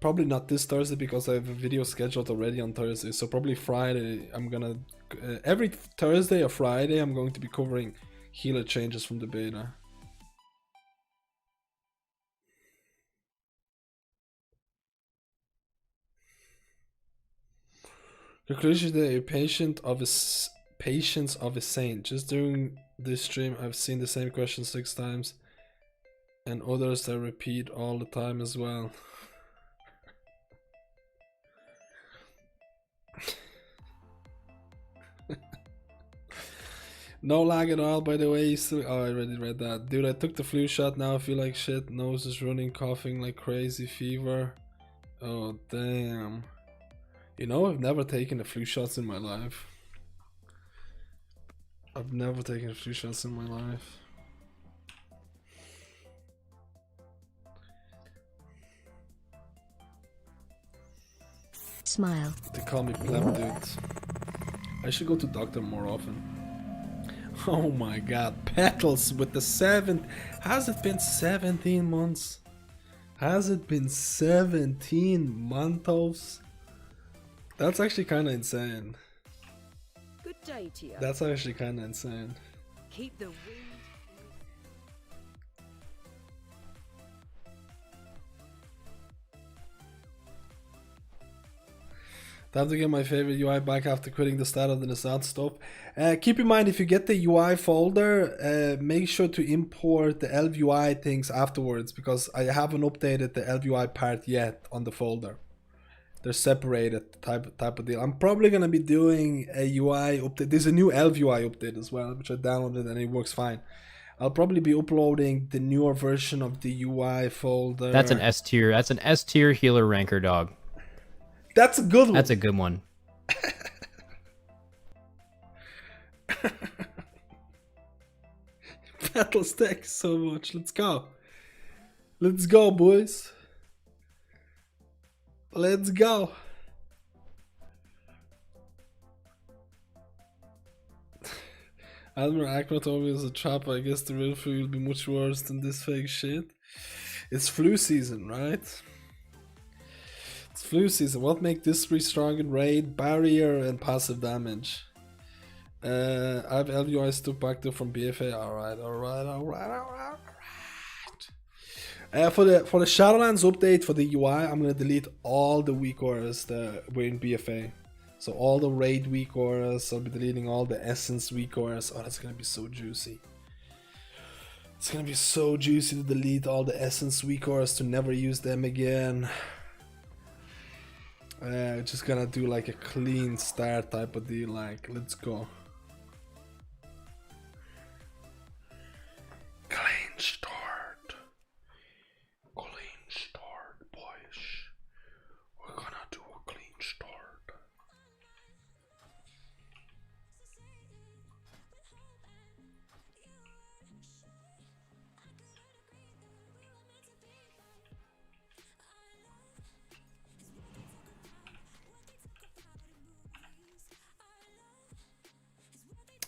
Probably not this Thursday because I have a video scheduled already on Thursday. So probably Friday I'm gonna every Thursday or Friday I'm going to be covering healer changes from the beta. Conclusion: the patience of a saint. Just during this stream I've seen the same question 6 times and others that repeat all the time as well. No lag at all, by the way. Oh, I already read that. Dude, I took the flu shot, now I feel like shit. Nose is running, coughing like crazy, fever. Oh, damn. You know, I've never taken a flu shots in my life. I've never taken a flu shots in my life. Smile. They call me pleb, dude. I should go to doctor more often. Oh my god, Petals with the 7th. Has it been 17 months? Has it been 17 months? That's actually kind of insane. Good day to you. That's actually kind of insane. Keep the wind. Time to get my favorite UI back after quitting the start of the Nasad stuff. Keep in mind, if you get the UI folder, make sure to import the ElvUI things afterwards, because I haven't updated the ElvUI part yet on the folder. They're separated type of deal. I'm probably gonna be doing a UI update. There's a new ElvUI update as well, which I downloaded and it works fine. I'll probably be uploading the newer version of the UI folder. That's an S tier. That's an S tier healer ranker, dog. That's a good one. That's a good one. Battle stack so much. Let's go. Let's go, boys. Let's go. Admiral Akma told me it was a trap. I guess the real flu will be much worse than this fake shit. It's flu season, right? It's flu season. What make this spree strong in raid? Barrier and passive damage. I have LVI stuck back there from BFA. Alright. For the Shadowlands update for the UI, I'm gonna delete all the weak auras that were in BFA. So all the raid weak auras, I'll be deleting all the essence weak auras. Oh, that's gonna be so juicy. It's gonna be so juicy to delete all the essence weak auras to never use them again. Just gonna do like a clean start type of deal, like, let's go. Clean start. Clean start, boys. We're gonna do a clean start.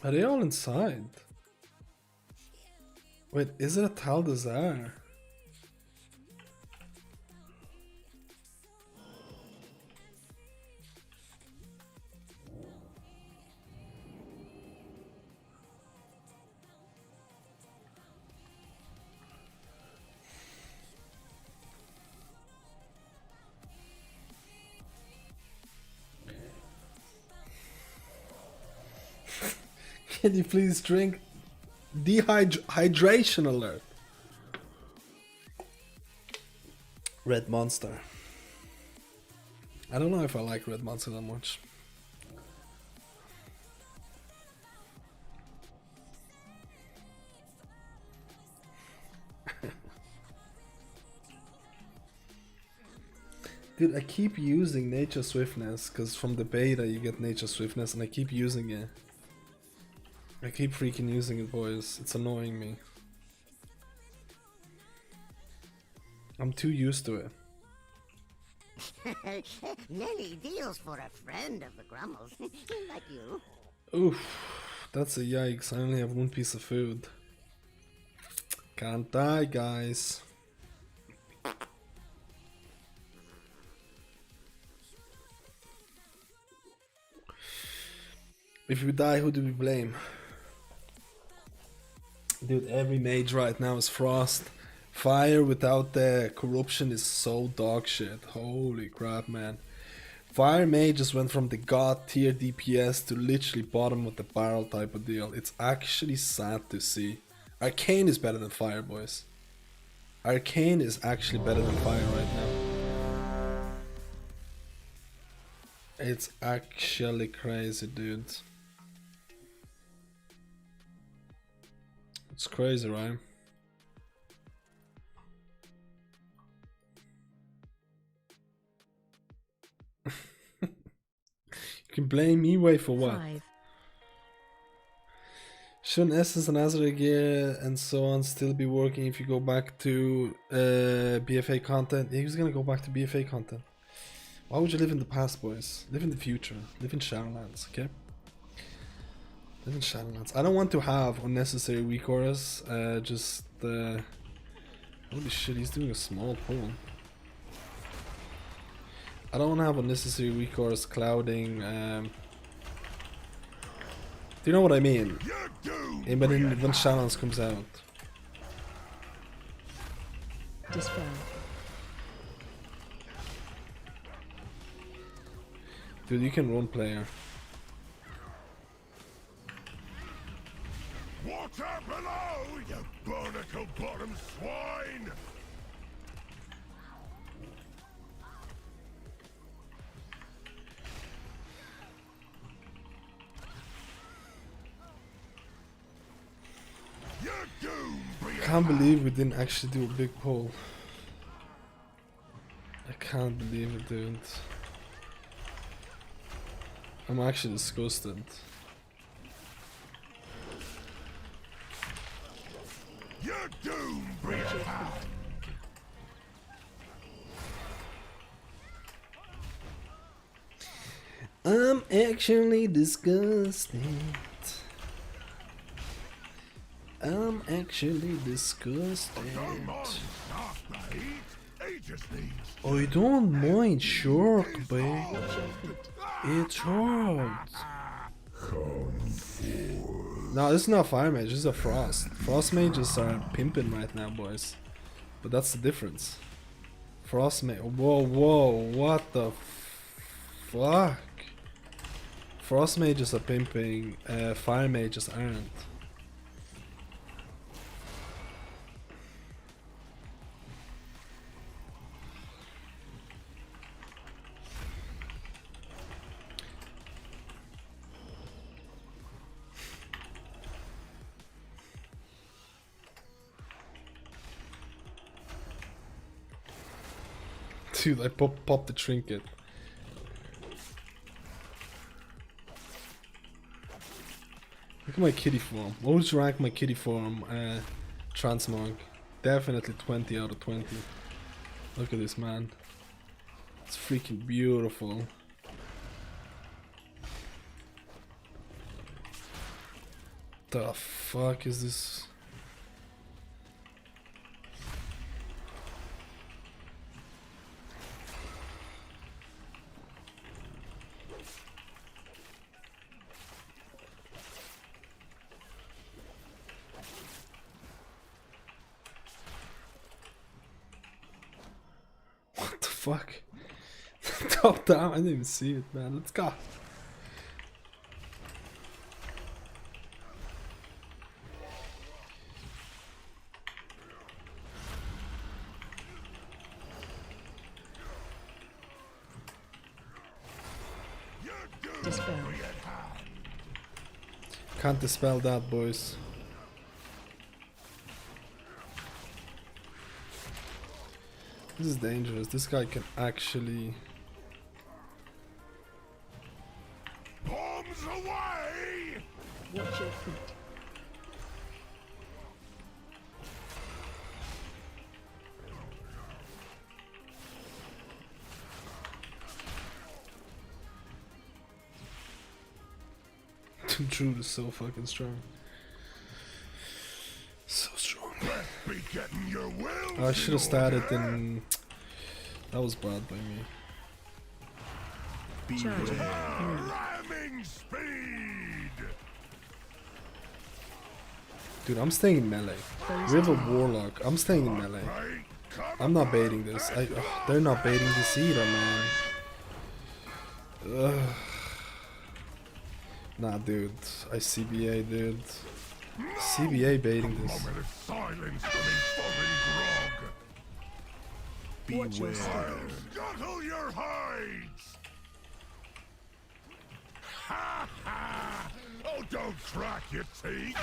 Are they all inside? Wait, is it a Tal Desire? Can you please drink? Hydration alert. Red Monster. I don't know if I like Red Monster that much. Dude, I keep using Nature Swiftness because from the beta you get Nature Swiftness and I keep using it. I keep freaking using it, boys. It's annoying me. I'm too used to it. Nelly deals for a friend of the Grummles, like you. Oof, that's a yikes. I only have one piece of food. Can't die, guys. If we die, who do we blame? Dude, every mage right now is Frost. Fire without the corruption is so dog shit. Holy crap, man. Fire mages went from the god tier DPS to literally bottom of the barrel type of deal. It's actually sad to see. Arcane is better than Fire, boys. Arcane is actually better than Fire right now. It's actually crazy, dude. It's crazy, right? You can blame Eway for what? 5. Shouldn't Essence and Azure gear and so on still be working if you go back to BFA content? Yeah, he's gonna go back to BFA content. Why would you live in the past, boys? Live in the future. Live in Shadowlands, okay? Live in Shadowlands. I don't want to have unnecessary weak auras. Holy shit, he's doing a small pull. I don't want to have unnecessary weak auras clouding. Do you know what I mean? Yeah, but when Shadowlands comes out. Dispel. Dude, you can run player. Water below, you barnacle bottom swine! I can't believe we didn't actually do a big pull. I can't believe it, dude. I'm actually disgusted. Your doom, Brianna! I'm actually disgusted. I'm actually disgusted. I don't mind shark bait. It's hard. No, this is not fire mage, this is a frost. Frost mages are pimping right now, boys. But that's the difference. Frost mage. Whoa, whoa, what the fuck? Frost mages are pimping, fire mages aren't. Dude, I popped the trinket. Look at my kitty form. What would you rank my kitty form? Transmog. Definitely 20 out of 20. Look at this, man. It's freaking beautiful. The fuck is this? What the fuck? Top down, I didn't even see it, man. Let's go. Dispel. Can't dispel that, boys. This is dangerous. This guy can actually... Bombs away! Watch your feet. Druid is so fucking strong. So strong. Be getting your will. I should have started in... That was bad by me. Charging. Ramming speed. Dude, I'm staying in melee. We have a warlock. I'm staying in melee. I'm not baiting this. They're not baiting this either, man. Ugh. Nah, dude. I CBA, dude. CBA baiting this. Moment of silence coming foreign grog. Watch your step. Scuttle your hides. Ha ha! Oh, don't crack your teeth.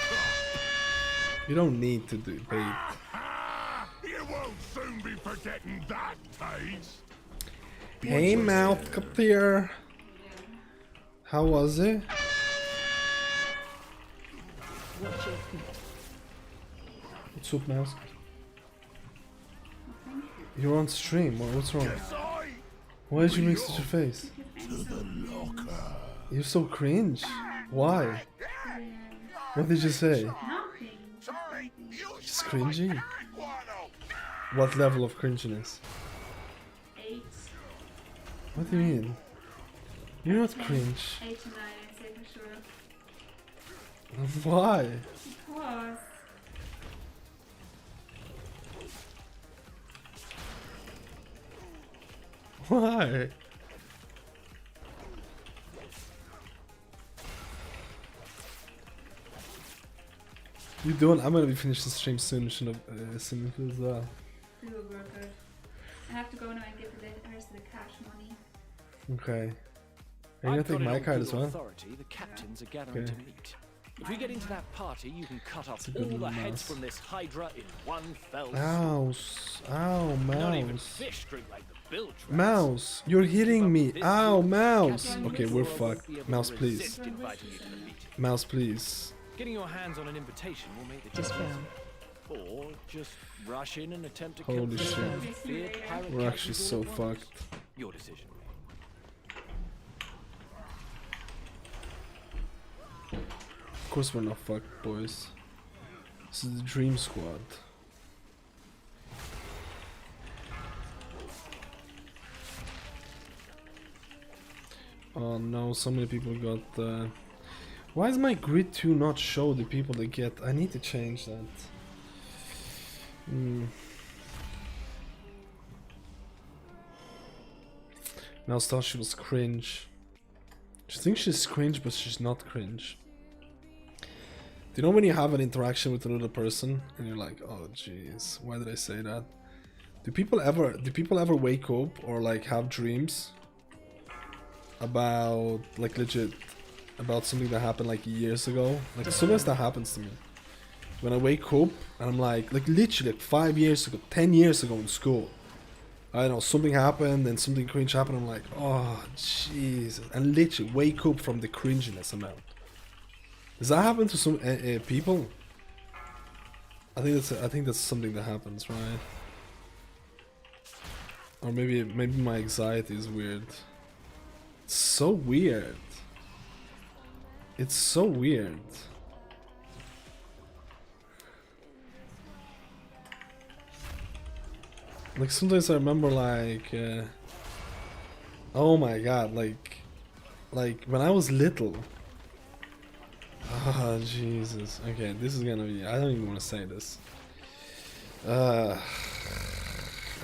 You don't need to do bait. Ha! You won't soon be forgetting that taste. Hey, mouth, come here. How was it? Watch your feet. What's up, mouse? You're on stream. What's wrong? Why did you make such a face? To the locker. You're so cringe. Why? What did you say? Sorry, you Just cringy. What level of cringiness? 8. What do you mean? You're not cringe. 8 to 9, I'd say for sure. Why? Because Why? You doing? I'm gonna be finishing the stream soon. Soon as well. it will work out. I have to go now and get the rest of the cash money. Okay. Are you gonna take my card as well? Authority, the captains are gathering Okay. to meet. If we get into that party, you can cut off That's a good all the little heads mouse. from this hydra in one fell swoop. Ow, Not even mouse. fish drink like the bilge rats. Mouse, you're hitting me. This Ow, group, mouse. Captain Okay, we're Flora won't fucked. be able to Mouse, please. resist inviting you to the meeting. Mouse, please. Getting your hands on an invitation will make the Dispel. Or just rush in and attempt to Holy kill shit. the feared pirate We're actually captains so all at once. fucked. Your decision. Of course we're not fucked, boys. This is the Dream Squad. Oh no, so many people got... Why is my grid 2 not show the people they get? I need to change that. Mouse thought she was cringe. She thinks she's cringe, but she's not cringe. Do you know when you have an interaction with another person and you're like, oh jeez, why did I say that? Do people ever wake up or like have dreams about like legit about something that happened like years ago? Like sometimes that happens to me. When I wake up and I'm like literally like 5 years ago, 10 years ago in school. I don't know, something happened and something cringe happened. I'm like, oh Jesus, and literally wake up from the cringiness amount. Does that happen to some people? I think that's something that happens, right? Or maybe my anxiety is weird. It's so weird. It's so weird. Like sometimes I remember like, oh my god, like when I was little. Oh Jesus. Okay, this is gonna be. I don't even want to say this. I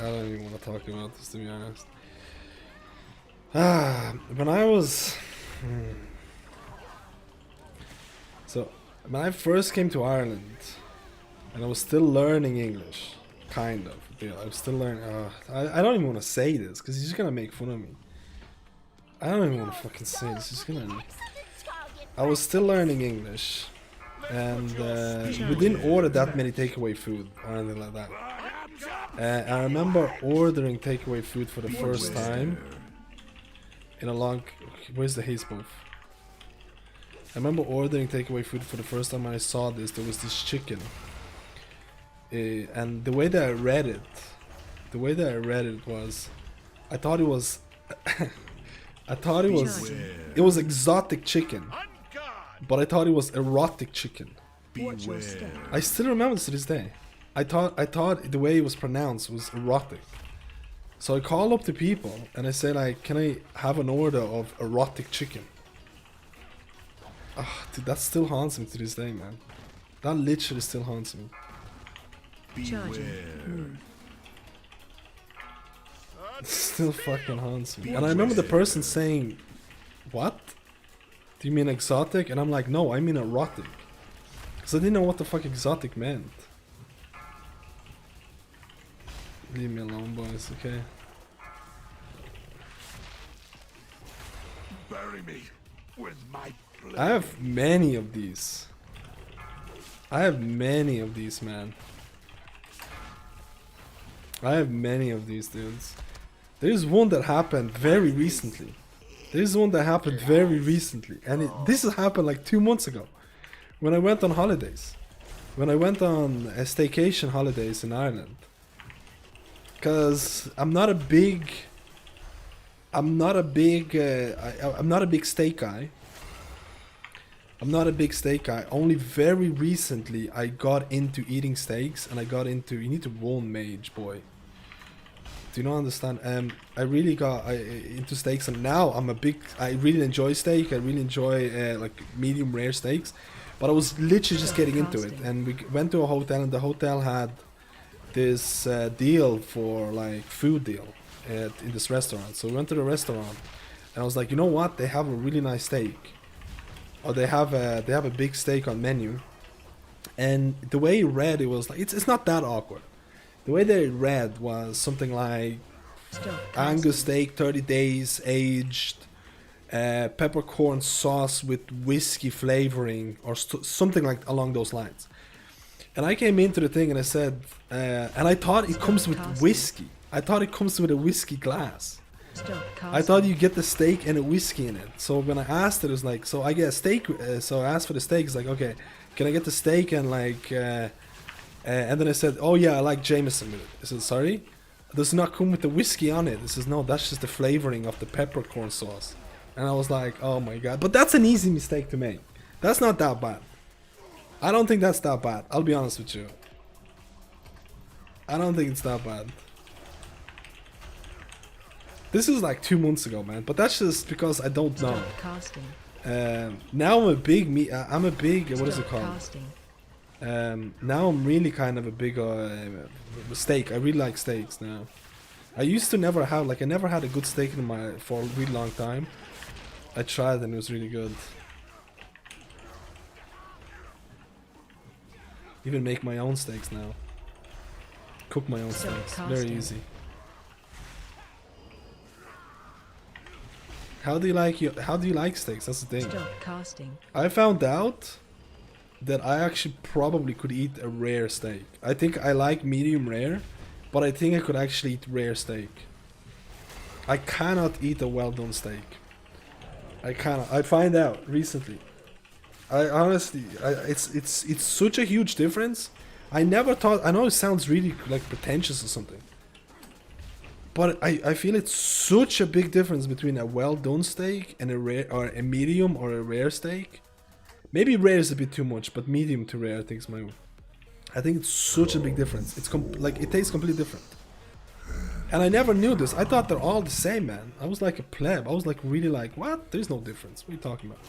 don't even want to talk about this, to be honest. When I was. So when I first came to Ireland, and I was still learning English, kind of. I was still learning. I don't even want to say this because he's just gonna make fun of me. I don't even want to fucking say this. He's gonna. I was still learning English, and we didn't order that many takeaway food or anything like that. I remember ordering takeaway food for the first time in a long. Where's the haze buff? I remember ordering takeaway food for the first time when I saw this. There was this chicken, and the way that I read it was, I thought it was, it was exotic chicken, but I thought it was erotic chicken. I still remember this to this day. I thought the way it was pronounced was erotic. So I call up the people and I say like, can I have an order of erotic chicken? Oh, dude, that still haunts me to this day, man. That literally still haunts me. It still fucking haunts me. And I remember the person saying, what? Do you mean exotic? And I'm like, no, I mean erotic. Because I didn't know what the fuck exotic meant. Leave me alone, boys, okay? Bury me with my blood. I have many of these. I have many of these, man. I have many of these dudes. There's one that happened very recently. There's one that happened very recently. And this has happened like 2 months ago. When I went on holidays. When I went on a staycation holidays in Ireland. Because I'm not a big steak guy. I'm not a big steak guy. Only very recently I got into eating steaks, and I got into. You need to warn mage, boy. Do you not understand? I really got into steaks, and now I'm a big. I really enjoy steak. I really enjoy like medium rare steaks, but I was literally just getting into it, and we went to a hotel, and the hotel had this deal for like food deal in this restaurant. So we went to the restaurant, and I was like, you know what? They have a really nice steak, or they have a big steak on menu. And the way it read, it was like it's not that awkward. The way that it read was something like Angus steak, 30 days aged, peppercorn sauce with whiskey flavoring, or something like along those lines. And I came into the thing and I said, and I thought it comes with whiskey. I thought it comes with a whiskey glass. I thought you get the steak and a whiskey in it. So when I asked it, it was like, so I get a steak. So I asked for the steak. It's like, okay, can I get the steak and like, and then I said, oh yeah, I like Jameson with it. I said, sorry? Does it not come with the whiskey on it? It says, no, that's just the flavoring of the peppercorn sauce. And I was like, oh my god. But that's an easy mistake to make. That's not that bad. I don't think that's that bad. I'll be honest with you. I don't think it's that bad. This is like 2 months ago, man. But that's just because I don't know. Now I'm a big what is it called? Now I'm really kind of a big steak. I really like steaks now. I used to never have, like, I never had a good steak for a really long time. I tried and it was really good. Even make my own steaks now. Cook my own steaks. Very easy. How do you like steaks? That's the thing. Stop casting. I found out that I actually probably could eat a rare steak. I think I like medium rare, but I think I could actually eat rare steak. I cannot eat a well done steak. I cannot. I find out recently. I honestly, it's such a huge difference. I never thought. I know it sounds really like pretentious or something, but I feel it's such a big difference between a well done steak and a rare or a medium or a rare steak. Maybe rare is a bit too much, but medium to rare I think is my. I think it's such a big difference. It's like it tastes completely different. And I never knew this. I thought they're all the same, man. I was like a pleb. I was like really like, what? There's no difference. What are you talking about?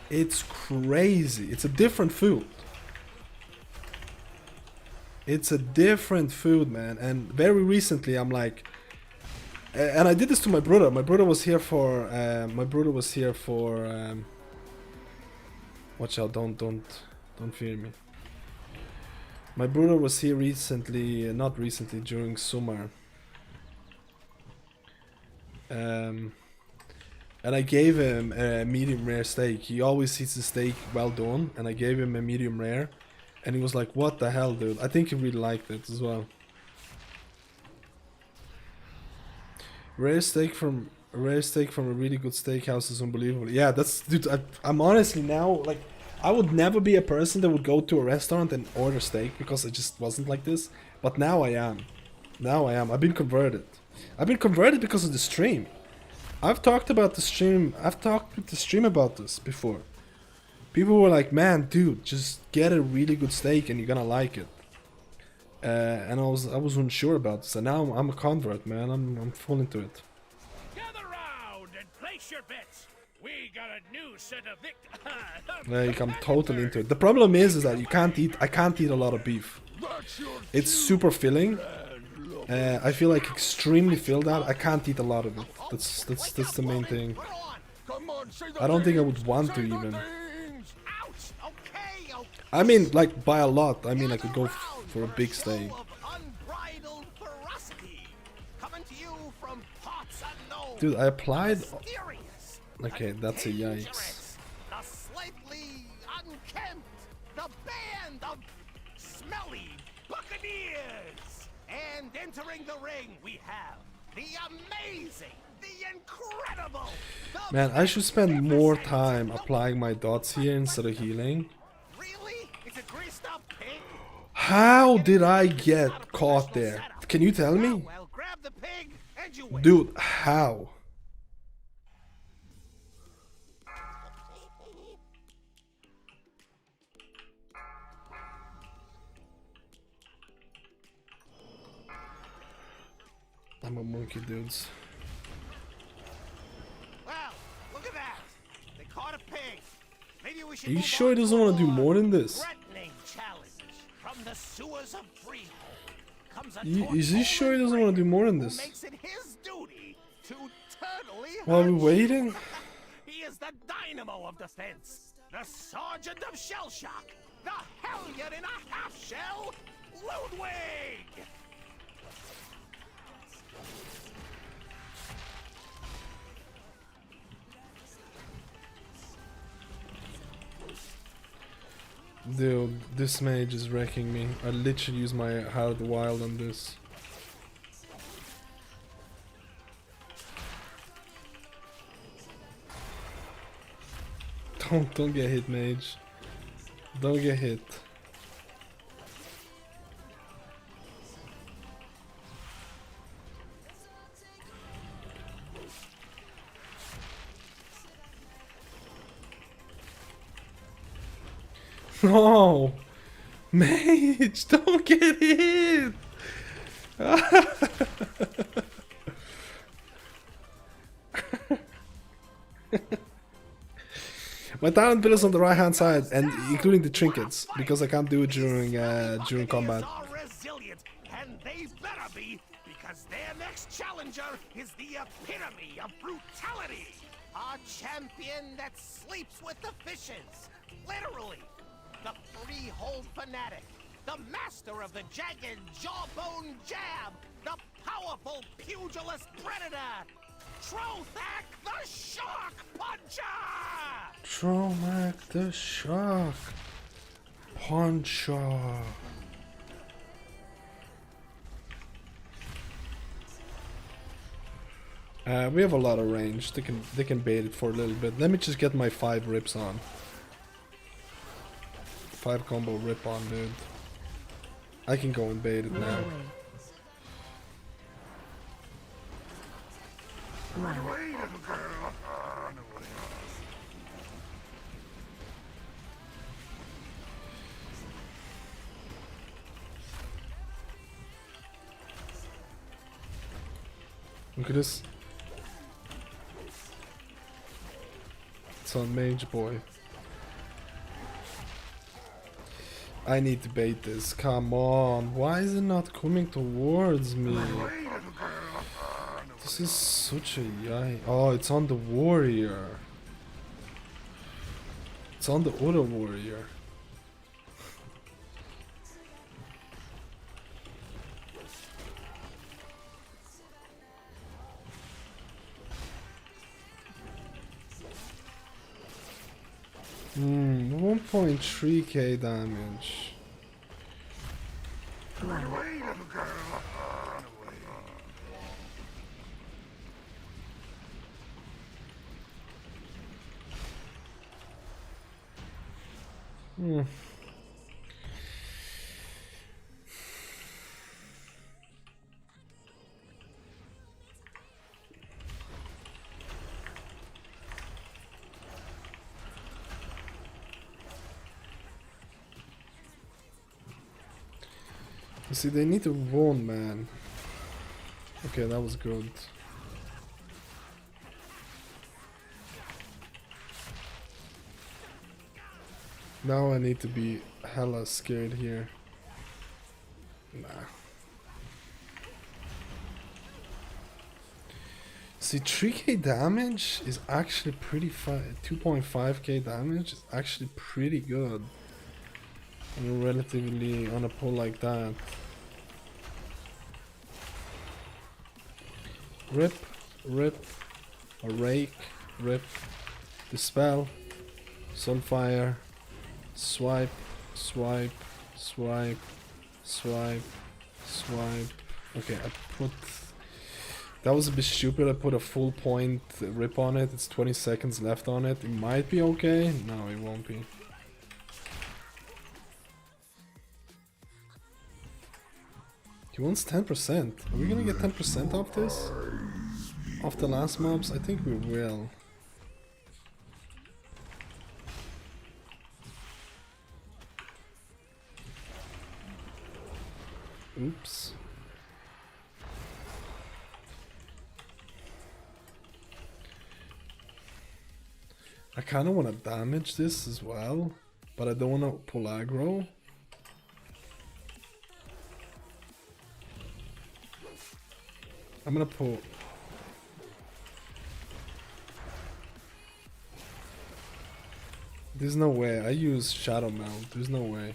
It's crazy. It's a different food. It's a different food, man. And very recently, I'm like, and I did this to my brother. My brother was here for. Watch out! Don't fear me. My brother was here recently, not recently, during summer. And I gave him a medium rare steak. He always eats the steak well done, and I gave him a medium rare, and he was like, "What the hell, dude?" I think he really liked it as well. Rare steak from a really good steakhouse is unbelievable. Yeah, that's, dude. I'm honestly now like, I would never be a person that would go to a restaurant and order steak because I just wasn't like this. But now I am. Now I am. I've been converted. I've been converted because of the stream. I've talked about the stream. I've talked with the stream about this before. People were like, "Man, dude, just get a really good steak and you're gonna like it." And I was unsure about this. And now I'm a convert, man. I'm full into it. Gather round and place your bets. We got a new set of Like, I'm totally into it. The problem is that I can't eat a lot of beef. It's super filling. I feel like extremely filled out. I can't eat a lot of it. That's the main thing. I don't think I would want to even. I mean, like, by a lot. I mean, I could go for a big steak. Dude, I applied. Okay, that's a yikes. The slightly unkempt, the band of smelly buccaneers. And entering the ring, we have the amazing, the incredible. Man, I should spend more time applying my dots here instead of healing. Really? It's a greased up pig. How did I get caught there? Can you tell me? Well, grab the pig and you win. Dude, how? I'm a monkey, dudes. Well, look at that. They caught a pig. Maybe we should. Are you sure he doesn't want to do more than this? Threatening challenge from the sewers of Freehold. Is he sure he doesn't want to do more than this? Makes it his duty to totally While we're waiting? He is the dynamo of defense, the sergeant of shell shock, the hellion in a half shell, Ludwig! Dude, this mage is wrecking me. I literally use my hard wild on this. Don't get hit, mage. Don't get hit. No! Mage, don't get hit! My talent bill is on the right hand side, and including the trinkets, because I can't do it during combat. Resilient, and they better be, because their next challenger is the epitome of brutality. A champion that sleeps with the fishes. Literally. The freehold fanatic. The master of the jagged jawbone jab. The powerful pugilist predator. Trothak the Shark Puncher! Trothak the Shark Puncher. We have a lot of range. They can bait it for a little bit. Let me just get my 5 rips on. 5 combo rip on, dude. I can go and bait it now. Run away, little girl. Run away. Look at this. It's on Mage Boy. I need to bait this. Come on. Why is it not coming towards me? This is such a yikes. Oh, it's on the warrior. It's on the other warrior. Hmm, 1.3k damage. Run away, little girl. Run away. Hmm. You see, they need to run, man. Okay, that was good. Now I need to be hella scared here. Nah. See, 3k damage is actually pretty 2.5k damage is actually pretty good. Relatively on a pull like that. Rip, rip, a rake, rip, dispel, sunfire, swipe, swipe, swipe, swipe, swipe. Okay, I put... That was a bit stupid. I put a full point rip on it. It's 20 seconds left on it. It might be okay. No, it won't be. He wants 10%. Are we gonna get 10% off this? Off the last mobs? I think we will. Oops. I kinda wanna damage this as well, but I don't wanna pull aggro. I'm gonna pull. There's no way. I use Shadow Mount. There's no way.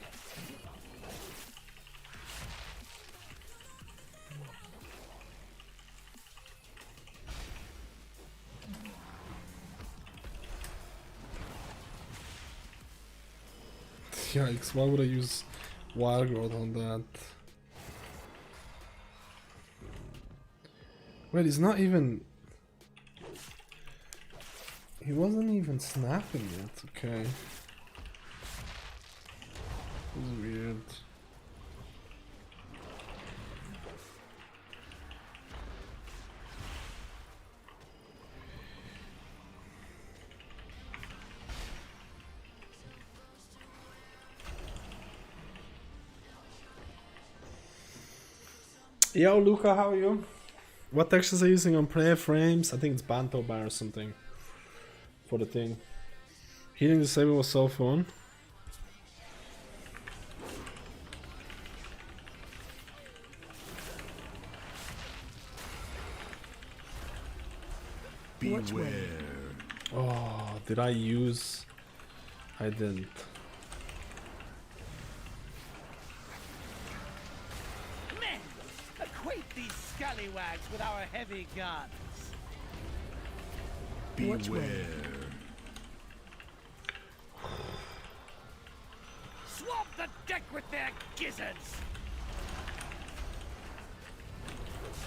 Yikes, why would I use Wild Growth on that? Wait, he's not even... He wasn't even snapping yet, okay. This is weird. Yo, Luca, how are you? What textures are you using on player frames? I think it's Banto Bar or something. For the thing. Healing the Saber was so fun. Beware. Oh, did I use? I didn't. Men, acquaint these scallywags with our heavy guns. Beware. Swamp the deck with their gizzards.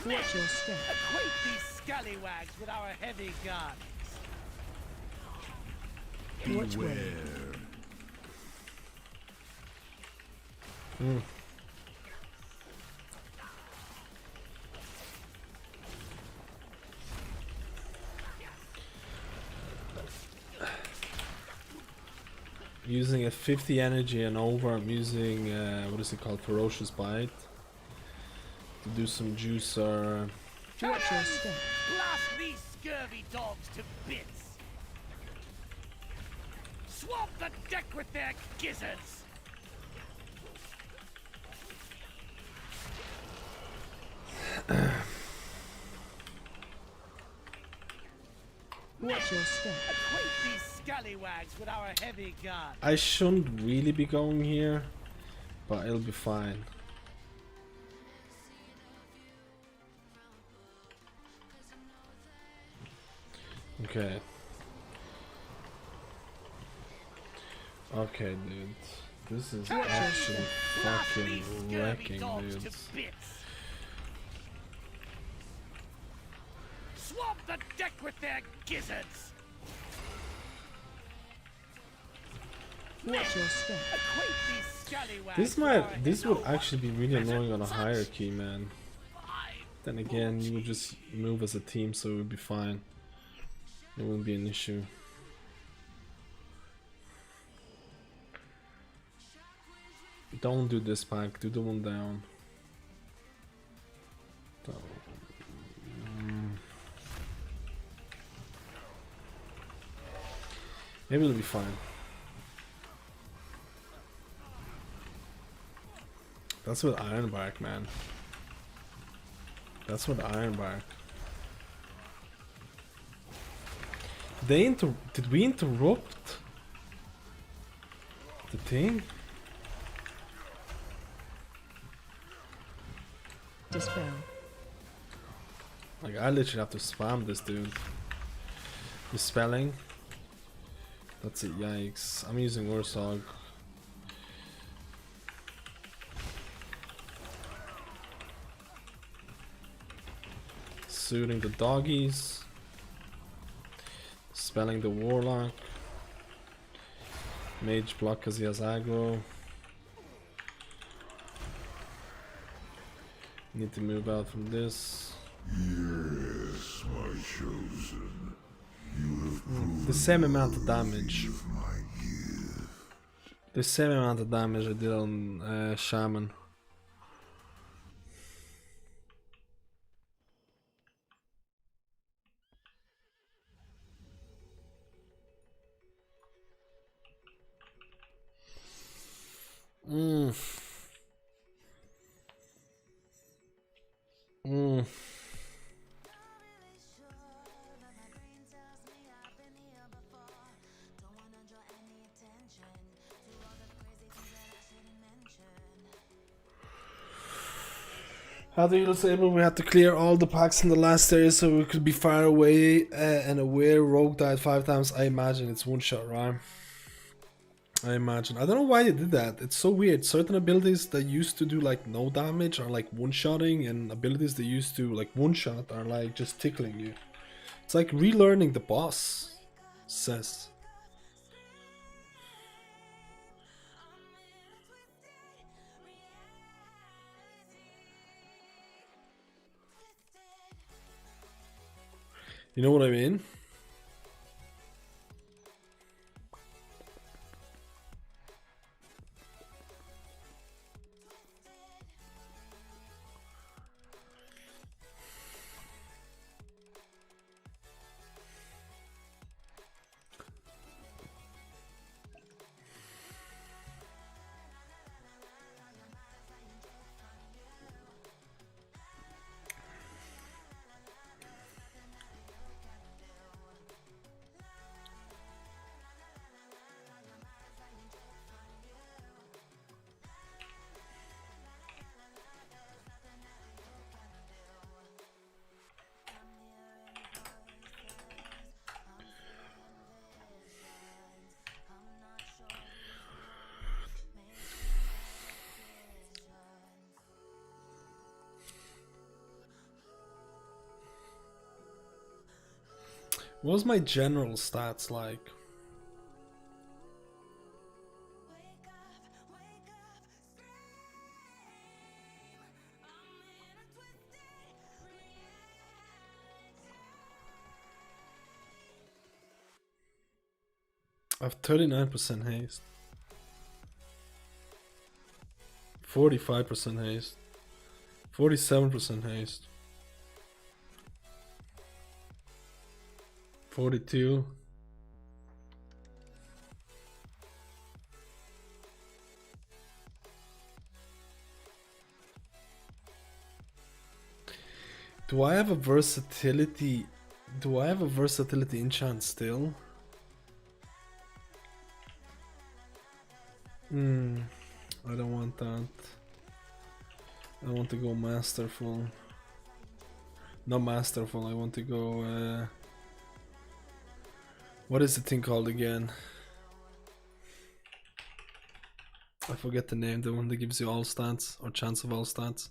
Men, Watch your step. acquaint these scallywags with our heavy guns. Beware. Using a 50 energy and over, I'm using what is it called, ferocious bite, to do some juice or. Watch your step. Blast these scurvy dogs to bits. Swamp the deck with their gizzards. Watch your step. Acquaint these scallywags with our heavy gun. I shouldn't really be going here, but it'll be fine. Okay. Okay, dude. This is actually fucking wrecking, dude. Swamp the deck with their gizzards. Watch your step. Acquaint these scallywags. This would actually be really annoying on a hierarchy, man. Then again, you would just move as a team, so it would be fine. It wouldn't be an issue. Don't do this pack, do the one down. Maybe it'll be fine. That's with Ironbark, man. That's with Ironbark. Did we interrupt the thing? Dispel. Like, I literally have to spam this dude. Dispelling. That's it, yikes. I'm using Ursog. Suiting the doggies. Spelling the Warlock. Mage block because he has aggro. Need to move out from this. Yes, my chosen. You have proven The same amount of damage. of my gift. The same amount of damage I did on Shaman. After you disable, we had to clear all the packs in the last area so we could be far away and aware. Rogue died 5 times. I imagine it's one shot, right? I imagine. I don't know why they did that. It's so weird. Certain abilities that used to do like no damage are like one-shotting, and abilities that used to like one-shot are like just tickling you. It's like relearning the boss says. You know what I mean? What's my general stats like? I have 39% haste. 45% haste. 47% haste. 42. Do I have a versatility? Do I have a versatility enchant still? I don't want that. I want to go masterful. Not masterful, I want to go what is the thing called again? I forget the name, the one that gives you all stats or chance of all stats.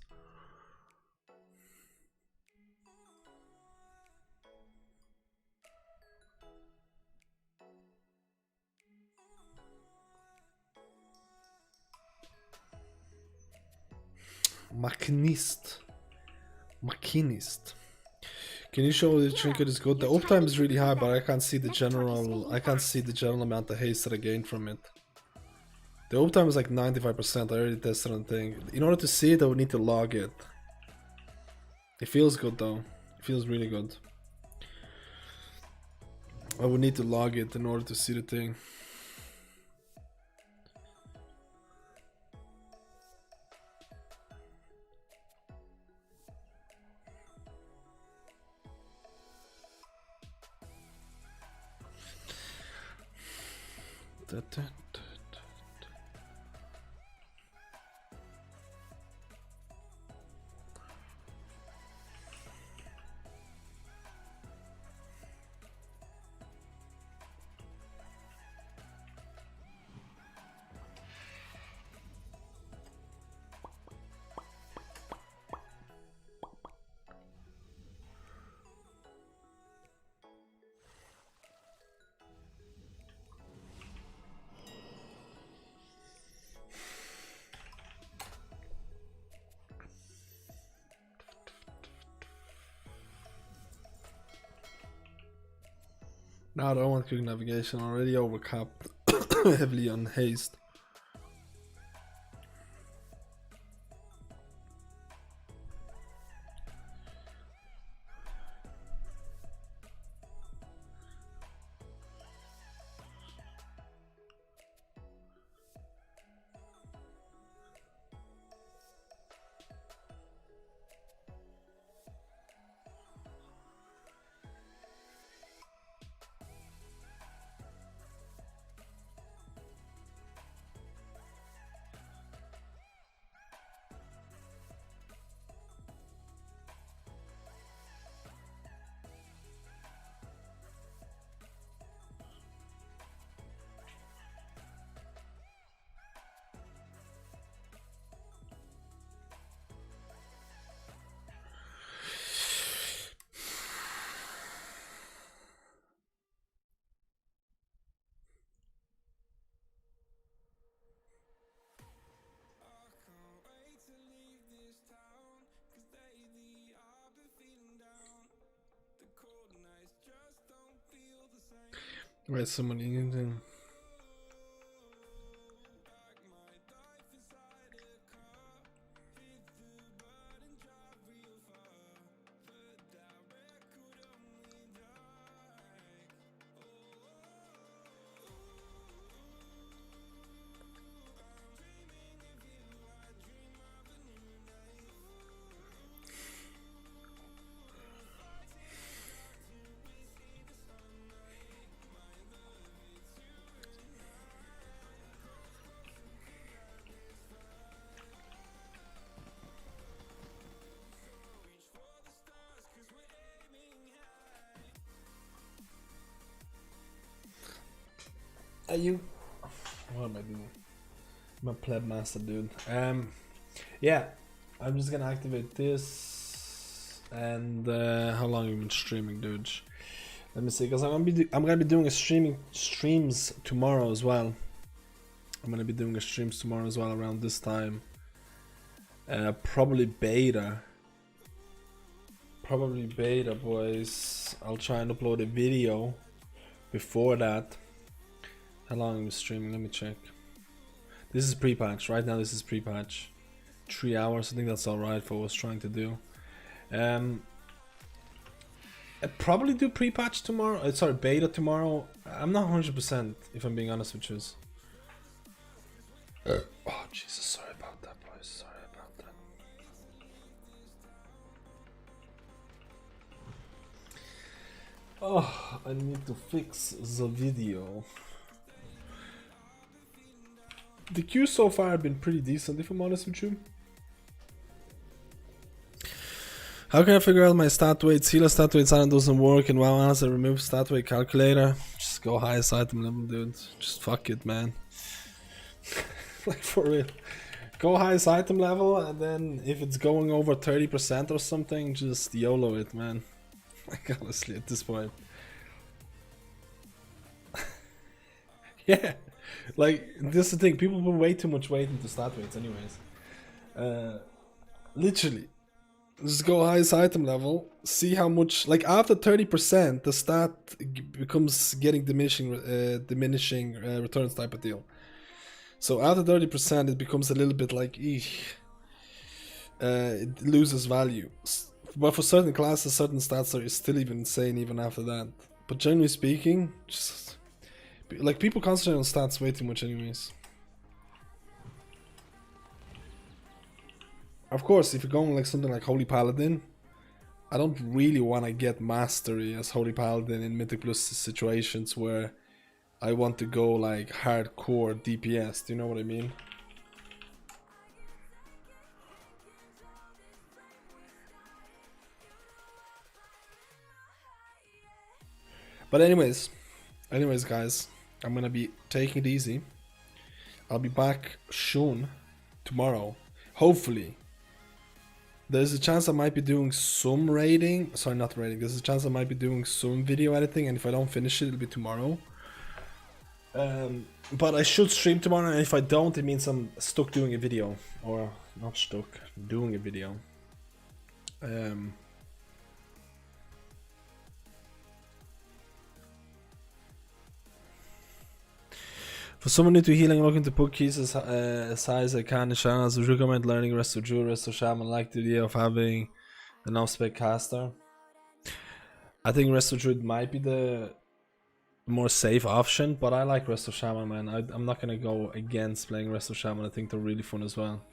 Machinist. Can you show the trinket is good? The uptime is really high, but I can't see the general. I can't see the general amount of haste that I gained from it. The uptime is like 95%. I already tested on the thing. In order to see it, I would need to log it. It feels good though. It feels really good. I would need to log it in order to see the thing. No, I don't want quick navigation. Already overcapped heavily on haste. Where's someone in? Are you? What am I doing? I'm a pleb master, dude. Yeah, I'm just gonna activate this. And how long have you been streaming, dude? Let me see, because I'm gonna be doing streams tomorrow as well. I'm gonna be doing a streams tomorrow as well around this time. Probably beta. Probably beta, boys. I'll try and upload a video before that. How long am I streaming? Let me check. This is pre-patch. Right now this is pre-patch. 3 hours. I think that's alright for what I was trying to do. I'd probably do pre-patch tomorrow. Sorry, beta tomorrow. I'm not 100% if I'm being honest with you. Oh Jesus, sorry about that, boys. Sorry about that. Oh, I need to fix the video. The queues so far have been pretty decent, if I'm honest with you. How can I figure out my stat weights? Healer stat weights on doesn't work, and WoW has a remove stat weight calculator. Just go highest item level, dude. Just fuck it, man. Like, for real. Go highest item level, and then if it's going over 30% or something, just YOLO it, man. Like, honestly, at this point. Yeah. Like, this is the thing. People put way too much weight into stat weights anyways. Literally. Just go highest item level, see how much, like after 30%, the stat becomes getting diminishing returns type of deal. So after 30%, it becomes a little bit like, it loses value. But for certain classes, certain stats are still even insane even after that. But generally speaking, just, like, people concentrate on stats way too much anyways. Of course, if you're going like something like Holy Paladin, I don't really want to get mastery as Holy Paladin in Mythic Plus situations where I want to go like hardcore DPS, do you know what I mean? But anyways guys, I'm gonna be taking it easy. I'll be back soon, tomorrow, hopefully. There's a chance I might be doing some raiding. Sorry, not raiding. There's a chance I might be doing some video editing, and if I don't finish it, it'll be tomorrow. But I should stream tomorrow, and if I don't, it means I'm stuck doing a video. Or, not stuck, doing a video. For someone new to healing, looking to put keys as high as I can in Shaman, I would recommend learning Rest of Druid, Rest of Shaman. Like the idea of having an off-spec caster. I think Rest of Druid might be the more safe option, but I like Rest of Shaman, man. I'm not gonna go against playing Rest of Shaman. I think they're really fun as well.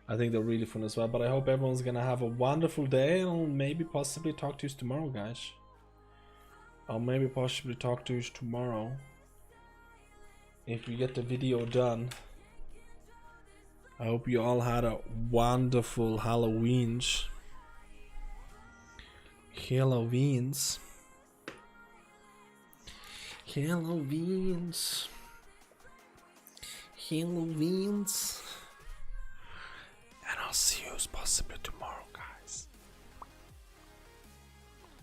But I hope everyone's gonna have a wonderful day, and I'll maybe possibly talk to you tomorrow, guys. If we get the video done. I hope you all had a wonderful Halloweens. And I'll see you possibly tomorrow, guys.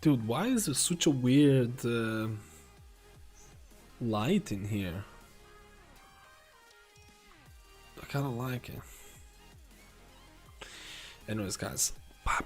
Dude, why is there such a weird light in here? I kind of like it. Anyways, guys. Bye.